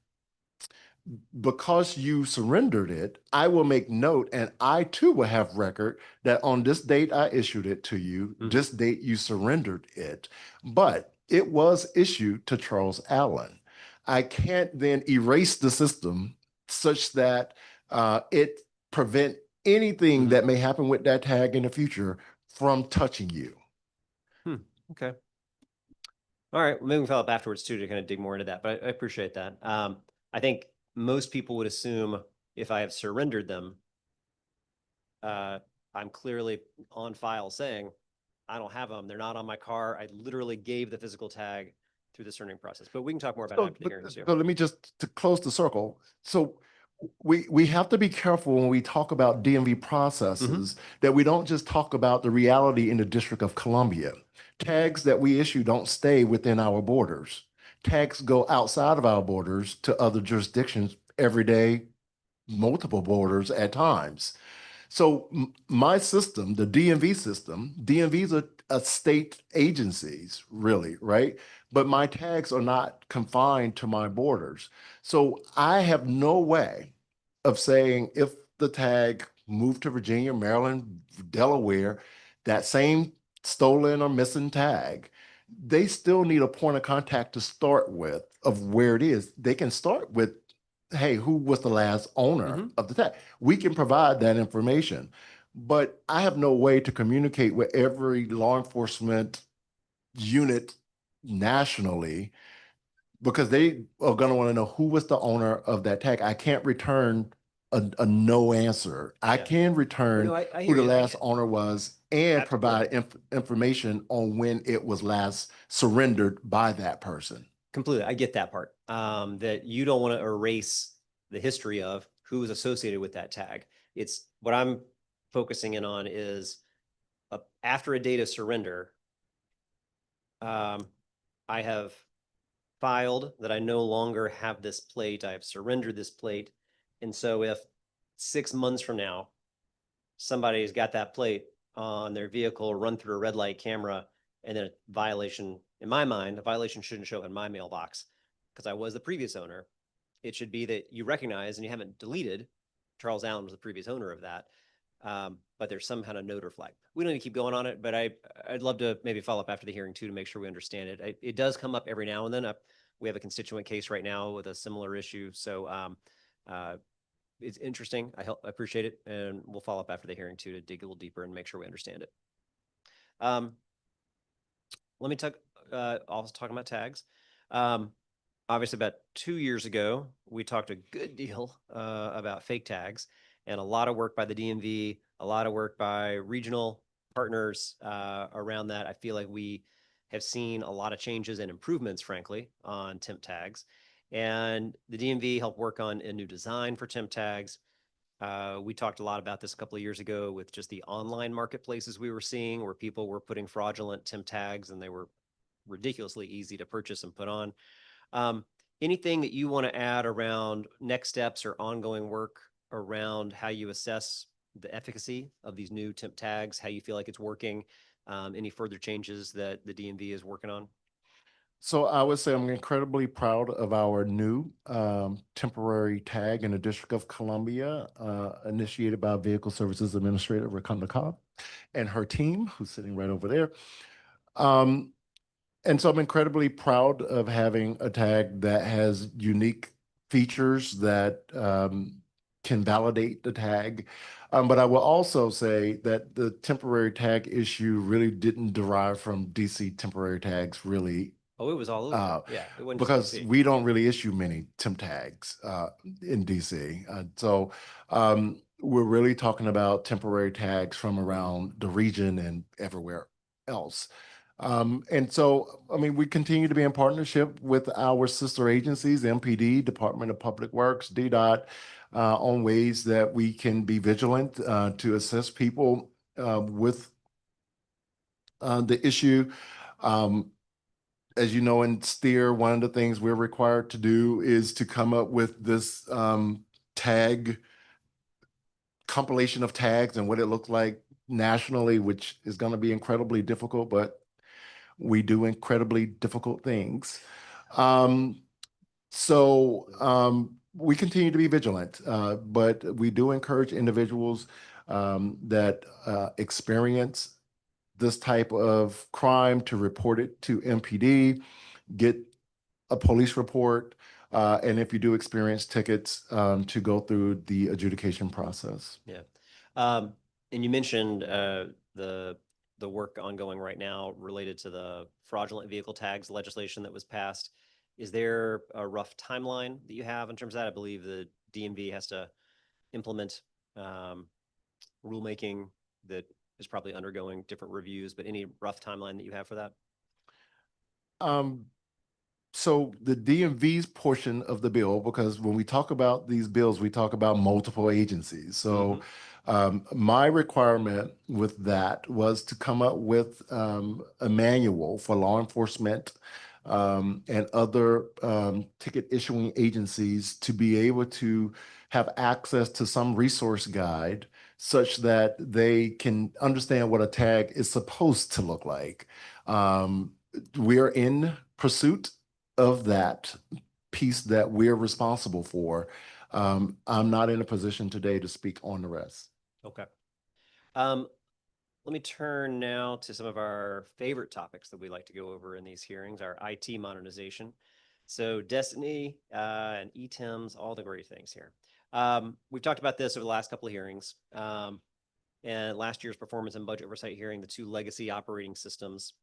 Because you surrendered it, I will make note, and I too will have record that on this date I issued it to you, this date you surrendered it, but it was issued to Charles Allen. I can't then erase the system such that it prevent anything that may happen with that tag in the future from touching you. Okay. All right. Maybe we can follow up afterwards too to kind of dig more into that, but I appreciate that. I think most people would assume if I have surrendered them, I'm clearly on file saying I don't have them. They're not on my car. I literally gave the physical tag through the surrendering process, but we can talk more about it after the hearing too. So let me just to close the circle. So we have to be careful when we talk about DMV processes that we don't just talk about the reality in the District of Columbia. Tags that we issue don't stay within our borders. Tags go outside of our borders to other jurisdictions every day, multiple borders at times. So my system, the DMV system, DMVs are state agencies, really, right? But my tags are not confined to my borders. So I have no way of saying if the tag moved to Virginia, Maryland, Delaware, that same stolen or missing tag, they still need a point of contact to start with of where it is. They can start with, hey, who was the last owner of the tag? We can provide that information, but I have no way to communicate with every law enforcement unit nationally because they are going to want to know who was the owner of that tag. I can't return a no answer. I Yeah. can return I who hear the you. last owner was and Absolutely. provide information on when it was last surrendered by that person. Completely. I get that part. That you don't want to erase the history of who was associated with that tag. It's what I'm focusing in on is after a date of surrender, I have filed that I no longer have this plate. I have surrendered this plate. And so if 6 months from now, somebody's got that plate on their vehicle, run through a red light camera, and then a violation, in my mind, a violation shouldn't show up in my mailbox because I was the previous owner. It should be that you recognize and you haven't deleted. Charles Allen was the previous owner of that. But there's some kind of note or flag. We don't need to keep going on it, but I'd love to maybe follow up after the hearing too to make sure we understand it. It does come up every now and then. We have a constituent case right now with a similar issue. So it's interesting. I appreciate it. And we'll follow up after the hearing too to dig a little deeper and make sure we understand it. Let me talk, also talking about tags. Obviously about 2 years ago, we talked a good deal about fake tags and a lot of work by the DMV, a lot of work by regional partners around that. I feel like we have seen a lot of changes and improvements, frankly, on temp tags. And the DMV helped work on a new design for temp tags. We talked a lot about this a couple of years ago with just the online marketplaces we were seeing where people were putting fraudulent temp tags and they were ridiculously easy to purchase and put on. Anything that you want to add around next steps or ongoing work around how you assess the efficacy of these new temp tags, how you feel like it's working, any further changes that the DMV is working on? So I would say I'm incredibly proud of our new temporary tag in the District of Columbia, initiated by Vehicle Services Administrator Rakunda Cobb and her team, who's sitting right over there. And so I'm incredibly proud of having a tag that has unique features that can validate the tag. But I will also say that the temporary tag issue really didn't derive from DC temporary tags, really. Oh, it was all over. Yeah, it wasn't just Because DC. we don't really issue many temp tags in DC. So we're really talking about temporary tags from around the region and everywhere else. And so, I mean, we continue to be in partnership with our sister agencies, MPD, Department of Public Works, DDOT, on ways that we can be vigilant to assist people with the issue. As you know, in STEER, one of the things we're required to do is to come up with this tag compilation of tags and what it looked like nationally, which is going to be incredibly difficult, but we do incredibly difficult things. We continue to be vigilant, but we do encourage individuals that experience this type of crime to report it to MPD, get a police report, and if you do experience tickets, to go through the adjudication process. Yeah. And you mentioned the work ongoing right now related to the fraudulent vehicle tags legislation that was passed. Is there a rough timeline that you have in terms of that? I believe the DMV has to implement rulemaking that is probably undergoing different reviews, but any rough timeline that you have for that? So the DMV's portion of the bill, because when we talk about these bills, we talk about multiple agencies. So my requirement with that was to come up with a manual for law enforcement and other ticket issuing agencies to be able to have access to some resource guide such that they can understand what a tag is supposed to look like. We're in pursuit of that piece that we're responsible for. I'm not in a position today to speak on the rest. Okay. Let me turn now to some of our favorite topics that we like to go over in these hearings, our IT modernization. So Destiny and ETIMS, all the great things here. We've talked about this over the last couple of hearings. And last year's performance and budget oversight hearing, the two legacy operating systems,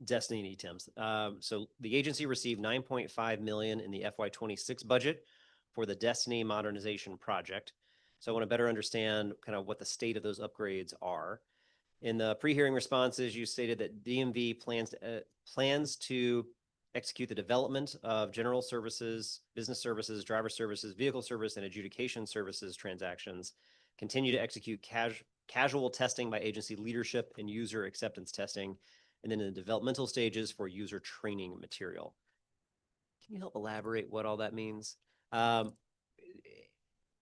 Destiny and ETIMS. So the agency received 9.5 million in the FY26 budget for the Destiny modernization project. So I want to better understand kind of what the state of those upgrades are. In the pre-hearing responses, you stated that DMV plans to execute the development of general services, business services, driver services, vehicle service, and adjudication services transactions, continue to execute casual testing by agency leadership and user acceptance testing, and then in the developmental stages for user training material. Can you help elaborate what all that means?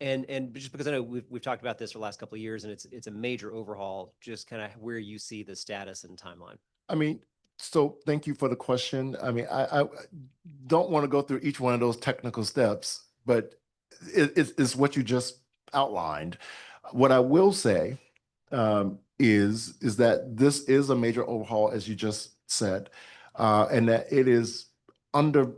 And just because I know we've talked about this for the last couple of years, and it's a major overhaul, just kind of where you see the status and timeline. I mean, so thank you for the question. I mean, I don't want to go through each one of those technical steps, but it's what you just outlined. What I will say is that this is a major overhaul, as you just said, and that it is under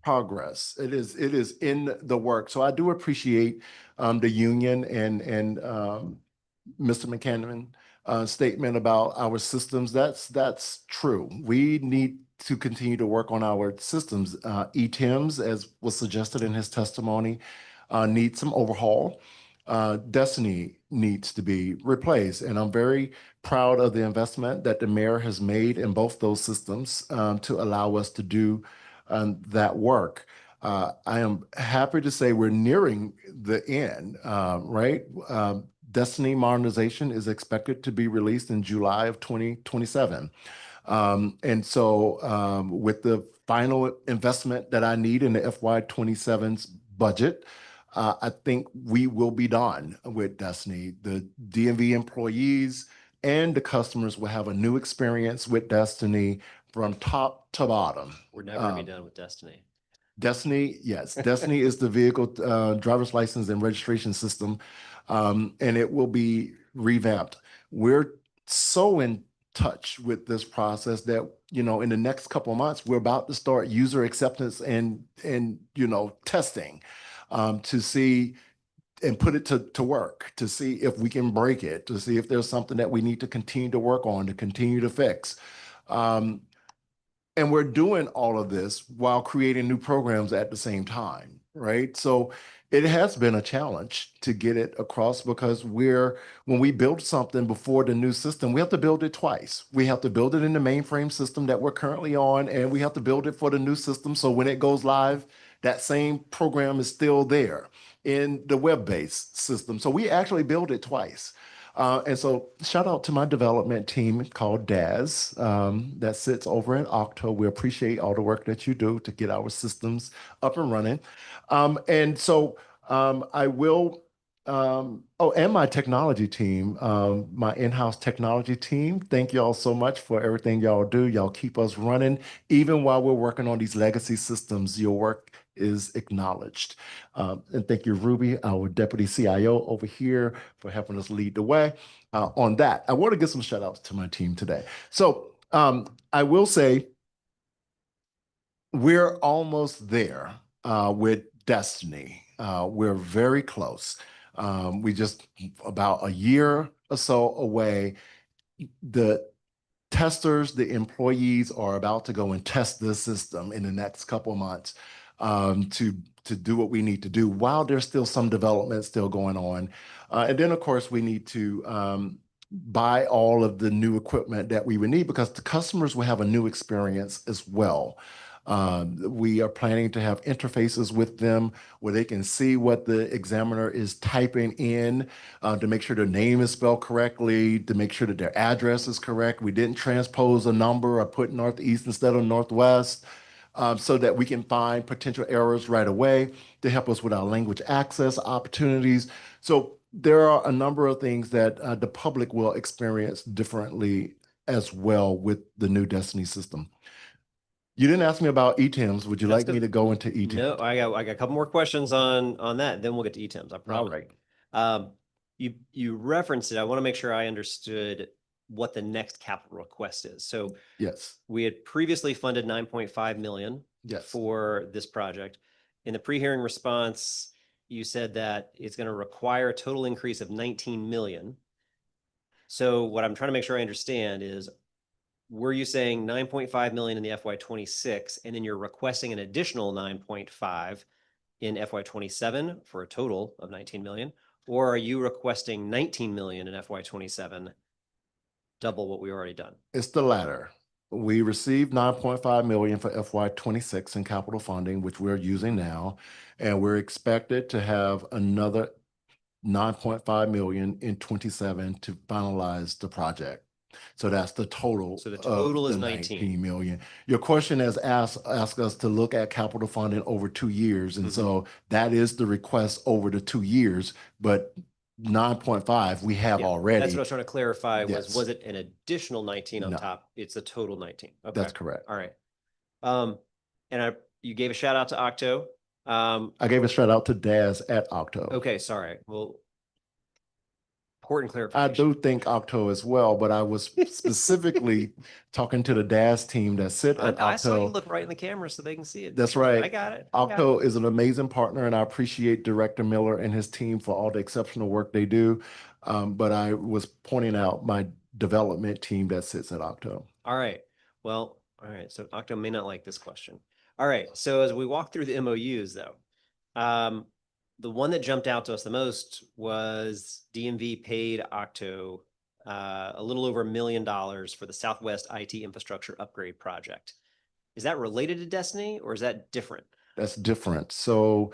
progress. It is in the work. So I do appreciate the union and Mr. McCann statement about our systems. That's true. We need to continue to work on our systems. ETIMS, as was suggested in his testimony, needs some overhaul. Destiny needs to be replaced. And I'm very proud of the investment that the mayor has made in both those systems to allow us to do that work. I am happy to say we're nearing the end, right? Destiny modernization is expected to be released in July of 2027. And so with the final investment that I need in the FY27's budget, I think we will be done with Destiny. The DMV employees and the customers will have a new experience with Destiny from top to bottom. We're never gonna be done with Destiny. Destiny, yes. Destiny is the vehicle driver's license and registration system, and it will be revamped. We're so in touch with this process that, you know, in the next couple of months, we're about to start user acceptance and you know, testing to see and put it to work, to see if we can break it, to see if there's something that we need to continue to work on, to continue to fix. And we're doing all of this while creating new programs at the same time, right? So it has been a challenge to get it across because when we build something before the new system, we have to build it twice. We have to build it in the mainframe system that we're currently on, and we have to build it for the new system. So when it goes live, that same program is still there in the web-based system. So we actually build it twice. And so shout out to my development team called DAS that sits over in Octo. We appreciate all the work that you do to get our systems up and running. And so I will, and my technology team, my in-house technology team, thank y'all so much for everything y'all do. Y'all keep us running. Even while we're working on these legacy systems, your work is acknowledged. And thank you, Ruby, our deputy CIO over here, for helping us lead the way on that. I want to give some shout outs to my team today. So I will say we're almost there with Destiny. We're very close. We just about a year or so away. The testers, the employees are about to go and test this system in the next couple of months to do what we need to do while there's still some development still going on. And then, of course, we need to buy all of the new equipment that we would need because the customers will have a new experience as well. We are planning to have interfaces with them where they can see what the examiner is typing in to make sure their name is spelled correctly, to make sure that their address is correct. We didn't transpose a number or put Northeast instead of Northwest. So that we can find potential errors right away to help us with our language access opportunities. So there are a number of things that the public will experience differently as well with the new Destiny system. You didn't ask me about ETIMS. Would you like me to go into ETIMS? No, I got a couple more questions on that, then we'll get to ETIMS, I promise. All right. you referenced it. I want to make sure I understood what the next capital request is. So Yes, we had previously funded 9.5 million yes. for this project. In the pre-hearing response, you said that it's going to require a total increase of 19 million. So what I'm trying to make sure I understand is, were you saying 9.5 million in the FY26, and then you're requesting an additional 9.5 in FY27 for a total of 19 million? Or are you requesting 19 million in FY27, double what we already done? It's the latter. We received 9.5 million for FY26 in capital funding, which we're using now, and we're expected to have another 9.5 million in 27 to finalize the project. So that's the total. So the total of is the 19 million. Your question has asked us to look at capital funding over 2 years. And so that is the request over the 2 years, but 9.5 we have Yeah, already. That's what I was trying to clarify Yes. was it an additional 19 on No. top? It's a total 19. Okay. That's correct. All right. And you gave a shout out to Octo. I gave a shout out to Daz at Octo. Okay, sorry. Well, important I clarification. do think Octo as well, but I was specifically talking to the Daz team that sit at I saw you Octo. look right in the camera so they can see it. That's right. I got it. I got it. Octo is an amazing partner, and I appreciate Director Miller and his team for all the exceptional work they do. But I was pointing out my development team that sits at Octo. All right. Well, all right. So Octo may not like this question. All right. So as we walk through the MOUs though, the one that jumped out to us the most was DMV paid Octo a little over $1 million for the Southwest IT infrastructure upgrade project. Is that related to Destiny or is that different? That's different. So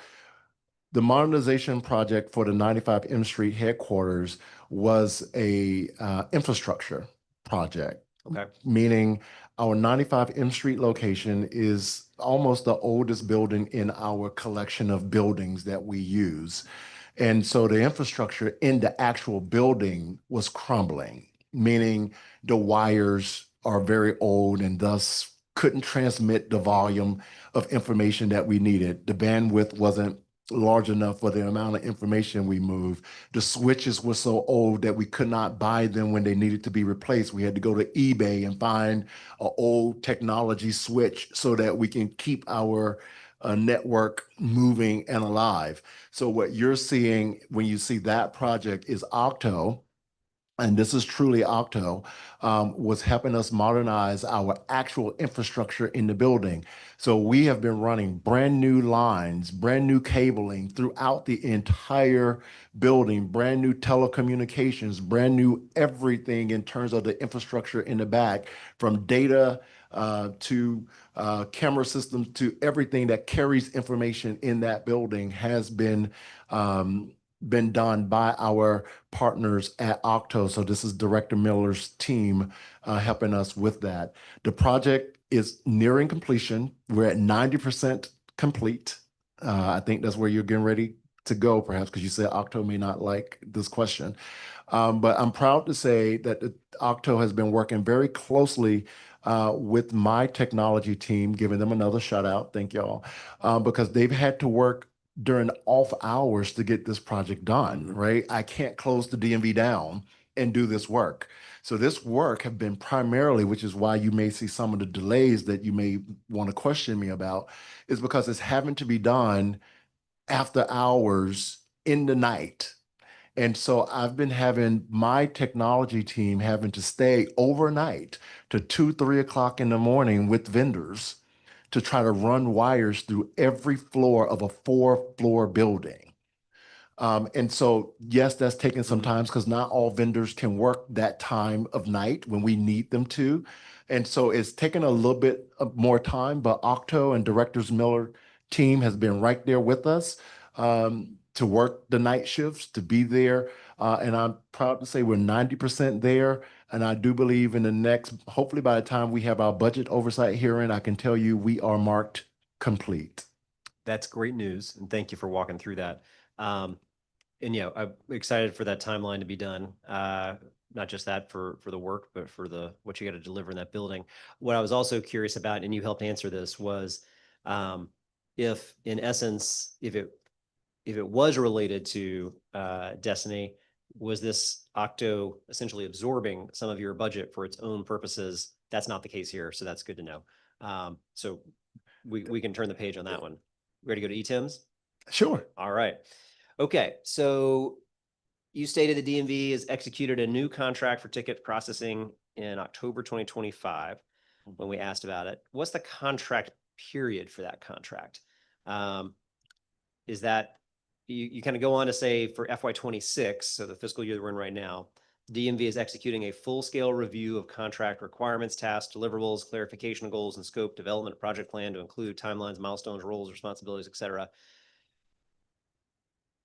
the modernization project for the 95 M Street headquarters was a infrastructure project. Okay. Meaning our 95 M Street location is almost the oldest building in our collection of buildings that we use. And so the infrastructure in the actual building was crumbling, meaning the wires are very old and thus couldn't transmit the volume of information that we needed. The bandwidth wasn't large enough for the amount of information we moved. The switches were so old that we could not buy them when they needed to be replaced. We had to go to eBay and find an old technology switch so that we can keep our network moving and alive. So what you're seeing when you see that project is Octo, and this is truly Octo, was helping us modernize our actual infrastructure in the building. So we have been running brand new lines, brand new cabling throughout the entire building, brand new telecommunications, brand new everything in terms of the infrastructure in the back, from data to camera systems to everything that carries information in that building has been done by our partners at Octo. So this is Director Miller's team helping us with that. The project is nearing completion. We're at 90% complete. I think that's where you're getting ready to go, perhaps, because you said Octo may not like this question. But I'm proud to say that Octo has been working very closely with my technology team, giving them another shout out. Thank y'all. Because they've had to work during off hours to get this project done, right? I can't close the DMV down and do this work. So this work have been primarily, which is why you may see some of the delays that you may want to question me about, is because it's having to be done after hours in the night. And so I've been having my technology team having to stay overnight to 2, 3 o'clock in the morning with vendors to try to run wires through every floor of a 4-floor building. And so, yes, that's taking some time because not all vendors can work that time of night when we need them to. And so it's taken a little bit of more time, but Octo and Directors Miller team has been right there with us to work the night shifts, to be there. And I'm proud to say we're 90% there. And I do believe in the next, hopefully by the time we have our budget oversight hearing, I can tell you we are marked complete. That's great news. And thank you for walking through that. And yeah, I'm excited for that timeline to be done. Not just that for the work, but for what you got to deliver in that building. What I was also curious about, and you helped answer this, was if in essence, if it was related to Destiny, was this Octo essentially absorbing some of your budget for its own purposes? That's not the case here, so that's good to know. So we can turn the page on that one. Ready to go to ETIMS? Sure. All right. Okay, so you stated the DMV has executed a new contract for ticket processing in October 2025 when we asked about it. What's the contract period for that contract? Is that you kind of go on to say for FY26, so the fiscal year that we're in right now, DMV is executing a full-scale review of contract requirements, tasks, deliverables, clarification of goals and scope, development, project plan to include timelines, milestones, roles, responsibilities, et cetera.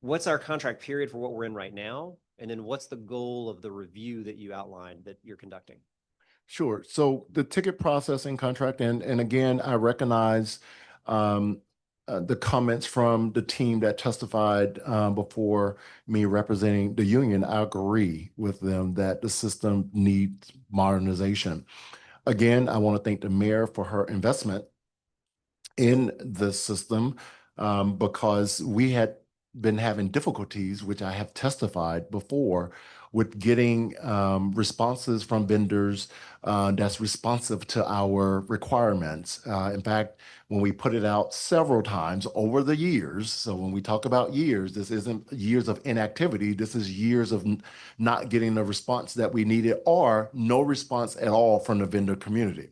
What's our contract period for what we're in right now? And then what's the goal of the review that you outlined that you're conducting? Sure. So the ticket processing contract, and again, I recognize the comments from the team that testified before me representing the union. I agree with them that the system needs modernization. Again, I want to thank the mayor for her investment in the system because we had been having difficulties, which I have testified before, with getting responses from vendors that's responsive to our requirements. In fact, when we put it out several times over the years, so when we talk about years, this isn't years of inactivity, this is years of not getting the response that we needed or no response at all from the vendor community.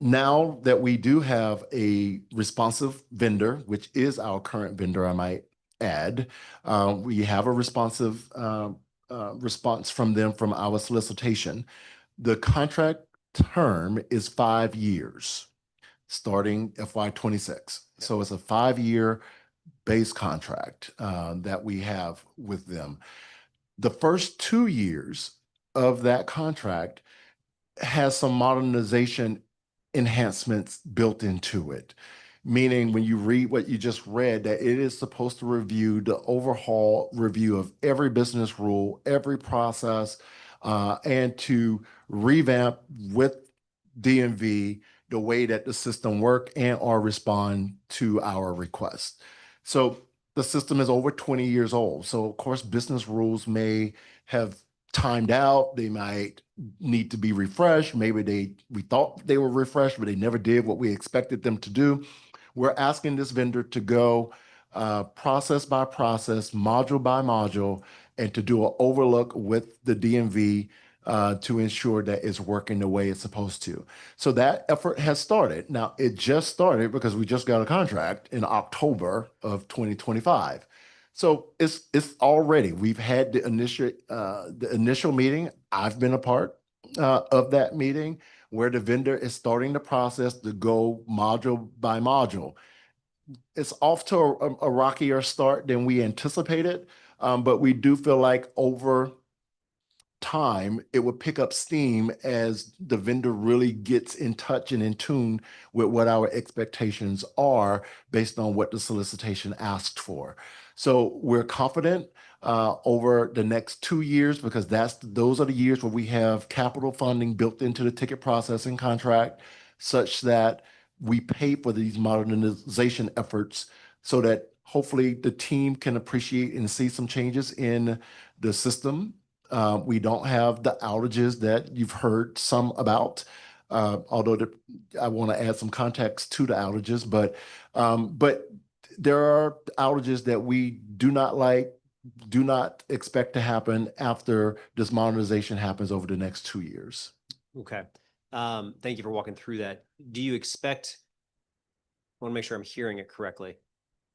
Now that we do have a responsive vendor, which is our current vendor, I might add, we have a responsive response from them from our solicitation. The contract term is 5 years, starting FY26. So it's a 5-year base contract that we have with them. The first 2 years of that contract has some modernization enhancements built into it, meaning when you read what you just read, that it is supposed to review the overhaul review of every business rule, every process, and to revamp with DMV the way that the system work and or respond to our requests. So the system is over 20 years old. So of course, business rules may have timed out. They might need to be refreshed. Maybe we thought they were refreshed, but they never did what we expected them to do. We're asking this vendor to go process by process, module by module, and to do an overlook with the DMV to ensure that it's working the way it's supposed to. So that effort has started. Now, it just started because we just got a contract in October of 2025. So it's already, we've had the initial meeting. I've been a part of that meeting where the vendor is starting the process to go module by module. It's off to a rockier start than we anticipated, but we do feel like over time it would pick up steam as the vendor really gets in touch and in tune with what our expectations are based on what the solicitation asked for. So we're confident over the next 2 years, because those are the years where we have capital funding built into the ticket processing contract, such that we pay for these modernization efforts so that hopefully the team can appreciate and see some changes in the system. We don't have the outages that you've heard some about, although I want to add some context to the outages, but there are outages that we do not expect to happen after this modernization happens over the next 2 years. Okay. Thank you for walking through that. Do you expect, I want to make sure I'm hearing it correctly.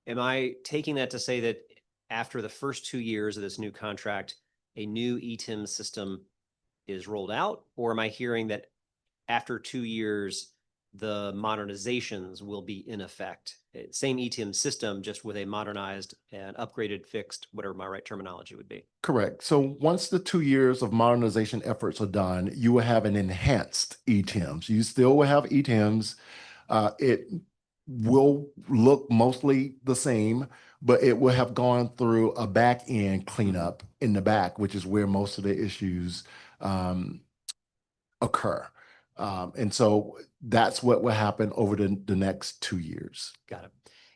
Am I taking that to say that after the first 2 years of this new contract, a new ETIM system is rolled out? Or am I hearing that after 2 years, the modernizations will be in effect? Same ETIM system, just with a modernized and upgraded, fixed, whatever my right terminology would be. Correct. So once the 2 years of modernization efforts are done, you will have an enhanced ETIMs. You still will have ETIMs. It will look mostly the same, but it will have gone through a back end cleanup in the back, which is where most of the issues occur. And so that's what will happen over the next 2 years. Got it.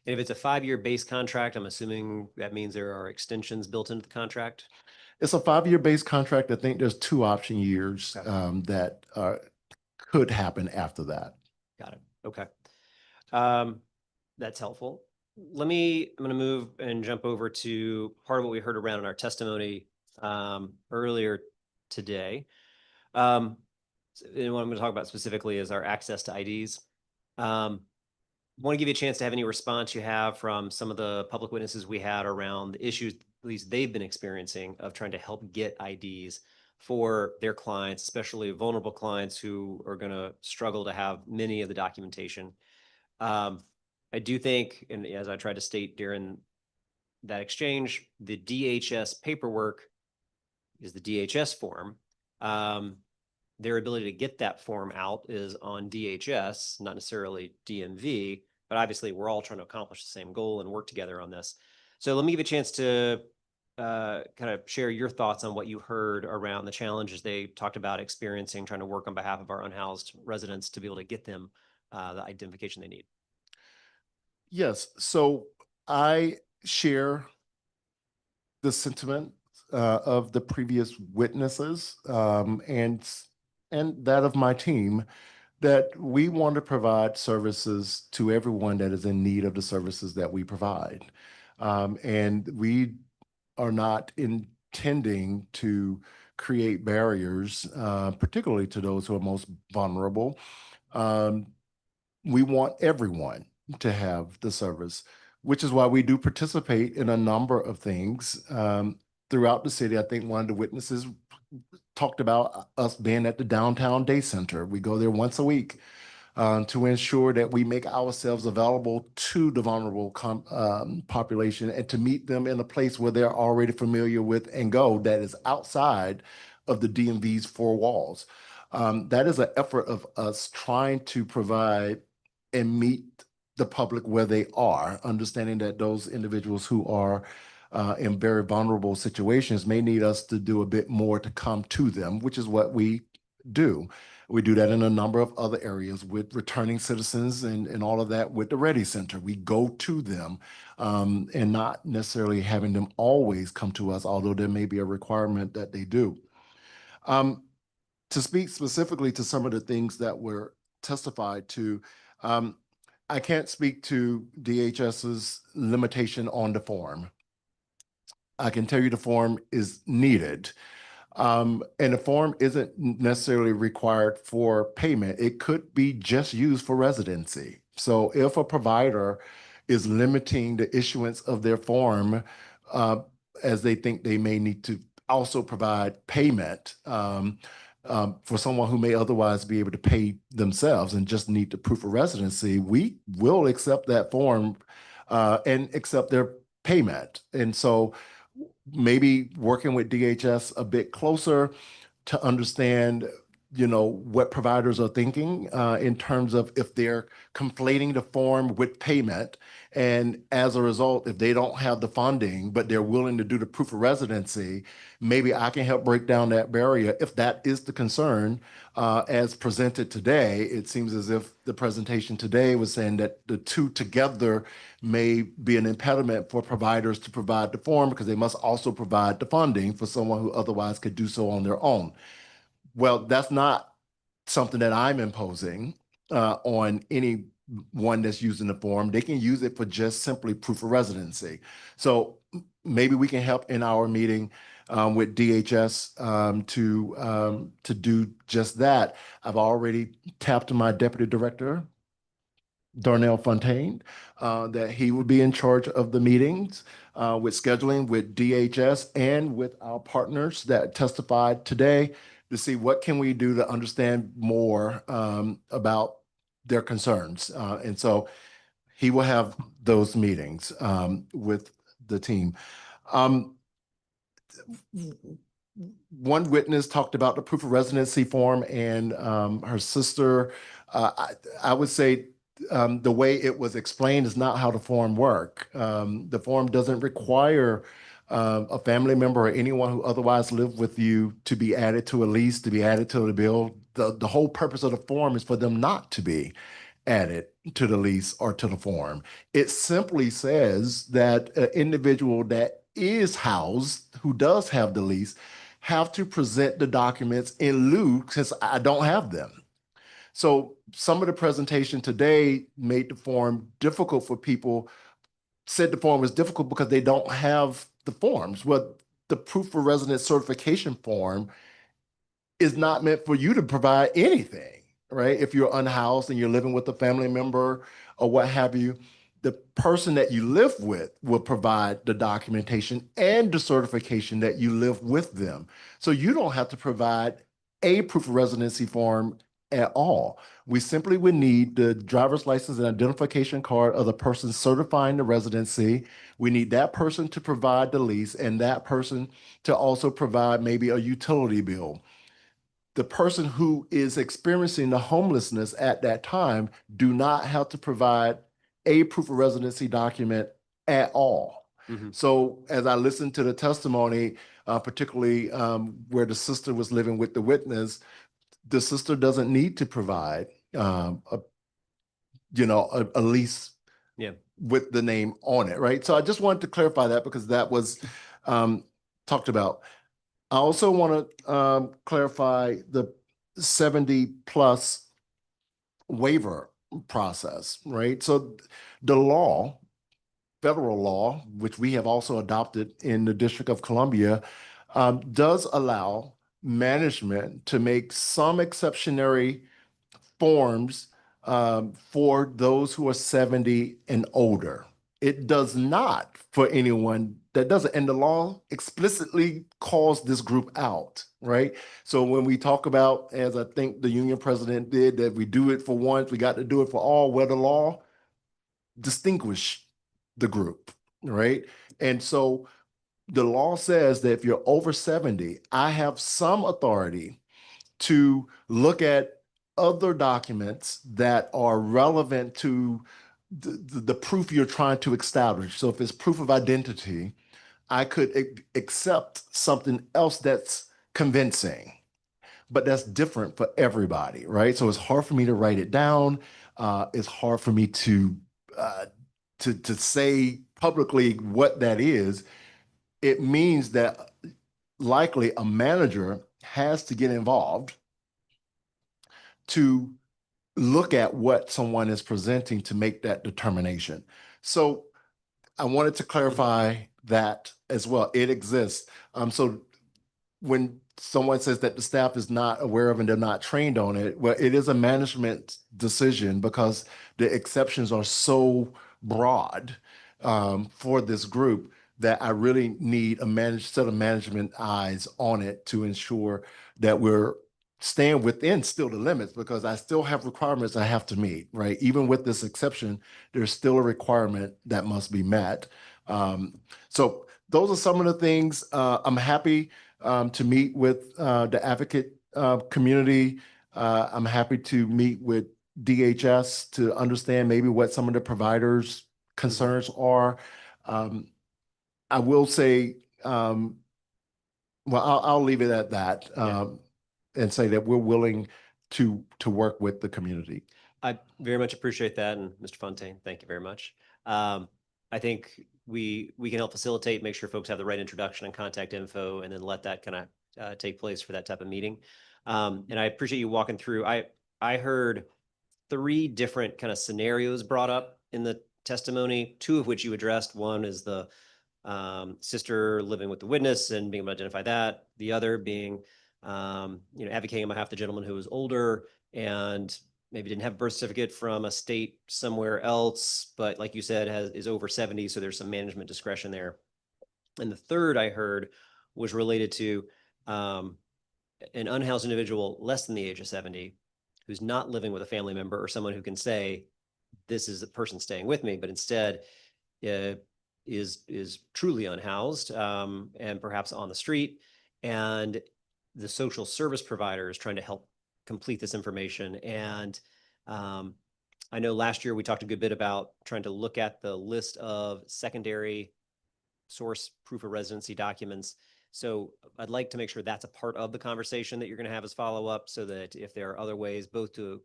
And if it's a 5-year base contract, I'm assuming that means there are extensions built into the contract? It's a 5-year base contract. I think there's 2 option years Okay. that could happen after that. Got it. Okay. That's helpful. I'm going to move and jump over to part of what we heard around in our testimony earlier today. And what I'm going to talk about specifically is our access to IDs. Want to give you a chance to have any response you have from some of the public witnesses we had around the issues, at least they've been experiencing, of trying to help get IDs for their clients, especially vulnerable clients who are going to struggle to have many of the documentation. I do think, and as I tried to state during that exchange, the DHS paperwork is the DHS form. Their ability to get that form out is on DHS, not necessarily DMV, but obviously we're all trying to accomplish the same goal and work together on this. So let me give you a chance to kind of share your thoughts on what you heard around the challenges they talked about experiencing, trying to work on behalf of our unhoused residents to be able to get them the identification they need. Yes, so I share the sentiment of the previous witnesses and that of my team, that we want to provide services to everyone that is in need of the services that we provide. And we are not intending to create barriers, particularly to those who are most vulnerable. We want everyone to have the service, which is why we do participate in a number of things throughout the city. I think one of the witnesses talked about us being at the downtown day center. We go there once a week to ensure that we make ourselves available to the vulnerable population and to meet them in a place where they're already familiar with and go, that is outside of the DMV's 4 walls. That is an effort of us trying to provide and meet the public where they are, understanding that those individuals who are in very vulnerable situations may need us to do a bit more to come to them, which is what we do. We do that in a number of other areas with returning citizens and all of that with the Ready Center. We go to them and not necessarily having them always come to us, although there may be a requirement that they do. To speak specifically to some of the things that were testified to, I can't speak to DHS's limitation on the form. I can tell you the form is needed. And the form isn't necessarily required for payment. It could be just used for residency. So if a provider is limiting the issuance of their form as they think they may need to also provide payment for someone who may otherwise be able to pay themselves and just need the proof of residency, we will accept that form and accept their payment. And so maybe working with DHS a bit closer to understand, what providers are thinking in terms of if they're conflating the form with payment. And as a result, if they don't have the funding, but they're willing to do the proof of residency, maybe I can help break down that barrier. If that is the concern as presented today, it seems as if the presentation today was saying that the two together may be an impediment for providers to provide the form because they must also provide the funding for someone who otherwise could do so on their own. Well, that's not something that I'm imposing on anyone that's using the form. They can use it for just simply proof of residency. So maybe we can help in our meeting with DHS to do just that. I've already tapped to my deputy director, Darnell Fontaine, that he would be in charge of the meetings with scheduling with DHS and with our partners that testified today to see what can we do to understand more about their concerns. And so he will have those meetings with the team. One witness talked about the proof of residency form and her sister. I would say the way it was explained is not how the form works. The form doesn't require a family member or anyone who otherwise lived with you to be added to a lease, to be added to the bill. The whole purpose of the form is for them not to be added to the lease or to the form. It simply says that an individual that is housed, who does have the lease, have to present the documents in lieu since I don't have them. So some of the presentation today made the form difficult for people, said the form was difficult because they don't have the forms. Well, the proof of residence certification form is not meant for you to provide anything, right? If you're unhoused and you're living with a family member or what have you, the person that you live with will provide the documentation and the certification that you live with them. So you don't have to provide a proof of residency form at all. We simply would need the driver's license and identification card of the person certifying the residency. We need that person to provide the lease and that person to also provide maybe a utility bill. The person who is experiencing the homelessness at that time do not have to provide a proof of residency document at all. So as I listened to the testimony, particularly where the sister was living with the witness, the sister doesn't need to provide a lease with the name on it, right? So I just wanted to clarify that because that was talked about. I also want to clarify the 70 plus waiver process, right? So the law, federal law, which we have also adopted in the District of Columbia, does allow management to make some exceptionary forms for those who are 70 and older. It does not for anyone that doesn't. And the law explicitly calls this group out, right? So when we talk about, as I think the union president did, that we do it for once, we got to do it for all, where the law distinguish the group, right? And so the law says that if you're over 70, I have some authority to look at other documents that are relevant to the proof you're trying to establish. So if it's proof of identity, I could accept something else that's convincing, but that's different for everybody, right? So it's hard for me to write it down. It's hard for me to say publicly what that is. It means that likely a manager has to get involved to look at what someone is presenting to make that determination. So I wanted to clarify that as well. It exists. So when someone says that the staff is not aware of and they're not trained on it, well, it is a management decision because the exceptions are so broad for this group that I really need a set of management eyes on it to ensure that we're staying within still the limits, because I still have requirements I have to meet, right? Even with this exception, there's still a requirement that must be met. So those are some of the things. I'm happy to meet with the advocate community. I'm happy to meet with DHS to understand maybe what some of the providers' concerns are. I will say, well, I'll leave it at that and say that we're willing to work with the community. I very much appreciate that. And Mr. Fontaine, thank you very much. I think we can help facilitate, make sure folks have the right introduction and contact info, and then let that kind of take place for that type of meeting. And I appreciate you walking through. I heard 3 different kind of scenarios brought up in the testimony, 2 of which you addressed. One is the sister living with the witness and being able to identify that. The other being, advocating on behalf of the gentleman who was older and maybe didn't have a birth certificate from a state somewhere else, but like you said, is over 70. So there's some management discretion there. And the third I heard was related to an unhoused individual less than the age of 70 who's not living with a family member or someone who can say, this is the person staying with me, but instead is truly unhoused and perhaps on the street. And the social service provider is trying to help complete this information. And I know last year we talked a good bit about trying to look at the list of secondary source proof of residency documents. So I'd like to make sure that's a part of the conversation that you're going to have as follow-up, so that if there are other ways both to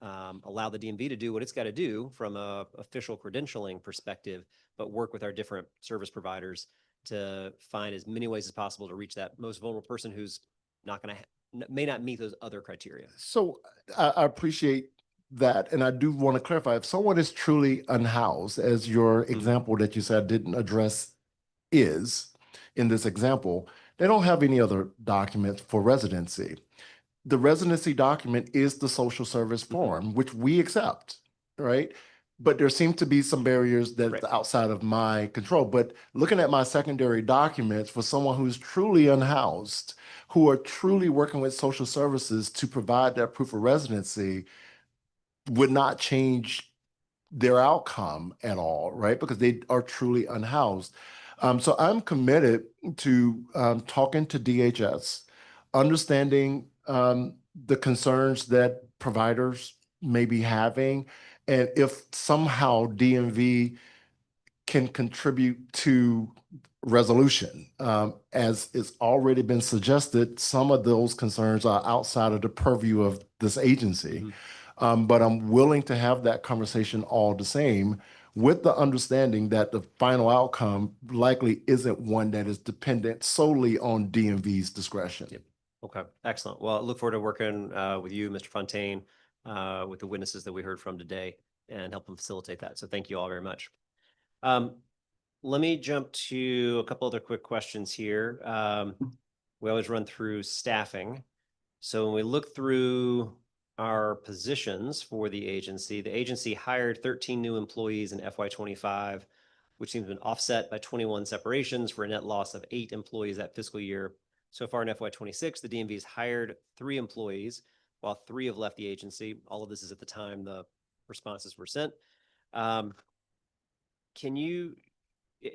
allow the DMV to do what it's got to do from a official credentialing perspective, but work with our different service providers to find as many ways as possible to reach that most vulnerable person who's not going to may not meet those other criteria. So I appreciate that. And I do want to clarify, if someone is truly unhoused, as your example that you said didn't address is in this example, they don't have any other documents for residency. The residency document is the social service form, which we accept, right? But there seem to be some barriers that's outside of my control. But looking at my secondary documents for someone who's truly unhoused, who are truly working with social services to provide that proof of residency, would not change their outcome at all, right? Because they are truly unhoused. So I'm committed to talking to DHS, understanding the concerns that providers may be having, and if somehow DMV can contribute to resolution. As it's already been suggested, some of those concerns are outside of the purview of this agency. But I'm willing to have that conversation all the same, with the understanding that the final outcome likely isn't one that is dependent solely on DMV's discretion. Yep. Okay, excellent. Well, I look forward to working with you, Mr. Fontaine, with the witnesses that we heard from today and helping facilitate that. So thank you all very much. Let me jump to a couple other quick questions here. We always run through staffing. So when we look through our positions for the agency hired 13 new employees in FY25, which seems to have been offset by 21 separations for a net loss of 8 employees that fiscal year. So far in FY26, the DMV has hired 3 employees, while 3 have left the agency. All of this is at the time the responses were sent. Can you,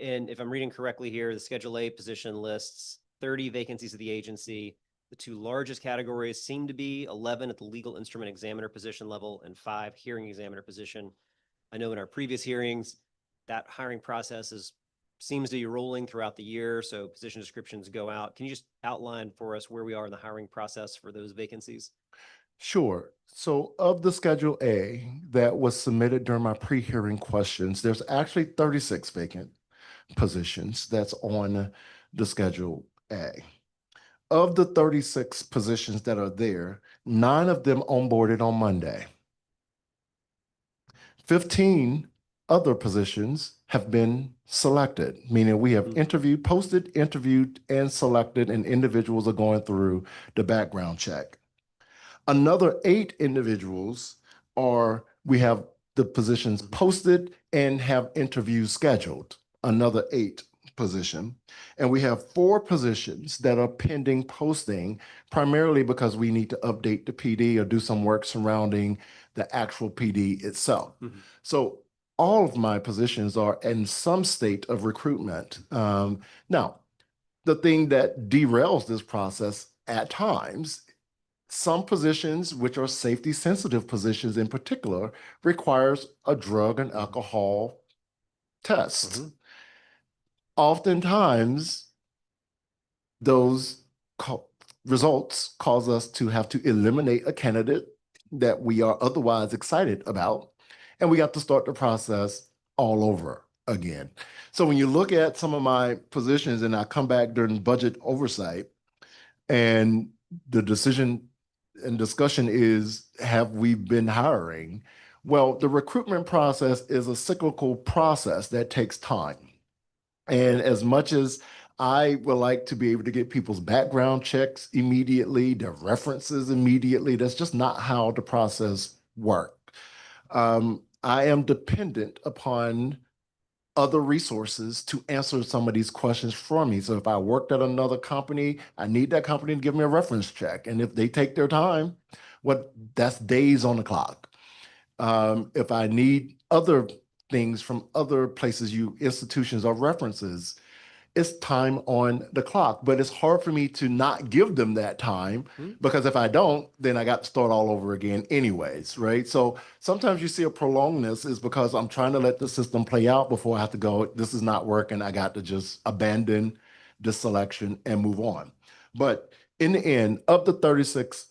and if I'm reading correctly here, the Schedule A position lists 30 vacancies at the agency. The 2 largest categories seem to be 11 at the legal instrument examiner position level and 5 hearing examiner position. I know in our previous hearings, that hiring process seems to be rolling throughout the year, so position descriptions go out. Can you just outline for us where we are in the hiring process for those vacancies? Sure. So of the Schedule A that was submitted during my pre-hearing questions, there's actually 36 vacant positions that's on the Schedule A. Of the 36 positions that are there, 9 of them onboarded on Monday. 15 other positions have been selected, meaning we have interviewed, and selected, and individuals are going through the background check. Another 8 individuals we have the positions posted and have interviews scheduled, another 8 position. And we have 4 positions that are pending posting, primarily because we need to update the PD or do some work surrounding the actual PD itself. So all of my positions are in some state of recruitment. Now, the thing that derails this process at times, some positions, which are safety sensitive positions in particular, requires a drug and alcohol test. Oftentimes, those results cause us to have to eliminate a candidate that we are otherwise excited about, and we have to start the process all over again. So when you look at some of my positions, and I come back during budget oversight, and the decision and discussion is, have we been hiring? Well, the recruitment process is a cyclical process that takes time. And as much as I would like to be able to get people's background checks immediately, their references immediately, that's just not how the process works. I am dependent upon other resources to answer some of these questions for me. So if I worked at another company, I need that company to give me a reference check. And if they take their time, that's days on the clock. If I need other things from other places, institutions or references, it's time on the clock. But it's hard for me to not give them that time, because if I don't, then I got to start all over again anyways, right? So sometimes you see a prolongedness is because I'm trying to let the system play out before I have to go, this is not working, I got to just abandon the selection and move on. But in the end, of the 36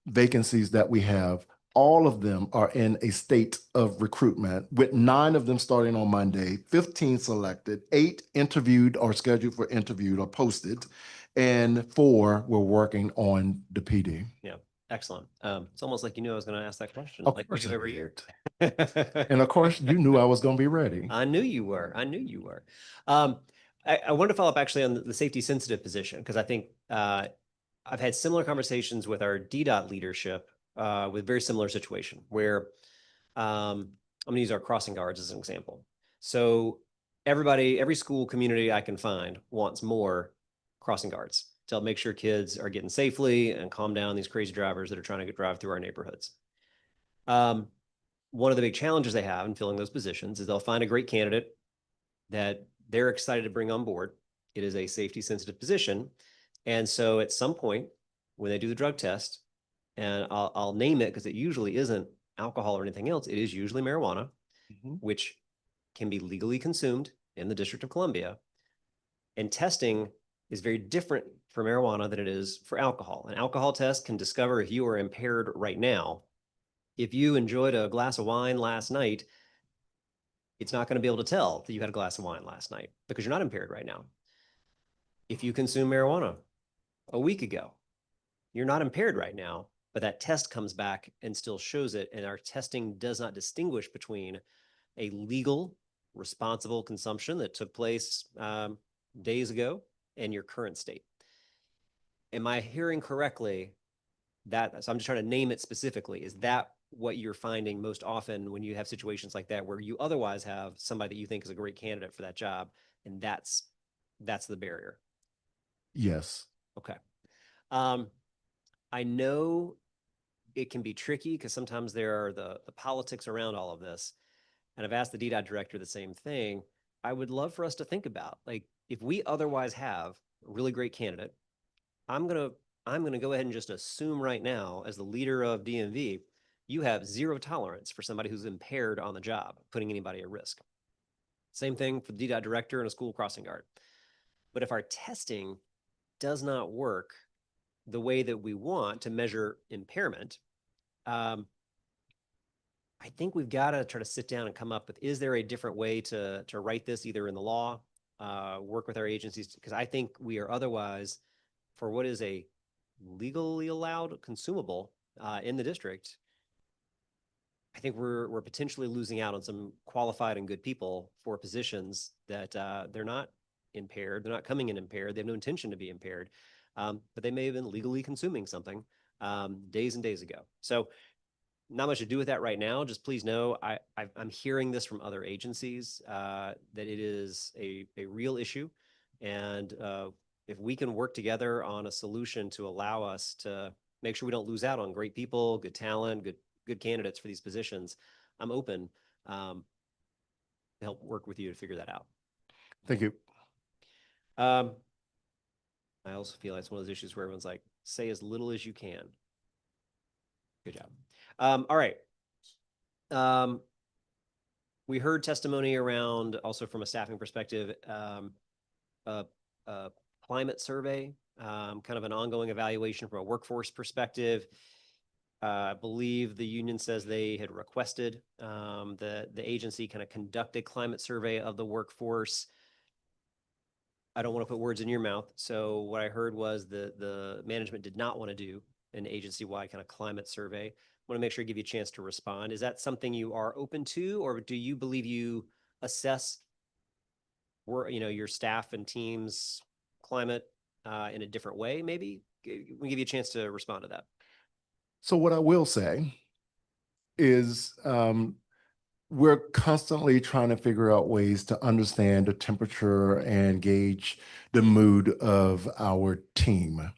vacancies that we have, all of them are in a state of recruitment, with 9 of them starting on Monday, 15 selected, 8 interviewed or scheduled for interviewed or posted, and 4 were working on the PD. Yeah, excellent. It's almost like you knew I was going to ask that question. Of like course we do I every did. year. And of course, you knew I was going to be ready. I knew you were. I knew you were. I wanted to follow up actually on the safety sensitive position, because I think I've had similar conversations with our DDOT leadership with very similar situation where I'm going to use our crossing guards as an example. So every school community I can find wants more crossing guards to help make sure kids are getting safely and calm down these crazy drivers that are trying to drive through our neighborhoods. One of the big challenges they have in filling those positions is they'll find a great candidate that they're excited to bring on board. It is a safety sensitive position. And so at some point when they do the drug test, and I'll name it because it usually isn't alcohol or anything else, it is usually marijuana, which can be legally consumed in the District of Columbia. And testing is very different for marijuana than it is for alcohol. An alcohol test can discover if you are impaired right now. If you enjoyed a glass of wine last night, it's not going to be able to tell that you had a glass of wine last night because you're not impaired right now. If you consume marijuana a week ago, you're not impaired right now, but that test comes back and still shows it. And our testing does not distinguish between a legal, responsible consumption that took place days ago and your current state. Am I hearing correctly that? So I'm just trying to name it specifically. Is that what you're finding most often when you have situations like that, where you otherwise have somebody that you think is a great candidate for that job, and that's the barrier? Yes. Okay. I know it can be tricky because sometimes there are the politics around all of this. And I've asked the DDOT director the same thing. I would love for us to think about, like, if we otherwise have a really great candidate, I'm gonna go ahead and just assume right now, as the leader of DMV, you have zero tolerance for somebody who's impaired on the job, putting anybody at risk. Same thing for the DDOT director and a school crossing guard. But if our testing does not work the way that we want to measure impairment, I think we've got to try to sit down and come up with, is there a different way to write this, either in the law, work with our agencies? Because I think we are otherwise, for what is a legally allowed consumable in the district, I think we're potentially losing out on some qualified and good people for positions that they're not impaired. They're not coming in impaired. They have no intention to be impaired, but they may have been legally consuming something days and days ago. So not much to do with that right now. Just please know, I'm hearing this from other agencies that it is a real issue. And if we can work together on a solution to allow us to make sure we don't lose out on great people, good talent, good candidates for these positions, I'm open to help work with you to figure that out. Thank you. I also feel like it's one of those issues where everyone's like, say as little as you can. Good job. All right. We heard testimony around, also from a staffing perspective, climate survey, kind of an ongoing evaluation from a workforce perspective. I believe the union says they had requested the agency kind of conduct a climate survey of the workforce. I don't want to put words in your mouth. So what I heard was the management did not want to do an agency-wide kind of climate survey. I want to make sure I give you a chance to respond. Is that something you are open to, or do you believe you assess your staff and teams climate in a different way? Maybe we give you a chance to respond to that. So what I will say is we're constantly trying to figure out ways to understand the temperature and gauge the mood of our team.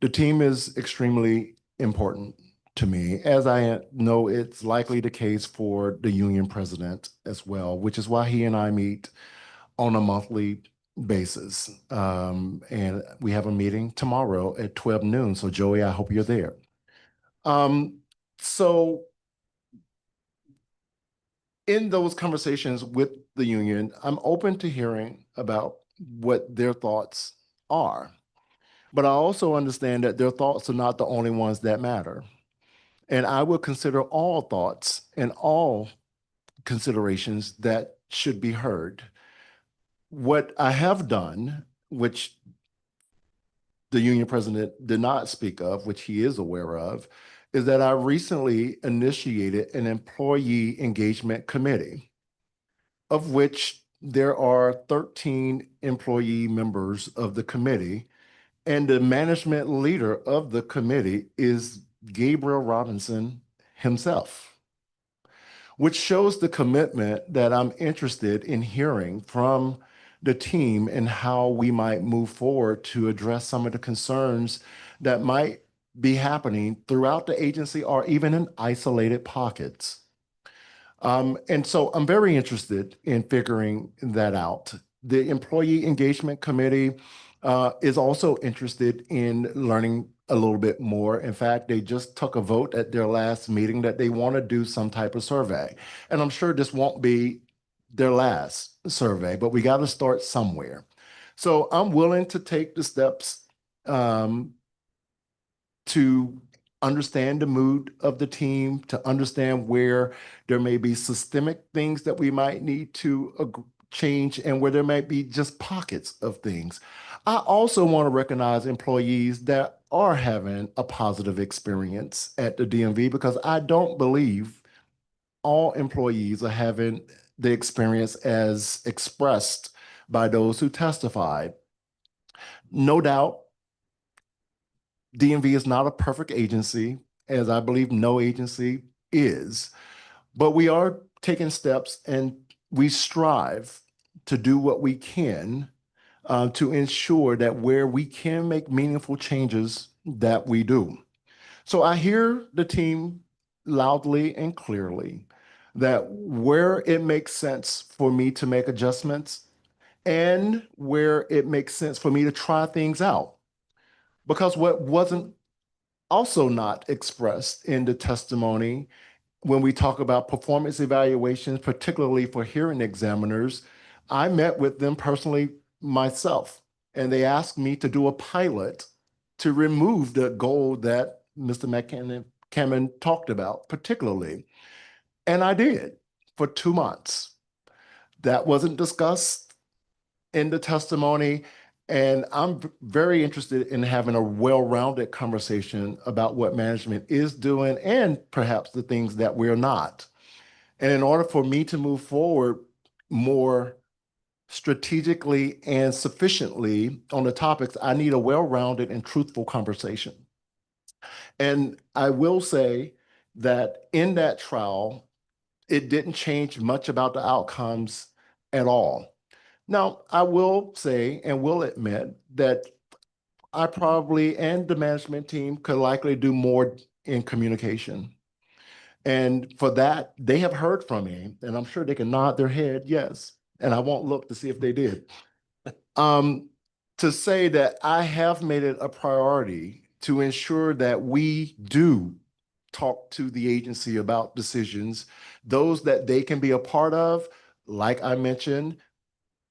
The team is extremely important to me, as I know it's likely the case for the union president as well, which is why he and I meet on a monthly basis. And we have a meeting tomorrow at 12 noon. So Joey, I hope you're there. So in those conversations with the union, I'm open to hearing about what their thoughts are. But I also understand that their thoughts are not the only ones that matter. and I will consider all thoughts and all considerations that should be heard. What I have done, which the union president did not speak of, which he is aware of, is that I recently initiated an employee engagement committee, of which there are 13 employee members of the committee, and the management leader of the committee is Gabriel Robinson himself, which shows the commitment that I'm interested in hearing from the team and how we might move forward to address some of the concerns that might be happening throughout the agency or even in isolated pockets. And so I'm very interested in figuring that out. The Employee Engagement Committee is also interested in learning a little bit more. In fact, they just took a vote at their last meeting that they want to do some type of survey. And I'm sure this won't be their last survey, but we got to start somewhere. So I'm willing to take the steps to understand the mood of the team, to understand where there may be systemic things that we might need to change and where there might be just pockets of things. I also want to recognize employees that are having a positive experience at the DMV, because I don't believe all employees are having the experience as expressed by those who testified. No doubt, DMV is not a perfect agency, as I believe no agency is, but we are taking steps and we strive to do what we can to ensure that where we can make meaningful changes, that we do. So I hear the team loudly and clearly that where it makes sense for me to make adjustments and where it makes sense for me to try things out. Because what wasn't also not expressed in the testimony when we talk about performance evaluations, particularly for hearing examiners, I met with them personally myself, and they asked me to do a pilot to remove the goal that Mr. McCammon talked about particularly. And I did for 2 months. That wasn't discussed in the testimony. And I'm very interested in having a well-rounded conversation about what management is doing and perhaps the things that we're not. And in order for me to move forward more strategically and sufficiently on the topics, I need a well-rounded and truthful conversation. And I will say that in that trial, it didn't change much about the outcomes at all. Now, I will say and will admit that I probably and the management team could likely do more in communication. And for that, they have heard from me, and I'm sure they can nod their head, yes. And I won't look to see if they did. To say that I have made it a priority to ensure that we do talk to the agency about decisions, those that they can be a part of, like I mentioned,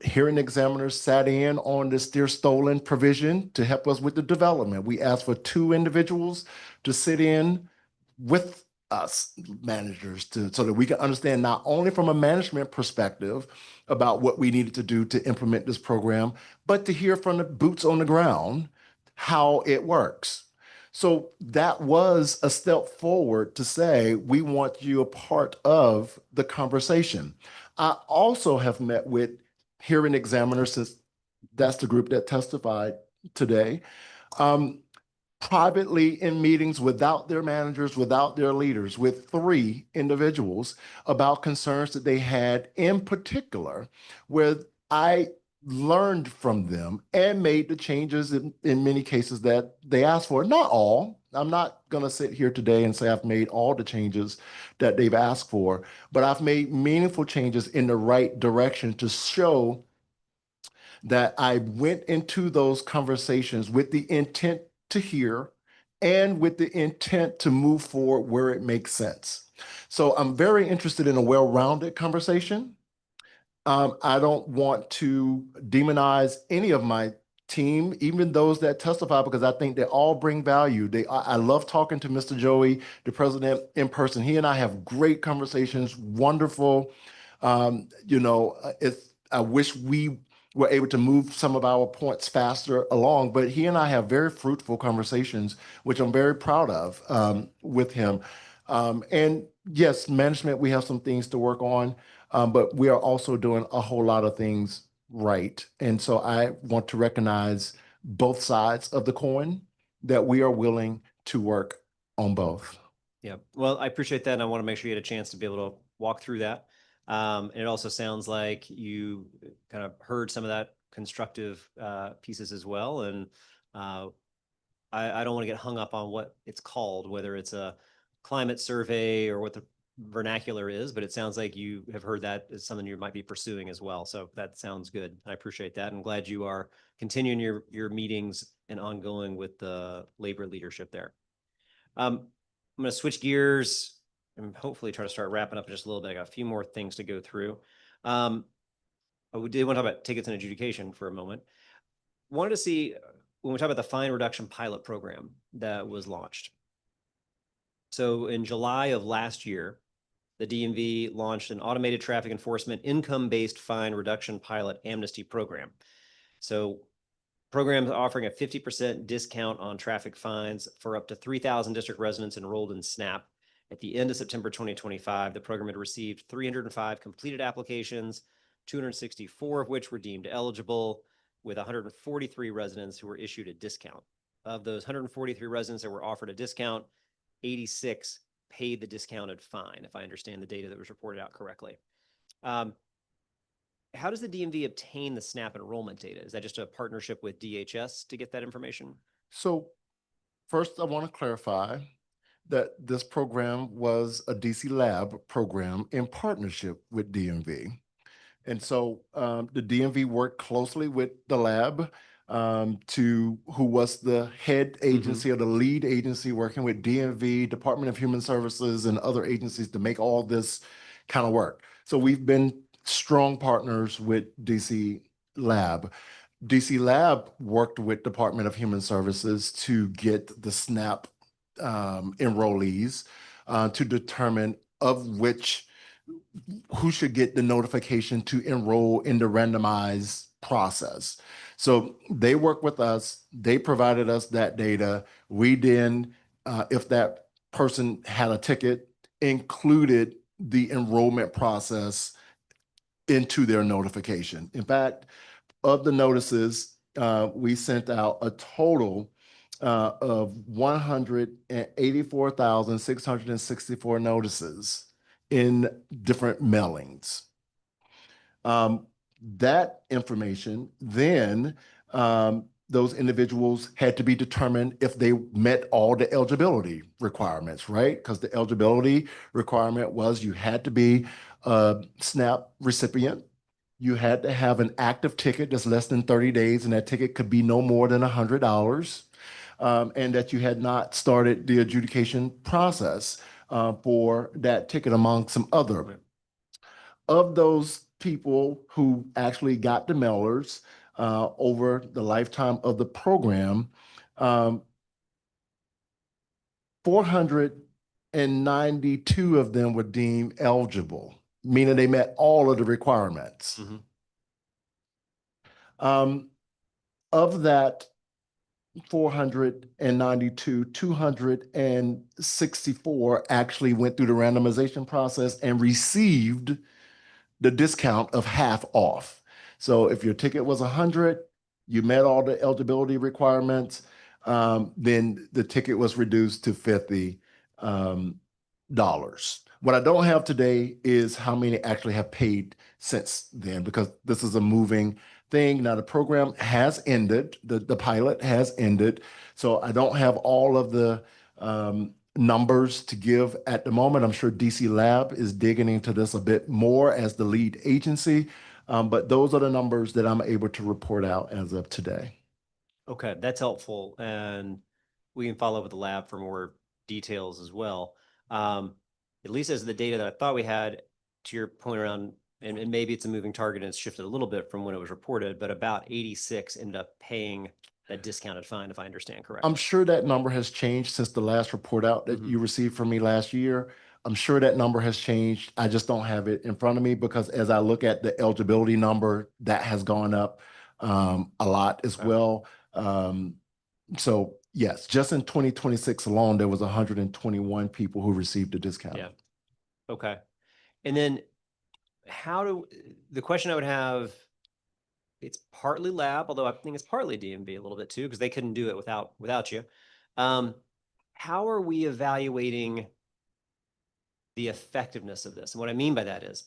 hearing examiners sat in on the steer stolen provision to help us with the development. We asked for 2 individuals to sit in with us managers so that we can understand not only from a management perspective about what we needed to do to implement this program, but to hear from the boots on the ground how it works. So that was a step forward to say, we want you a part of the conversation. I also have met with hearing examiners, since that's the group that testified today, privately in meetings without their managers, without their leaders, with 3 individuals about concerns that they had in particular, where I learned from them and made the changes in many cases that they asked for. Not all. I'm not going to sit here today and say I've made all the changes that they've asked for, but I've made meaningful changes in the right direction to show that I went into those conversations with the intent to hear and with the intent to move forward where it makes sense. So I'm very interested in a well-rounded conversation. I don't want to demonize any of my team, even those that testify, because I think they all bring value. I love talking to Mr. Joey, the president, in person. He and I have great conversations, wonderful. I wish we were able to move some of our points faster along, but he and I have very fruitful conversations, which I'm very proud of with him. And yes, management, we have some things to work on, but we are also doing a whole lot of things right. And so I want to recognize both sides of the coin, that we are willing to work on both. Yeah, well, I appreciate that. And I want to make sure you had a chance to be able to walk through that. And it also sounds like you kind of heard some of that constructive pieces as well. And I don't want to get hung up on what it's called, whether it's a climate survey or what the vernacular is, but it sounds like you have heard that as something you might be pursuing as well. So that sounds good. I appreciate that. I'm glad you are continuing your meetings and ongoing with the labor leadership there. I'm going to switch gears and hopefully try to start wrapping up in just a little bit. I got a few more things to go through. We did want to talk about tickets and adjudication for a moment. Wanted to see when we talk about the fine reduction pilot program that was launched. So in July of last year, the DMV launched an automated traffic enforcement income-based fine reduction pilot amnesty program. So programs offering a 50% discount on traffic fines for up to 3,000 district residents enrolled in SNAP. At the end of September 2025, the program had received 305 completed applications, 264 of which were deemed eligible, with 143 residents who were issued a discount. Of those 143 residents that were offered a discount, 86 paid the discounted fine, if I understand the data that was reported out correctly. How does the DMV obtain the SNAP enrollment data? Is that just a partnership with DHS to get that information? So first, I want to clarify that this program was a DC Lab program in partnership with DMV. And so the DMV worked closely with the lab who was the head agency or the lead agency working with DMV, Department of Human Services, and other agencies to make all this kind of work. So we've been strong partners with DC Lab. DC Lab worked with Department of Human Services to get the SNAP enrollees to determine who should get the notification to enroll in the randomized process. So they worked with us, they provided us that data. We then, if that person had a ticket, included the enrollment process into their notification. In fact, of the notices, we sent out a total of 184,664 notices in different mailings. That information, then those individuals had to be determined if they met all the eligibility requirements, right? Because the eligibility requirement was you had to be a SNAP recipient. You had to have an active ticket that's less than 30 days, and that ticket could be no more than $100, and that you had not started the adjudication process for that ticket, among some other. Of those people who actually got the mailers over the lifetime of the program, 492 of them were deemed eligible, meaning they met all of the requirements. Of that 492, 264 actually went through the randomization process and received the discount of half off. So if your ticket was 100, you met all the eligibility requirements, then the ticket was reduced to $50. What I don't have today is how many actually have paid since then, because this is a moving thing. Now the program has ended, the pilot has ended. So I don't have all of the numbers to give at the moment. I'm sure DC Lab is digging into this a bit more as the lead agency, but those are the numbers that I'm able to report out as of today. Okay, that's helpful. And we can follow up with the lab for more details as well. At least as the data that I thought we had, to your point around and maybe it's a moving target and it's shifted a little bit from when it was reported, but about 86 end up paying that discounted fine, if I understand correctly. I'm sure that number has changed since the last report out that you received from me last year. I'm sure that number has changed. I just don't have it in front of me because as I look at the eligibility number, that has gone up a lot as Okay. well. So yes, just in 2026 alone, there was 121 people who received a discount. Yeah. Okay. And then the question I would have, it's partly lab, although I think it's partly DMV a little bit too, because they couldn't do it without you. How are we evaluating the effectiveness of this? And what I mean by that is,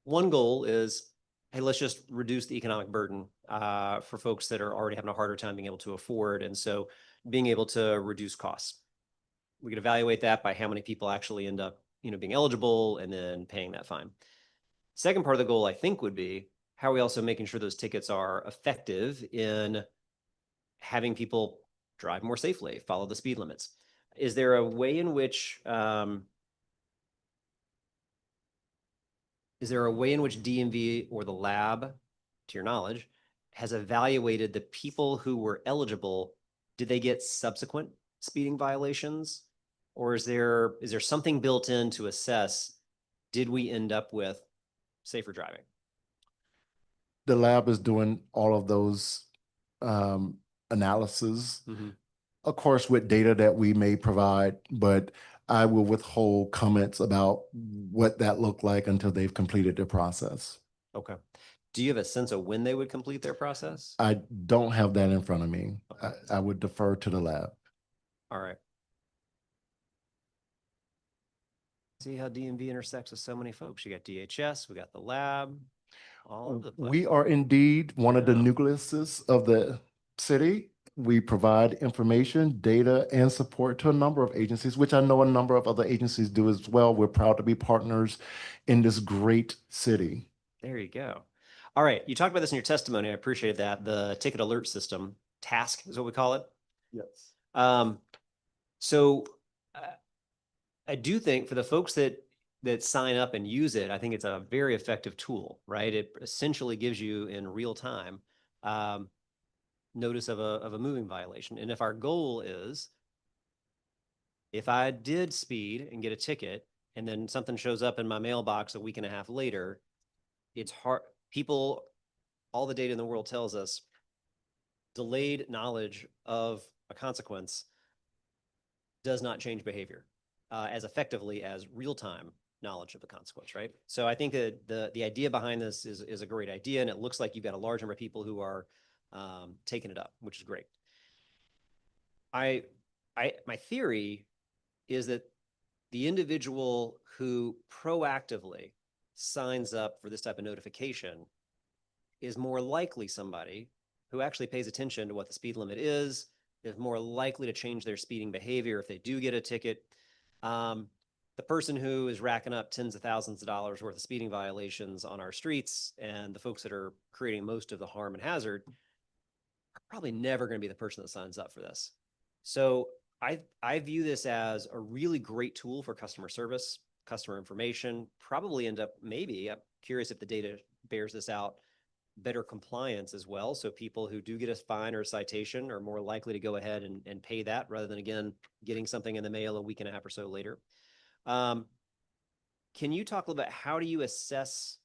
one goal is, hey, let's just reduce the economic burden for folks that are already having a harder time being able to afford. And so being able to reduce costs. We could evaluate that by how many people actually end up, being eligible and then paying that fine. Second part of the goal, I think, would be how are we also making sure those tickets are effective in having people drive more safely, follow the speed limits? Is there a way in which DMV or the lab, to your knowledge, has evaluated the people who were eligible? Did they get subsequent speeding violations? Or is there something built in to assess, did we end up with safer driving? The lab is doing all of those analysis, of course, with data that we may provide, but I will withhold comments about what that looked like until they've completed their process. Okay. Do you have a sense of when they would complete their process? I don't have that in front of me. Okay. I would defer to the lab. All right. See how DMV intersects with so many folks. You got DHS, we got the lab, all of the place. We are indeed one of the Yeah. nucleuses of the city. We provide information, data, and support to a number of agencies, which I know a number of other agencies do as well. We're proud to be partners in this great city. There you go. All right. You talked about this in your testimony. I appreciate that. The ticket alert system, TASK is what we call it. Yes. So I do think for the folks that sign up and use it, I think it's a very effective tool, right? It essentially gives you in real time notice of a moving violation. And if our goal is, if I did speed and get a ticket and then something shows up in my mailbox a week and a half later, it's hard. People, all the data in the world tells us delayed knowledge of a consequence does not change behavior as effectively as real-time knowledge of the consequence, right? So I think that the idea behind this is a great idea, and it looks like you've got a large number of people who are taking it up, which is great. My theory is that the individual who proactively signs up for this type of notification is more likely somebody who actually pays attention to what the speed limit is more likely to change their speeding behavior if they do get a ticket. The person who is racking up tens of thousands of dollars worth of speeding violations on our streets and the folks that are creating most of the harm and hazard are probably never going to be the person that signs up for this. So I view this as a really great tool for customer service, customer information, probably end up maybe, I'm curious if the data bears this out, better compliance as well. So people who do get a fine or a citation are more likely to go ahead and pay that rather than, again, getting something in the mail a week and a half or so later. Can you talk a little bit, how do you assess?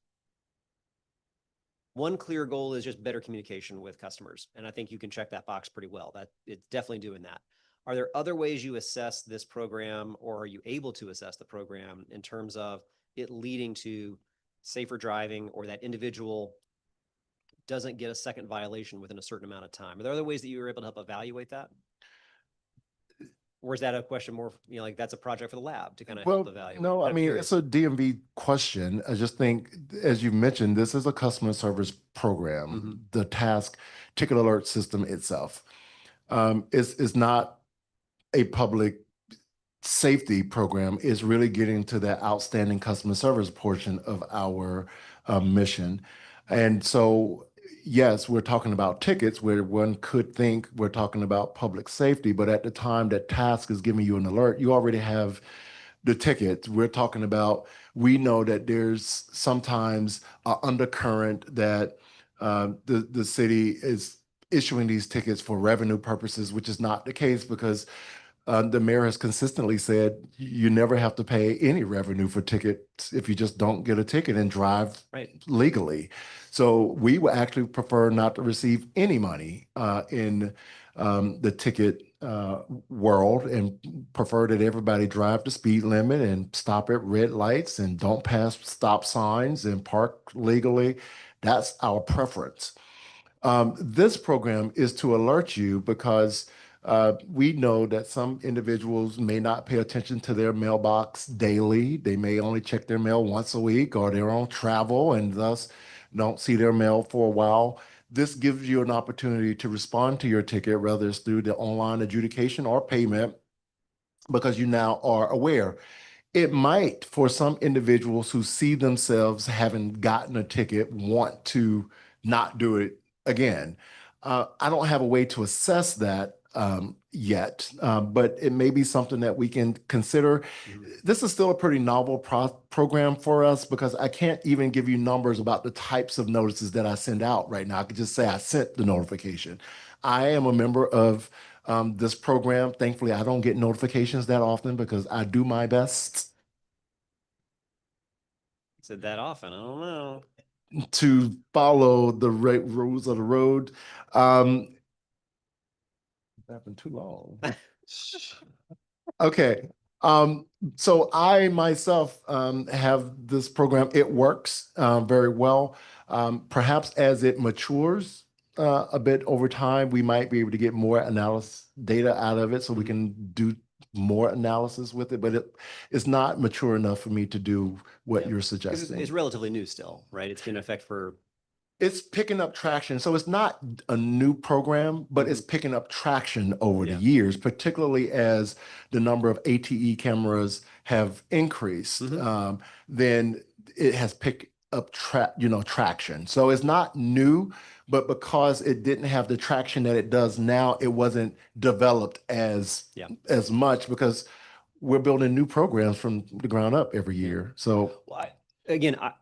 One clear goal is just better communication with customers. And I think you can check that box pretty well. That it's definitely doing that. Are there other ways you assess this program, or are you able to assess the program in terms of it leading to safer driving, or that individual doesn't get a second violation within a certain amount of time? Are there other ways that you were able to help evaluate that? Or is that a question more, like that's a project for the lab to kind of help evaluate? No, I I'm mean, curious. it's a DMV question. I just think, as you mentioned, this is a customer service program. The task ticket alert system itself is not a public safety program. Is really getting to that outstanding customer service portion of our mission. And so, yes, we're talking about tickets where one could think we're talking about public safety, but at the time that task is giving you an alert, you already have the tickets. We're talking about, we know that there's sometimes an undercurrent that the city is issuing these tickets for revenue purposes, which is not the case because the mayor has consistently said you never have to pay any revenue for tickets if you just don't get a ticket and drive legally. So we would actually prefer not to receive any money in the ticket world, and prefer that everybody drive the speed limit and stop at red lights and don't pass stop signs and park legally. That's our preference. This program is to alert you because we know that some individuals may not pay attention to their mailbox daily. They may only check their mail once a week, or they're on travel and thus don't see their mail for a while. This gives you an opportunity to respond to your ticket, whether it's through the online adjudication or payment, because you now are aware. It might, for some individuals who see themselves having gotten a ticket, want to not do it again. I don't have a way to assess that yet, but it may be something that we can consider. This is still a pretty novel program for us because I can't even give you numbers about the types of notices that I send out right now. I could just say I sent the notification. I am a member of this program. Thankfully, I don't get notifications that often because I do my best Said that often. I don't know. to follow the rules of the road. Happened too long. Okay. So I myself have this program. It works very well. Perhaps as it matures a bit over time, we might be able to get more analysis data out of it so we can do more analysis with it, but it's not mature enough for me to do what you're 'Cause suggesting. it's relatively new still, right? It's been in effect for, It's picking up traction. So it's not a new program, but it's picking up traction over the Yeah. years, particularly as the number of ATE cameras have increased. Then it has picked up traction. So it's not new, but because it didn't have the traction that it does now, it wasn't developed as much because we're building new programs from the ground up every year. So well,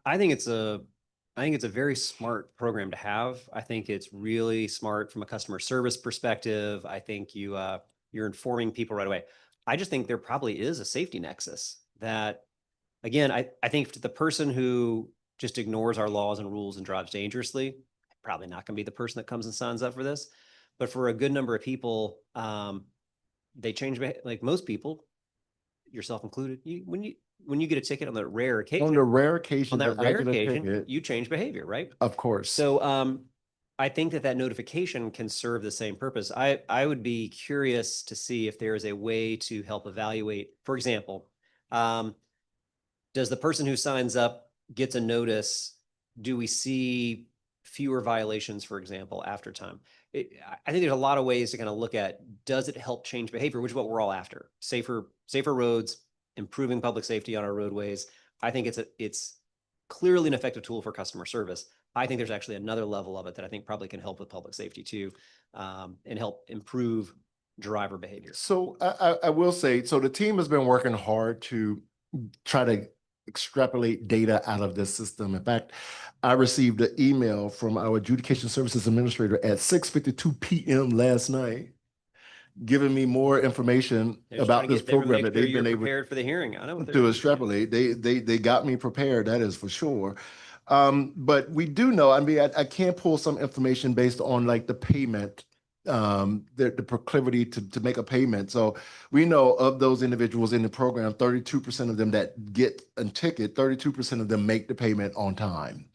I think it's a very smart program to have. I think it's really smart from a customer service perspective. I think you're informing people right away. I just think there probably is a safety nexus that, again, I think to the person who just ignores our laws and rules and drives dangerously, probably not going to be the person that comes and signs up for this. But for a good number of people, they change, like most people, yourself included, when you get a ticket on the rare occasion, on the rare occasion, on that that I rare get a occasion, ticket, you change behavior, right? of course. So I think that notification can serve the same purpose. I would be curious to see if there is a way to help evaluate, for example, does the person who signs up gets a notice? Do we see fewer violations, for example, after time? I think there's a lot of ways to kind of look at, does it help change behavior, which is what we're all after. Safer roads, improving public safety on our roadways. I think it's clearly an effective tool for customer service. I think there's actually another level of it that I think probably can help with public safety too, and help improve driver behavior. So I will say, so the team has been working hard to try to extrapolate data out of this system. In fact, I received an email from our adjudication services administrator at 6:52 p.m. last night, giving me more information about this program that they've been able prepared for the hearing. I know to extrapolate. They got me prepared, that is for sure. But we do know, I mean, I can pull some information based on like the payment, the proclivity to make a payment. So we know of those individuals in the program, 32% of them that get a ticket, 32% of them make the payment on time.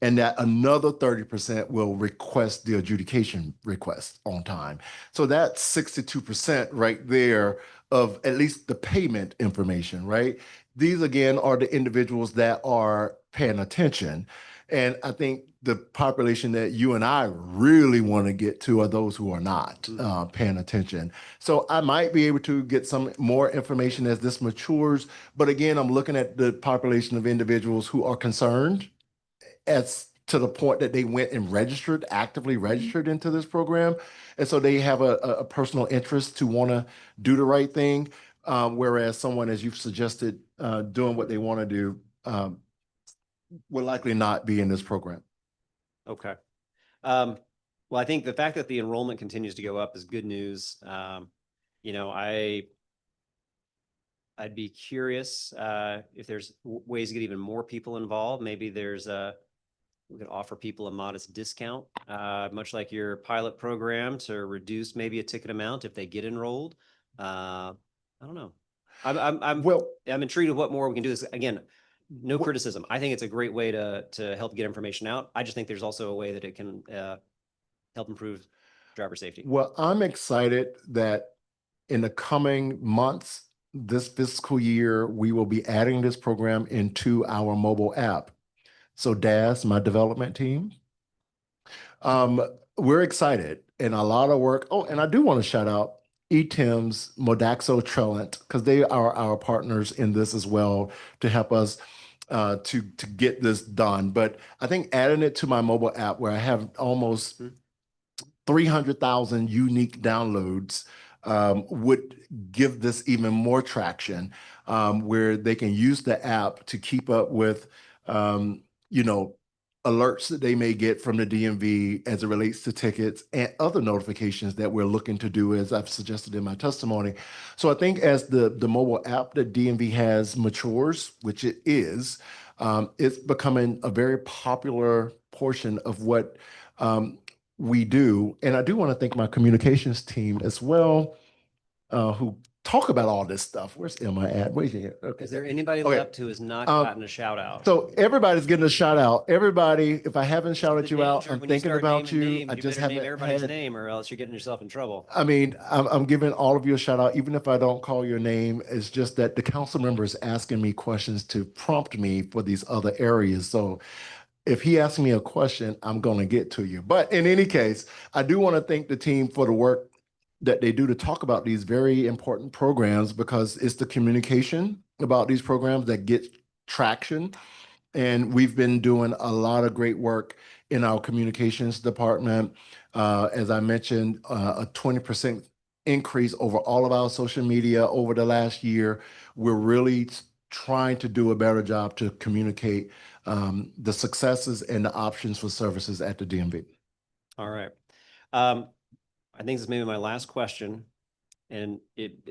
And that another 30% will request the adjudication request on time. So that's 62% right there of at least the payment information, right? These again are the individuals that are paying attention. And I think the population that you and I really want to get to are those who are not paying attention. So I might be able to get some more information as this matures. But again, I'm looking at the population of individuals who are concerned as to the point that they went and actively registered into this program. And so they have a personal interest to want to do the right thing. whereas someone, as you've suggested, doing what they want to do, will likely not be in this program. Okay. Well, I think the fact that the enrollment continues to go up is good news. You know, I'd be curious if there's ways to get even more people involved. Maybe we could offer people a modest discount, much like your pilot program, to reduce maybe a ticket amount if they get enrolled. I don't know. I'm intrigued with what more we can do. This again, no criticism. I think it's a great way to help get information out. I just think there's also a way that it can help improve driver safety. Well, I'm excited that in the coming months, this fiscal year, we will be adding this program into our mobile app. So DAS, my development team, we're excited and a lot of work. Oh, and I do want to shout out eTIMS, Modaxo Trellent, because they are our partners in this as well to help us to get this done. But I think adding it to my mobile app where I have almost 300,000 unique downloads would give this even more traction, where they can use the app to keep up with, you know, alerts that they may get from the DMV as it relates to tickets and other notifications that we're looking to do, as I've suggested in my testimony. So I think as the mobile app that DMV has matures, which it is, it's becoming a very popular portion of what we do. And I do want to thank my communications team as well, who talk about all this stuff. Where's Emma at? Where's she at? Okay. Is there anybody Okay. left who has not gotten a shout out? So everybody's getting a shout out. Everybody, if I haven't shouted you out, I'm When you thinking start about naming you. names, I just better name haven't everybody's had. name, or else you're getting yourself in trouble. I mean, I'm giving all of you a shout out, even if I don't call your name. It's just that the council member is asking me questions to prompt me for these other areas. So if he asks me a question, I'm going to get to you. But in any case, I do want to thank the team for the work that they do to talk about these very important programs, because it's the communication about these programs that gets traction. And we've been doing a lot of great work in our communications department. As I mentioned, a 20% increase over all of our social media over the last year. We're really trying to do a better job to communicate the successes and the options for services at the DMV. All right. I think this is maybe my last question, and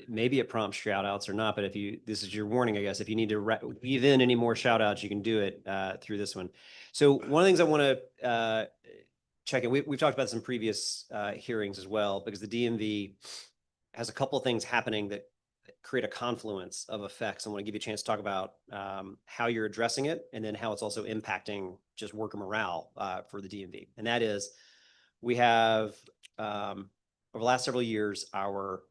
maybe it prompts shout outs or not, but this is your warning, I guess. If you need to weave in any more shout outs, you can do it through this one. So one of the things I want to check in, we've talked about this in previous hearings as well, because the DMV has a couple of things happening that create a confluence of effects. I want to give you a chance to talk about how you're addressing it, and then how it's also impacting just worker morale for the DMV. And that is, we have over the last several years, our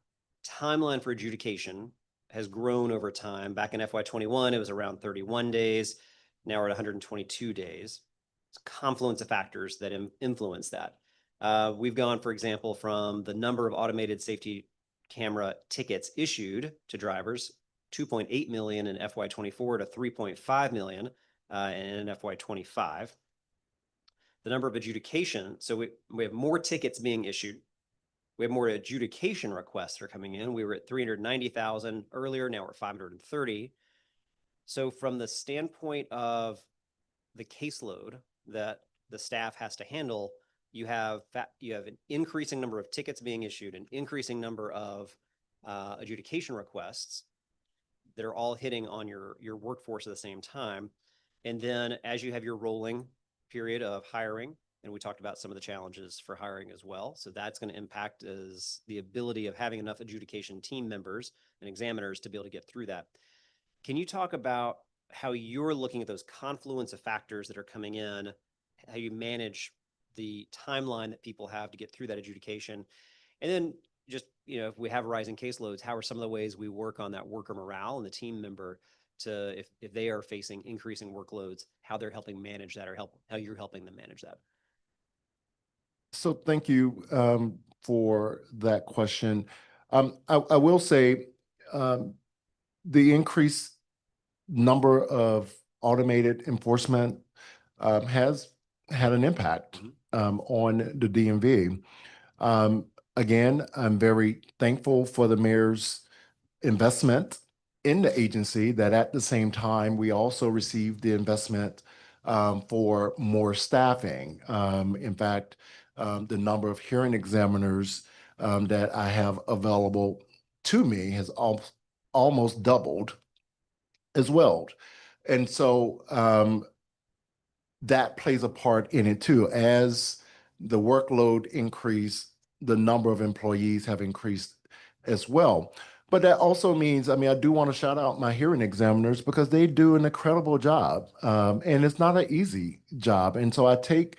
timeline for adjudication has grown over time. Back in FY21, it was around 31 days. Now we're at 122 days. It's a confluence of factors that influence that. We've gone, for example, from the number of automated safety camera tickets issued to drivers, 2.8 million in FY24 to 3.5 million in FY25. The number of adjudication, so we have more tickets being issued. We have more adjudication requests that are coming in. We were at 390,000 earlier. Now we're at 530. So from the standpoint of the caseload that the staff has to handle, you have an increasing number of tickets being issued, an increasing number of adjudication requests that are all hitting on your workforce at the same time. And then as you have your rolling period of hiring, and we talked about some of the challenges for hiring as well. So that's going to impact is the ability of having enough adjudication team members and examiners to be able to get through that. Can you talk about how you're looking at those confluence of factors that are coming in, how you manage the timeline that people have to get through that adjudication? And then just, if we have rising caseloads, how are some of the ways we work on that worker morale and the team member to, if they are facing increasing workloads, how they're helping manage that, or how you're helping them manage that? So thank you for that question. I will say the increased number of automated enforcement has had an impact on the DMV. Again, I'm very thankful for the mayor's investment in the agency, that at the same time, we also received the investment for more staffing. In fact, the number of hearing examiners that I have available to me has almost doubled as well. And so that plays a part in it too. As the workload increased, the number of employees have increased as well. But that also means, I mean, I do want to shout out my hearing examiners because they do an incredible job. And it's not an easy job. And so I take,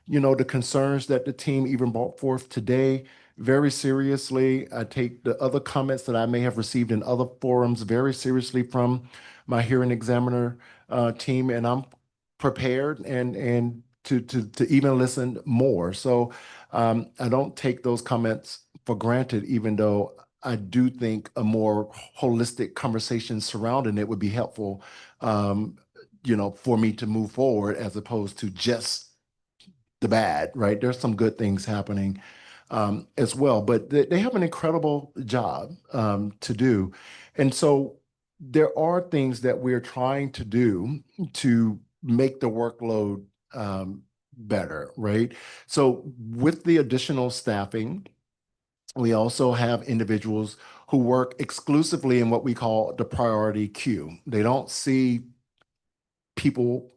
the concerns that the team even brought forth today very seriously. I take the other comments that I may have received in other forums very seriously from my hearing examiner team, and I'm prepared and to even listen more. So I don't take those comments for granted, even though I do think a more holistic conversation surrounding it would be helpful, for me to move forward as opposed to just the bad, right? There's some good things happening as well, but they have an incredible job to do. And so there are things that we're trying to do to make the workload better, right? So with the additional staffing, we also have individuals who work exclusively in what we call the priority queue. They don't see people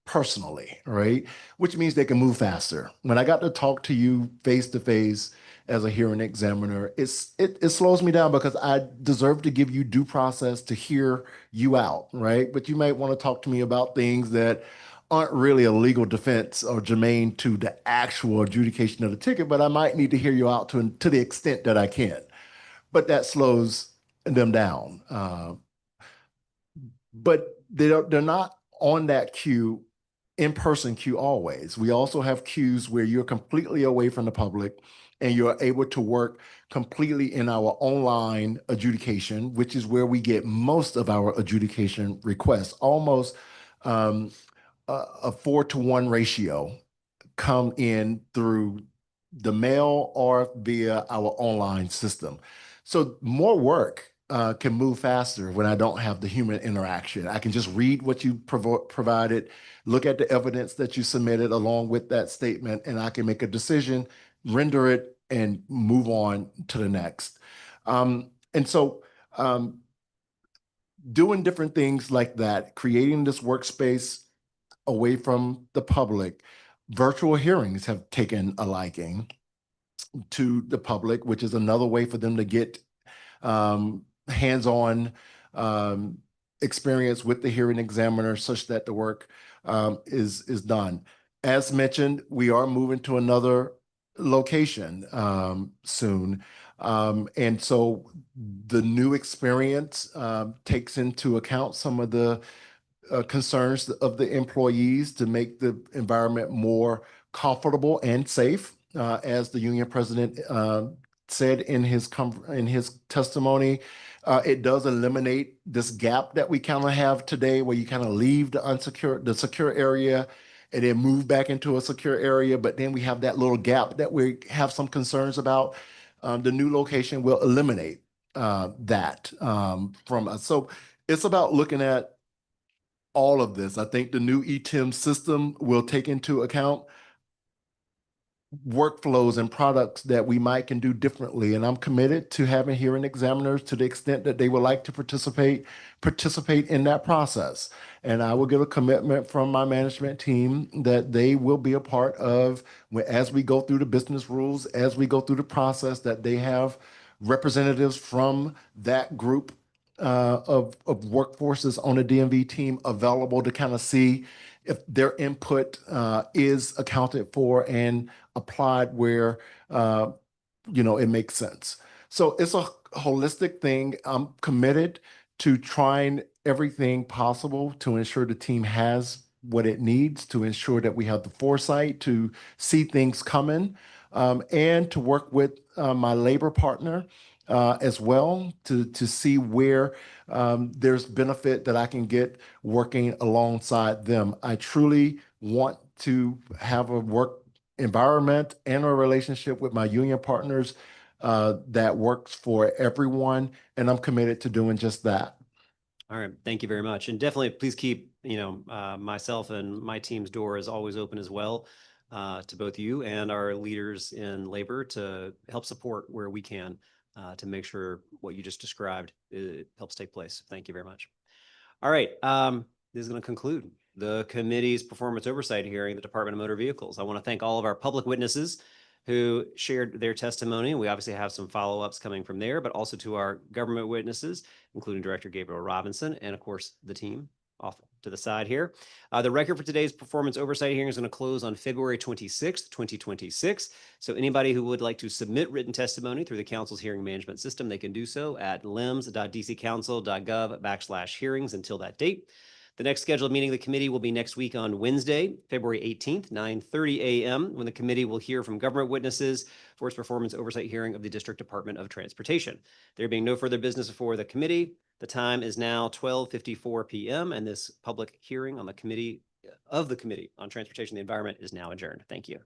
personally, right? Which means they can move faster. When I got to talk to you face to face as a hearing examiner, it slows me down because I deserve to give you due process to hear you out, right? But you might want to talk to me about things that aren't really a legal defense or germane to the actual adjudication of the ticket, but I might need to hear you out to the extent that I can. But that slows them down. But they're not on that queue, in-person queue always. We also have queues where you're completely away from the public and you're able to work completely in our online adjudication, which is where we get most of our adjudication requests, almost a 4-to-1 ratio come in through the mail or via our online system. So more work can move faster when I don't have the human interaction. I can just read what you provided, look at the evidence that you submitted along with that statement, and I can make a decision, render it, and move on to the next. And so doing different things like that, creating this workspace away from the public, virtual hearings have taken a liking to the public, which is another way for them to get hands-on experience with the hearing examiner such that the work is done. As mentioned, we are moving to another location soon. And so the new experience takes into account some of the concerns of the employees to make the environment more comfortable and safe. As the union president said in his testimony, it does eliminate this gap that we kind of have today, where you kind of leave the secure area and then move back into a secure area. But then we have that little gap that we have some concerns about. The new location will eliminate that from us. So it's about looking at all of this. I think the new ETIM system will take into account workflows and products that we might can do differently. And I'm committed to having hearing examiners to the extent that they would like to participate in that process. And I will get a commitment from my management team that they will be a part of, as we go through the business rules, as we go through the process, that they have representatives from that group of workforces on the DMV team available to kind of see if their input is accounted for and applied where it makes sense. So it's a holistic thing. I'm committed to trying everything possible to ensure the team has what it needs, to ensure that we have the foresight to see things coming, and to work with my labor partner as well to see where there's benefit that I can get working alongside them. I truly want to have a work environment and a relationship with my union partners that works for everyone, and I'm committed to doing just that. All right, thank you very much. And definitely please keep, myself and my team's door is always open as well to both you and our leaders in labor to help support where we can to make sure what you just described helps take place. Thank you very much. All right, this is going to conclude the committee's performance oversight hearing, the Department of Motor Vehicles. I want to thank all of our public witnesses who shared their testimony. We obviously have some follow-ups coming from there, but also to our government witnesses, including Director Gabriel Robinson, and of course, the team off to the side here. The record for today's performance oversight hearing is going to close on February 26th, 2026. So anybody who would like to submit written testimony through the council's hearing management system, they can do so at lims.dccouncil.gov/hearings until that date. The next scheduled meeting of the committee will be next week on Wednesday, February 18th, 9:30 a.m., when the committee will hear from government witnesses for its performance oversight hearing of the District Department of Transportation. There being no further business before the committee, the time is now 12:54 p.m., and this public hearing on the Committee on Transportation and the Environment is now adjourned. Thank you.